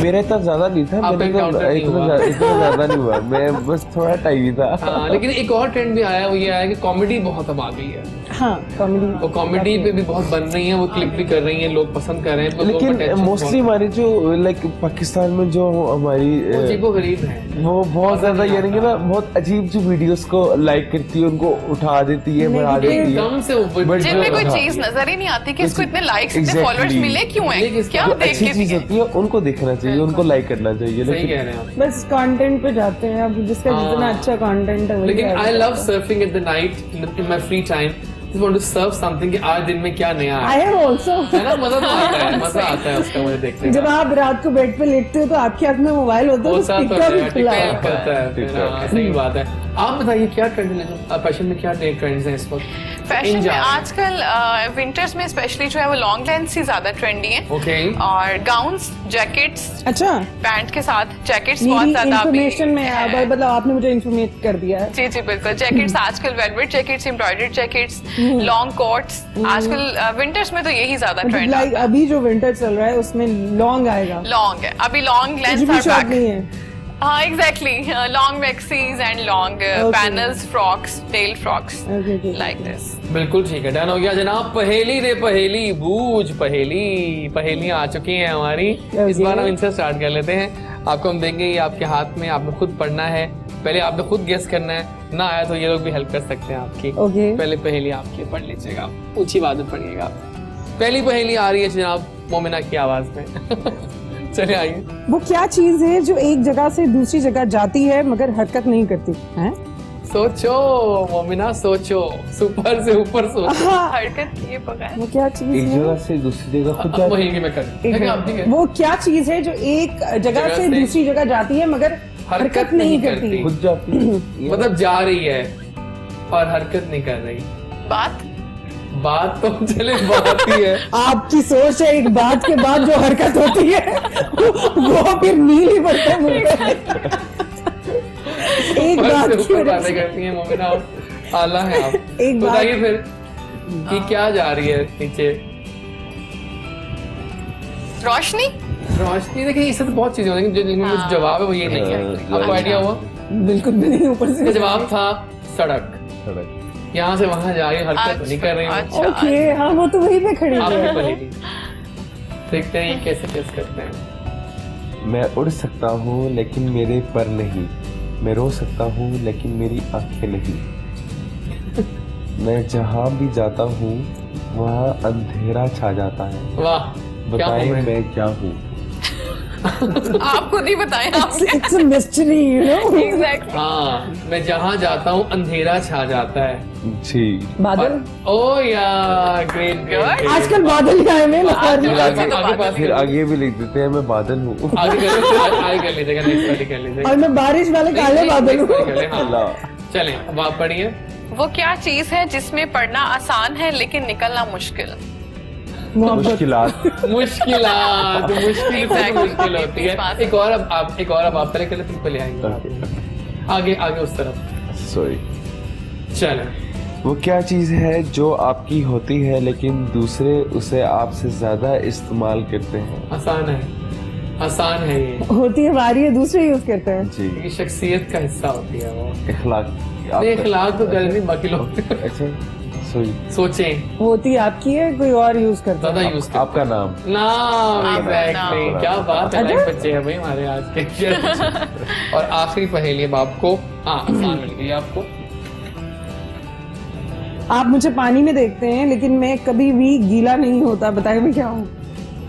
मेरा इतना ज्यादा नहीं था, आप मेरा तो encounter नहीं हुआ। इतना ज्यादा नहीं हुआ, मैं बस थोड़ा टाइम ही था। हाँ, लेकिन एक और ट्रेंड भी आया, वो ये आया कि कॉमेडी बहुत अब आ गई है। हाँ, कॉमेडी। वो कॉमेडी पे भी बहुत बन रही है, वो क्लिप भी कर रही है, लोग पसंद कर रहे हैं। तो लोगों का लेकिन attention मोस्टली बहुत- हमारी जो लाइक पाकिस्तान में जो हमारी वो अजीबो-गरीब है। वो बहुत ज्यादा यानी कि ना बहुत अजीब जो वीडियोस को लाइक करती है, उनको उठा देती है, बढ़ा देती है। एकदम से ऊपर। But जिनमें कोई हाँ। चीज नजर ही नहीं आती कि इसको इतने लाइक्स इतने Exactly. फॉलोअर्स मिले क्यों मिले हैं, किस- क्या जो देख अच्छी के चीज दिए। होती है उनको देखना चाहिए, उनको लाइक करना चाहिए। सही लेकिन कह रहे हैं आप। बस कंटेंट पे जाते हैं, अब जिसका हाँ। जितना अच्छा कंटेंट है वही लेकिन आएगा। I love surfing at the night in my free time. Just want to surf something कि आज दिन में क्या नया आई है। Have also. है ना, मजा तो आता है, मजा आता है उसका मुझे देखने जब का। आप रात को बेड पे लेटते हो तो आपके हाथ में मोबाइल होता है, होता तो टिकटॉक है, भी खुला टिकटॉक होता है। करता है फिर, TikTok। हाँ, सही बात है। आप बताइए क्या ट्रेंड है फैशन में, क्या ट्रेंड्स हैं इस वक्त फैशन इन में जा रहे हैं? आजकल विंटर्स में स्पेशली जो है वो लॉन्ग लेंथ ही ज्यादा ट्रेंडी है। ओके। और गाउन्स, जैकेट्स, अच्छा, पैंट के साथ जैकेट्स बहुत मेरी ज्यादा अभी इंफॉर्मेशन में है। मतलब आपने मुझे इंफॉर्मेट कर दिया है। जी जी बिल्कुल, जैकेट्स आजकल velvet jackets, embroidered jackets, long quotes, आजकल विंटर्स में तो यही ज्यादा मतलब ट्रेंड लाइक अभी जो विंटर चल रहा है उसमें लॉन्ग आएगा, लॉन्ग है, अभी लॉन्ग कुछ लेंथ भी और शॉर्ट बैक। नहीं है। हाँ exactly, long maxis and long panels, frocks, tail frocks like this. बिल्कुल ठीक है, डन हो गया जनाब। पहेली रे पहेली, बूझ पहेली। पहेलियां आ चुकी हैं हमारी, इस बार हम इनसे स्टार्ट कर लेते हैं। आपको हम देंगे ये आपके हाथ में, आपने खुद पढ़ना है, पहले आपने खुद गेस करना है, ना आया तो ये लोग भी हेल्प कर सकते हैं आपकी। पहले पहेली आपकी पढ़ लीजिएगा, ऊंची आवाज में पढ़िएगा। पहली पहेली आ रही है जनाब मोमिना की आवाज में। चले आइए। वो क्या चीज है जो एक जगह से दूसरी जगह जाती है मगर हरकत नहीं करती है? सोचो मोमिना, सोचो, सुपर से ऊपर सोचो। हरकत किए बगैर वो क्या चीज एक है? जगह से दूसरी जगह खुद अब जाती वही मैं कर वो क्या चीज है जो एक जगह से दूसरी जगह जाती है मगर हरकत नहीं करती? खुद जाती है। मतलब जा रही है और हरकत नहीं कर रही। बात तो चले बात ही है। आपकी सोच है एक बात के बाद जो हरकत होती है वो फिर नील ही पड़ता है मुझे। एक ऊपर बात से की ऊपर वजह बातें से। करती हैं मोमिना, आप आला है आप। एक बात- बताइए फिर कि क्या जा रही है नीचे? रोशनी। रोशनी। देखिए इससे तो बहुत चीजें होती हैं, जिनमें कुछ जवाब है वो ये नहीं है। आपको आइडिया हुआ? बिल्कुल भी नहीं ऊपर इसका से। जवाब था सड़क। सड़क। यहाँ से वहां जा रही है, हरकत नहीं कर रही हूँ। अच्छा, ओके, हाँ वो तो वहीं पे खड़ी आपकी है। पहेली देखते हैं ये कैसे केस करते हैं। मैं उड़ सकता हूँ लेकिन मेरे पर नहीं, मैं रो सकता हूँ लेकिन मेरी आंखें नहीं, मैं जहाँ भी जाता हूँ वहाँ अंधेरा छा जाता है, वाह, क्या बताएं हो मैं क्या हूँ? आप खुद ही बताएं आपने। It's a mystery, you know? Exactly. हाँ, मैं जहाँ जाता हूँ अंधेरा छा जाता है। जी। बादल। ओ यार, ग्रेट ग्रेट। आजकल बादल ही आए हुए ना। फिर आगे भी लिख देते हैं मैं बादल हूँ। आगे कर लीजिएगा, नेक्स्ट वाली कर लीजिएगा। और मैं बारिश वाले काले बादल Next वाली हूँ। कर ले, हाँ। अल्लाह। चलें अब आप पढ़िए। वो क्या चीज है जिसमें पढ़ना आसान है लेकिन निकलना मुश्किल? मुश्किलात। मुश्किलात, मुश्किल से Exactly. मुश्किल होती है। एक और अब आप पहले कर ले, फिर पहले आएंगे। आगे आगे उस तरफ। सॉरी। चलें। वो क्या चीज है जो आपकी होती है लेकिन दूसरे उसे आपसे ज्यादा इस्तेमाल करते हैं? आसान है, आसान है ये। होती है हमारी है, दूसरे यूज करते हैं। जी। ये शख्सियत का हिस्सा होती है वो। इखलाक। नहीं, इखलाक तो गलत नहीं, बाकी लोग अच्छा सॉरी। सोचें, होती आपकी है, कोई और यूज करता ज्यादा है। यूज कर आपका नाम। नाम। एग्जैक्टली, नाम। क्या बात है, अच्छा। लाइक बच्चे हैं भाई हमारे आज के। और आखिरी पहेली अब आपको, हाँ आसान मिल गई आपको। आप मुझे पानी में देखते हैं लेकिन मैं कभी भी गीला नहीं होता, बताइए मैं क्या हूँ?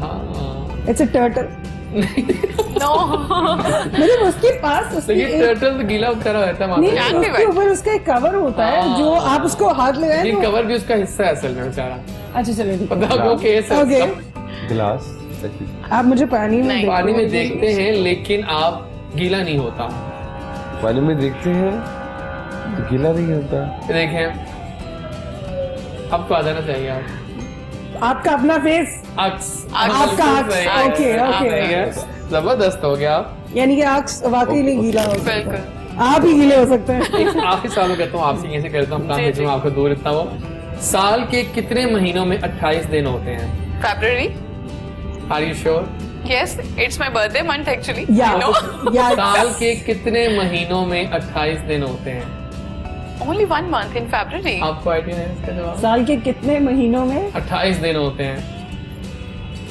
हाँ, इट्स अ टर्टल। नो। मतलब उसके पास तो उसकी ये एक- टर्टल तो गीला करा रहता है नहीं, मानो। उसके ऊपर उसका एक कवर होता है हाँ। जो आप उसको हाथ लगाए ये तो। कवर भी उसका हिस्सा है असल में बेचारा। अच्छा चलो ठीक है। पता वो केस है ओके। उसका। गिलास। आप मुझे पानी में नहीं। पानी में देखते हैं लेकिन आप गीला नहीं होता। पानी में देखते हैं तो गीला नहीं होता। ये देखें, आपको आ जाना चाहिए। आप आपका अपना फेस, अक्स, आपका अक्स, सही है, ओके, ओके। सही है, जबरदस्त हो गया आप। यानी कि अक्स वाकई नहीं गीला हो सकता। बिल्कुल। आप ही गीले हो सकते हैं। एक आखिरी सवाल मैं करता हूँ आपसे, कैसे करता हूँ काम, जी, भेजूंगा जी। आपको दूर इतना वो। साल के कितने महीनों में 28 दिन होते हैं? February. Are you sure? Yes, it's my birthday month actually. या I know. या साल के कितने महीनों में 28 दिन होते हैं? Only 1 month in February. आपको आइडिया है इसका जवाब? साल के कितने महीनों में? 28 दिन होते हैं।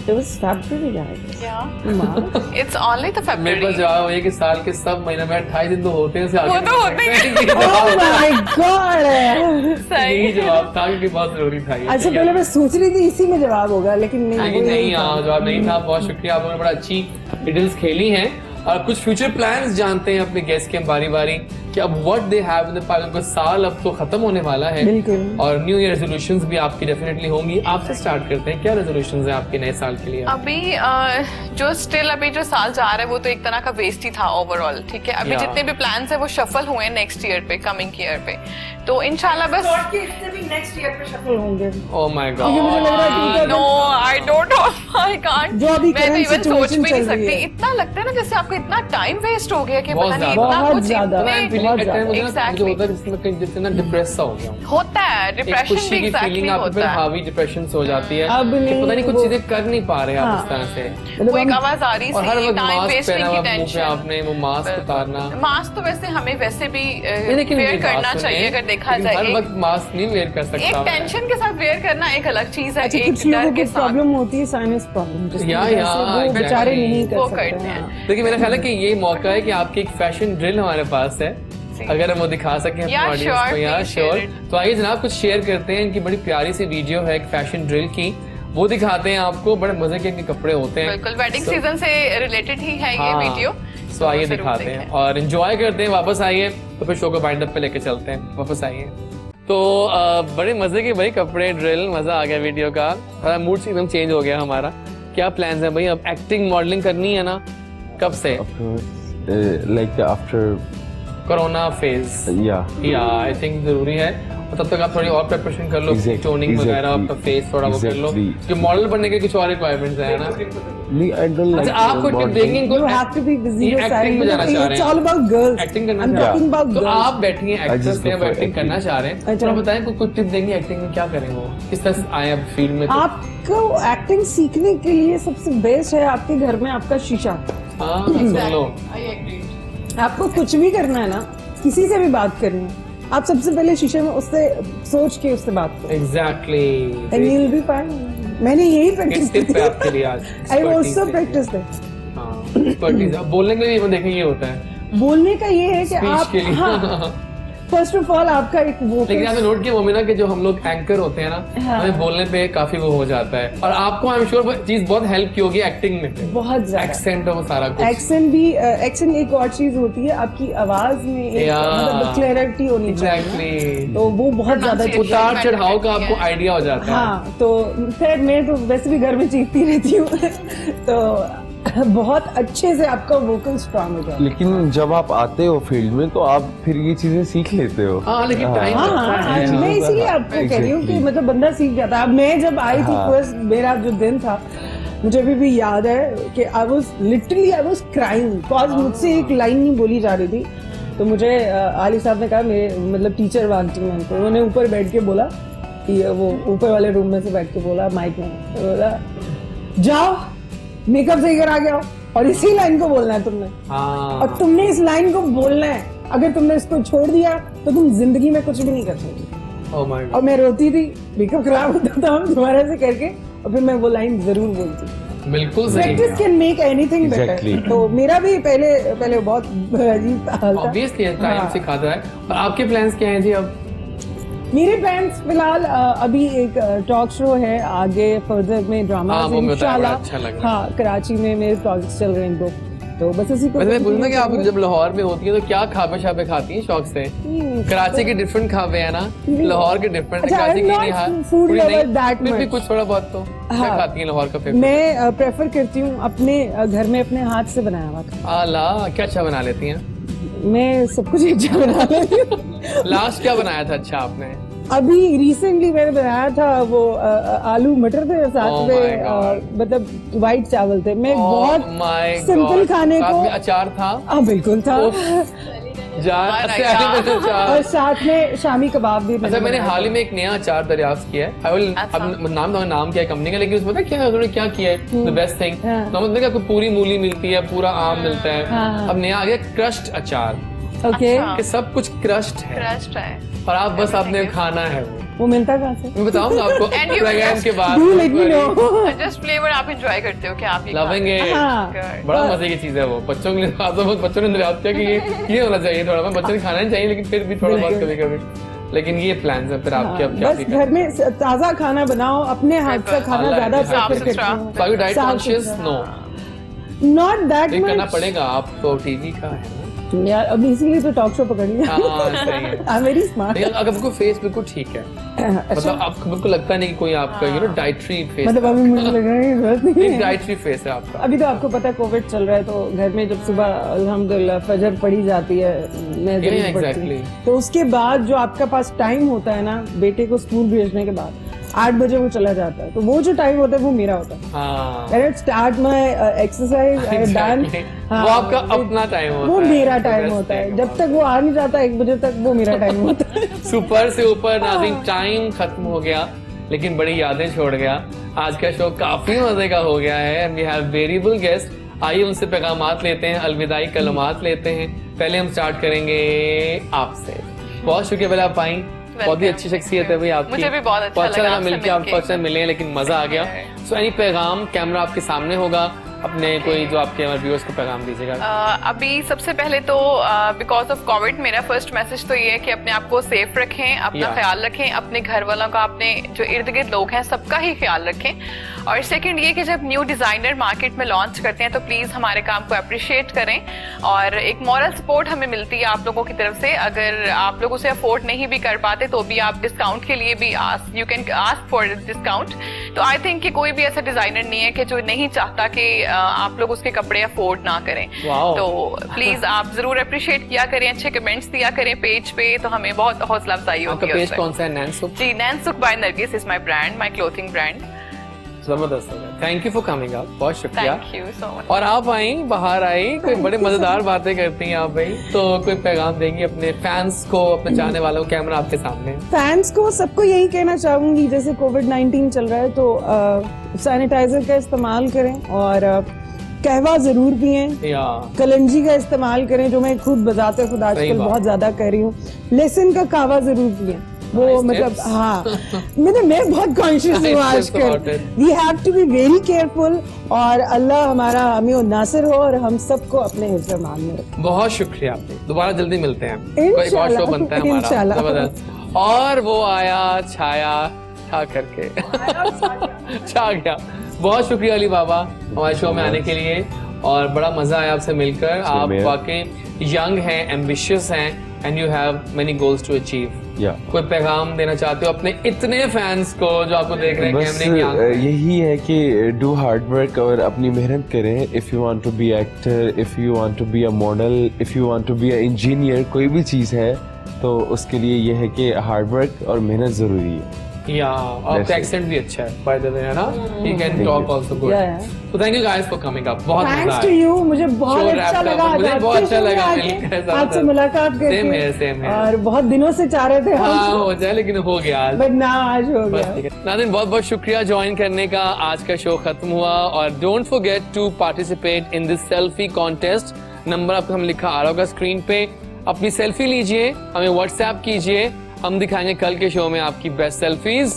It was February, I guess. Yeah. March. It's only the मेरे पास February. जवाब है कि साल के सब महीनों में 28 दिन तो होते हैं, उससे आगे वो तो नहीं होते सकते। हैं। ये जवाब Oh था। my God! सही यही जवाब था क्योंकि बहुत जरूरी था ये। अच्छा पहले मैं सोच रही थी इसी में जवाब होगा लेकिन नहीं, नहीं वो नहीं, यही था। हाँ जवाब नहीं था। बहुत शुक्रिया, आप लोगों ने बड़ा अच्छी डिटेल्स खेली हैं। और कुछ फ्यूचर प्लान्स जानते हैं अपने गेस्ट के बारी बारी कि अब what they have in the pipeline. को साल अब तो खत्म होने वाला है बिल्कुल। और न्यू ईयर रेजोल्यूशंस भी आपकी डेफिनेटली होंगी। आपसे स्टार्ट करते हैं, क्या रेजोल्यूशंस हैं आपके नए साल के लिए? अभी अभी जो साल जा रहा है वो तो एक तरह का वेस्ट ही था ओवरऑल। ठीक है, अभी Yeah. जितने भी प्लान्स है वो शफल हुए हैं नेक्स्ट ईयर पे, कमिंग ईयर पे। तो इंशाल्लाह बस और के इससे भी नेक्स्ट ईयर पे शफल होंगे। ओह माय क्योंकि मुझे लग रहा है गॉड। कि no, I don't know my I can't, जो अभी मैं तो current इवन सोच भी situation नहीं चल रही सकती। है। इतना लगता है ना जैसे आपको इतना टाइम वेस्ट हो गया कि बहुत पता नहीं ज्यादा। इतना बहुत कुछ ज्यादा। इतने- बहुत ज्यादा। मुझे Exactly. होता है जिसमें कहीं जितना डिप्रेस सा हो गया हूँ। होता है, एक डिप्रेशन खुशी भी की एग्जैक्टली फीलिंग आपको फिर होता है। हावी डिप्रेशन से हो जाती है अब कि नहीं, पता नहीं कुछ वो- चीजें कर नहीं पा रहे आप हाँ। इस तरह से, मतलब वो एक हम- आवाज आ रही और हर सी, वक्त टाइम मास्क वेस्टिंग पहना की हुआ मुंह पे टेंशन। आपने, वो मास्क उतारना। मास्क तो वैसे हमें वैसे भी लेकिन वेयर मेरी बात करना सुनिए, चाहिए अगर देखा लेकिन हर जाए। वक्त मास्क नहीं वेयर कर सकता एक मैं। टेंशन के साथ वेयर करना एक अलग चीज है, अच्छा, एक कुछ लोगों डर को के साथ प्रॉब्लम होती है, साइनस प्रॉब्लम, जिसकी या, वजह से वो exactly. बेचारे नहीं कर वो सकते करते हैं। हैं। देखिए मेरा ख्याल है कि ये मौका है कि आपकी एक फैशन ड्रिल हमारे पास है, अगर हम वो दिखा सकें अपने Yeah, ऑडियंस sure, को। या please श्योर, share it. तो आइए जनाब कुछ शेयर करते हैं। इनकी बड़ी प्यारी सी वीडियो है एक फैशन ड्रिल की, वो दिखाते हैं आपको। बड़े मजे के इनके कपड़े होते हैं, बिल्कुल वेडिंग So- सीजन से रिलेटेड ही है ये हाँ, वीडियो। तो आइए जरूर दिखाते हैं देखें। और एंजॉय करते हैं। वापस आइए तो फिर शो को बाइंड अप पे लेके चलते हैं। वापस आइए तो बड़े मजे के भाई कपड़े ड्रिल, मजा आ गया वीडियो का। थोड़ा मूड एकदम चेंज हो गया हमारा। क्या प्लान्स हैं भाई? अब एक्टिंग मॉडलिंग करनी है ना, कब से? like after कोरोना फेज या आई थिंक जरूरी है। और तब तक आप थोड़ी और प्रिपरेशन कर लो, Exactly, टोनिंग वगैरह, exactly. अपना फेस थोड़ा वो कर लो, Exactly. कि मॉडल बनने के कुछ और रिक्वायरमेंट्स है ना। नहीं, I don't like अच्छा, आपको टिप modeling. देंगे इनको? You have to be busy ये with एक्टिंग में जाना चाह रहे It's all हैं, about girls. एक्टिंग करना I'm चाह रहे talking about हैं। तो girls. आप बैठी हैं, एक्ट्रेस just हैं, go वो for एक्टिंग acting. करना चाह रहे हैं, अच्छा। थोड़ा बताएं कुछ टिप देंगे एक्टिंग में, क्या करें वो, किस तरह से आए अब फील्ड में? तो आपको एक्टिंग सीखने के लिए सबसे बेस्ट है आपके घर में आपका शीशा। हाँ सुन लो, आपको कुछ भी करना है ना, किसी से भी बात करनी है, आप सबसे पहले शीशे में उससे सोच के उससे बात करो, exactly. And you will be fine. मैंने यही प्रैक्टिस की टिप है आपके लिए आज। आई expertise also say. Practice that. हाँ, expertise। अब बोलने के लिए वो देखें ये होता है बोलने का ये है कि स्पीच आप के लिए। हाँ, फर्स्ट ऑफ ऑल आपका एक वो लेकिन आपने नोट किया मोमिना कि जो हम लोग एंकर होते हैं ना, हाँ। हमें बोलने पे काफी वो हो जाता है, और आपको आई एम श्योर चीज बहुत हेल्प की होगी एक्टिंग में, बहुत ज्यादा एक्सेंट और वो सारा कुछ। एक्सेंट भी एक्सेंट एक और चीज होती है, आपकी आवाज में एक Yeah. मतलब क्लैरिटी होनी चाहिए ना। एग्जैक्टली, तो वो बहुत ज्यादा Pronunciation. उतार चढ़ाव का आपको आइडिया हो जाता है। हाँ, तो खैर मैं तो वैसे भी घर में चीखती रहती हूँ तो बहुत अच्छे से आपका वोकल स्ट्रांग हो जाता है। लेकिन जब आप आते हो फील्ड में तो आप फिर ये चीजें सीख लेते हो। हाँ लेकिन टाइम हाँ लगता हाँ, है। मैं इसीलिए आपको कह रही हूँ कि Exactly. मतलब बंदा सीख जाता है। अब मैं जब आई थी हाँ। फर्स्ट, मेरा जो दिन था मुझे अभी भी याद है कि आई वाज क्राइंग बिकॉज मुझसे एक लाइन नहीं बोली जा रही थी। तो मुझे आली साहब ने कहा, मेरे मतलब टीचर मानती हूँ उनको, उन्होंने ऊपर बैठ के बोला कि वो ऊपर वाले रूम में से बैठ के बोला माइक में, तो बोला जाओ मेकअप सही करा के आओ, और इसी लाइन को बोलना है तुमने, हाँ और तुमने इस लाइन को बोलना है। अगर तुमने इसको छोड़ दिया तो तुम जिंदगी में कुछ भी नहीं कर सकते। ओह माय और मैं रोती थी, मेकअप खराब होता था दोबारा से करके, और फिर मैं वो लाइन जरूर बोलती। गॉड, बिल्कुल सही। Practice can make anything better. Exactly. तो मेरा भी पहले बहुत अजीब हाल था। ऑब्वियसली टाइम हाँ। सिखाता है। और आपके प्लान्स क्या हैं जी अब? मेरे प्लान्स फिलहाल अभी एक टॉक शो है, आगे फर्दर में ड्रामा हाँ, वो मैं बताया, बड़ा इंशाल्लाह। अच्छा लग रहा है। हाँ, कराची में मेरे प्रोजेक्ट्स चल रहे हैं दो, तो बस इसी को वैसे मैं पूछना कि आप जब लाहौर में होती है तो क्या खाबे शाबे खाती हैं शौक से? कराची के डिफरेंट खाबे है ना, लाहौर के डिफरेंट है, अच्छा, कराची I'm की not नहीं हाँ, food पूरी lover नहीं, that फिर भी much. कुछ थोड़ा बहुत तो क्या हाँ। खाती हैं लाहौर का फेवरेट? मैं प्रेफर करती हूँ अपने घर में अपने हाथ से बनाया हुआ खाना। आला, क्या अच्छा बना लेती हैं? मैं सब कुछ अच्छा बना लेती हूँ। लास्ट क्या बनाया था अच्छा आपने? अभी रिसेंटली मैंने बनाया था वो आलू मटर थे, Oh साथ my में God. मतलब वाइट चावल थे। मैं Oh बहुत my सिंपल God. खाने साथ को में अचार था? हाँ बिल्कुल था, जार अचार। और साथ में शामी कबाब भी अच्छा, मैंने बनाया हाल ही था। में एक नया अचार दरियाफ्त किया है। आई विल अच्छा। अब नाम क्या है कंपनी का, लेकिन उसमें पता है क्या है, उन्होंने क्या किया है, द बेस्ट थिंग, हाँ। तो मतलब आपको पूरी मूली मिलती है, पूरा आम मिलता है। हाँ। अब नया आ गया क्रश्ड अचार, ओके, अच्छा। कि सब कुछ क्रश्ड है क्रस्ट है। और आप बस आपने खाना है वो मिलता कहाँ से? मैं बताऊंगा आपको And you प्रोग्राम just के बाद। Do let me know. Just flavour आप एंजॉय करते हो क्या आप? ये लवेंगे, हाँ। Good. बड़ा मजे की चीज है वो, बच्चों के लिए खास बहुत बच्चों ने दरियाफ्त किया कि ये होना चाहिए थोड़ा, बच्चों ने खाना नहीं चाहिए लेकिन फिर भी थोड़ा बहुत बिल्कुल। कभी कभी। लेकिन ये प्लान है फिर आपके, अब क्या बस घर में ताजा खाना बनाओ, अपने हाथ का खाना Allah ज्यादा is साफ प्रेफर सुथरा। करती बाकी डाइट साफ कॉन्शियस सुथरा। नो, नॉट दैट ये करना मच पड़ेगा, आप तो टीवी का है ना। यार, अब इसीलिए तो टॉक शो पकड़ी है। हाँ सही है। I very smart. लेकिन अगर आपको फेस बिल्कुल ठीक है, मतलब आपको बिल्कुल लगता नहीं कि कोई आपका यू नो डाइटरी फेस, मतलब अभी मुझे लग रहा है कि जरूरत नहीं है। डाइटरी फेस है आपका। अभी तो आपको पता है कोविड चल रहा है, तो घर में जब सुबह अल्हम्दुलिल्लाह फजर पड़ी जाती है, मैं जरूर पढ़ती हूँ। exactly. तो उसके बाद जो आपका पास टाइम होता है ना बेटे को स्कूल भेजने के बाद, 8 बजे वो चला जाता है, तो वो जो टाइम होता है वो मेरा होता है। हाँ When I start my exercise, I done, Exactly. हाँ, वो आपका अपना टाइम होता वो है, मेरा the टाइम best होता है। thing जब about तक वो आ नहीं जाता 1 बजे तक, वो मेरा टाइम होता है। सुपर से ऊपर नाज़रीन, टाइम खत्म हो गया लेकिन बड़ी यादें छोड़ गया। आज का शो काफी मजे का हो गया है and we have variable guest. आइए उनसे पैगामात लेते हैं, अलविदाई कलमात लेते हैं। पहले हम स्टार्ट करेंगे आपसे। बहुत शुक्रिया पहले आप आई, बहुत ही अच्छी शख्सियत है भाई आपकी। मुझे भी बहुत अच्छा लगा आपसे मिलके, आप मिलके। फर्स्ट टाइम मिले हैं लेकिन मजा आ गया। सो एनी पैगाम, कैमरा आपके सामने होगा, अपने कोई जो आपके व्यूअर्स को पैगाम दीजिएगा। अभी सबसे पहले तो बिकॉज ऑफ कोविड मेरा फर्स्ट मैसेज तो ये है कि अपने आप को सेफ रखें, अपना Yeah. ख्याल रखें, अपने घर वालों का, अपने जो इर्द गिर्द लोग हैं सबका ही ख्याल रखें। और सेकंड ये कि जब न्यू डिजाइनर मार्केट में लॉन्च करते हैं तो प्लीज हमारे काम को अप्रिशिएट करें और एक मॉरल सपोर्ट हमें मिलती है आप लोगों की तरफ से। अगर आप लोग उसे अफोर्ड नहीं भी कर पाते तो भी आप डिस्काउंट के लिए भी you can ask for discount. तो आई थिंक कि कोई भी ऐसा डिजाइनर नहीं है कि जो नहीं चाहता कि आप लोग उसके कपड़े अफोर्ड ना करें। Wow. तो प्लीज आप जरूर अप्रिशिएट किया करें, अच्छे कमेंट्स दिया करें पेज पे, तो हमें बहुत हौसला अफजाई आपका होती है पेज उससे। कौन सा है? नैनसुक। जी, Nainsukh by Nargis is my brand, my clothing brand. जबरदस्त है। Thank you for coming up, बहुत शुक्रिया। Thank you so much. और आप आई, बाहर आई, कोई बड़े मजेदार बातें करती हैं आप भाई, तो कोई पैगाम देंगी अपने फैंस को, अपने चाहने वालों को? कैमरा आपके सामने है। फैंस को सबको यही कहना चाहूंगी, जैसे कोविड-19 चल रहा है तो सैनिटाइजर का इस्तेमाल करें और कहवा जरूर पिएं, या कलंजी का इस्तेमाल करें, जो मैं खुद बजाते खुद सही आजकल बात। बहुत ज्यादा कर रही हूँ। लेसन का कहवा जरूर पिएं, वो Nice मतलब tips. हाँ, मैं बहुत कॉन्शियस हूँ Nice tips आजकल। about it. We have to be very careful और अल्लाह हमारा हामी और नासिर हो और हम सबको अपने हिफ्ज़ मान में रखे। बहुत शुक्रिया आपने, दोबारा जल्दी मिलते हैं। कोई एक और इंशाल्लाह, शो बनता है हमारा इंशाल्लाह। जबरदस्त। और वो आया छाया छा करके छा गया। बहुत शुक्रिया अली बाबा हमारे शो में आने के लिए और बड़ा मजा आया आपसे मिलकर। आप here. वाकई यंग हैं, एम्बिशियस हैं and you have many goals to achieve. कोई पैगाम देना चाहते हो अपने इतने फैंस को जो आपको देख रहे हैं बस कैमरे की आंखों में? यही है कि डू हार्ड वर्क और अपनी मेहनत करें। If you want to be actor, if you want to be a model, if you want to be a engineer, कोई भी चीज़ है तो उसके लिए ये है कि हार्ड वर्क और मेहनत ज़रूरी है। या आपका That's it. एक्सेंट भी अच्छा है बाय द वे, है ना? You can talk also good. Yeah. So thank you guys for coming up. बहुत मजा थैंक्स टू आया। यू, मुझे बहुत Show अच्छा wrapped up. लगा, मुझे आज बहुत आपके अच्छा show में लगा आके, मिलकर, आपसे जबरदस्त। मुलाकात करके। Same here, same here. और बहुत दिनों से चाह रहे थे हाँ हम, हो जाए लेकिन हो गया आज। बट ना आज हो बस गया। ठीक है नाज़रीन, बहुत बहुत शुक्रिया ज्वाइन करने का। आज का शो खत्म हुआ और don't forget to participate in this selfie contest. Number आपको हम लिखा आ रहा होगा स्क्रीन पे। अपनी सेल्फी लीजिए, हमें व्हाट्सएप कीजिए, हम दिखाएंगे कल के शो में आपकी बेस्ट सेल्फीज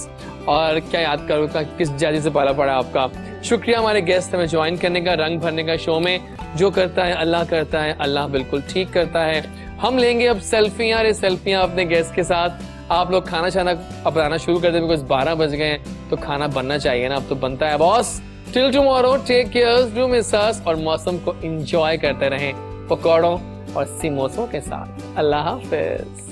और क्या याद करोगे किस जाजी से पाला पड़ा आपका। शुक्रिया हमारे गेस्ट हमें ज्वाइन करने का, रंग भरने का शो में। जो करता है अल्लाह करता है, अल्लाह बिल्कुल ठीक करता है। हम लेंगे अब सेल्फियां, अरे सेल्फियां अपने गेस्ट के साथ। आप लोग खाना शाना अब बनाना शुरू कर दें बिकॉज 12 बज गए हैं तो खाना बनना चाहिए ना, अब तो बनता है boss. Till tomorrow, take care, do miss us और मौसम को एंजॉय करते रहें पकौड़ों और समोसों के साथ। अल्लाह हाफिज।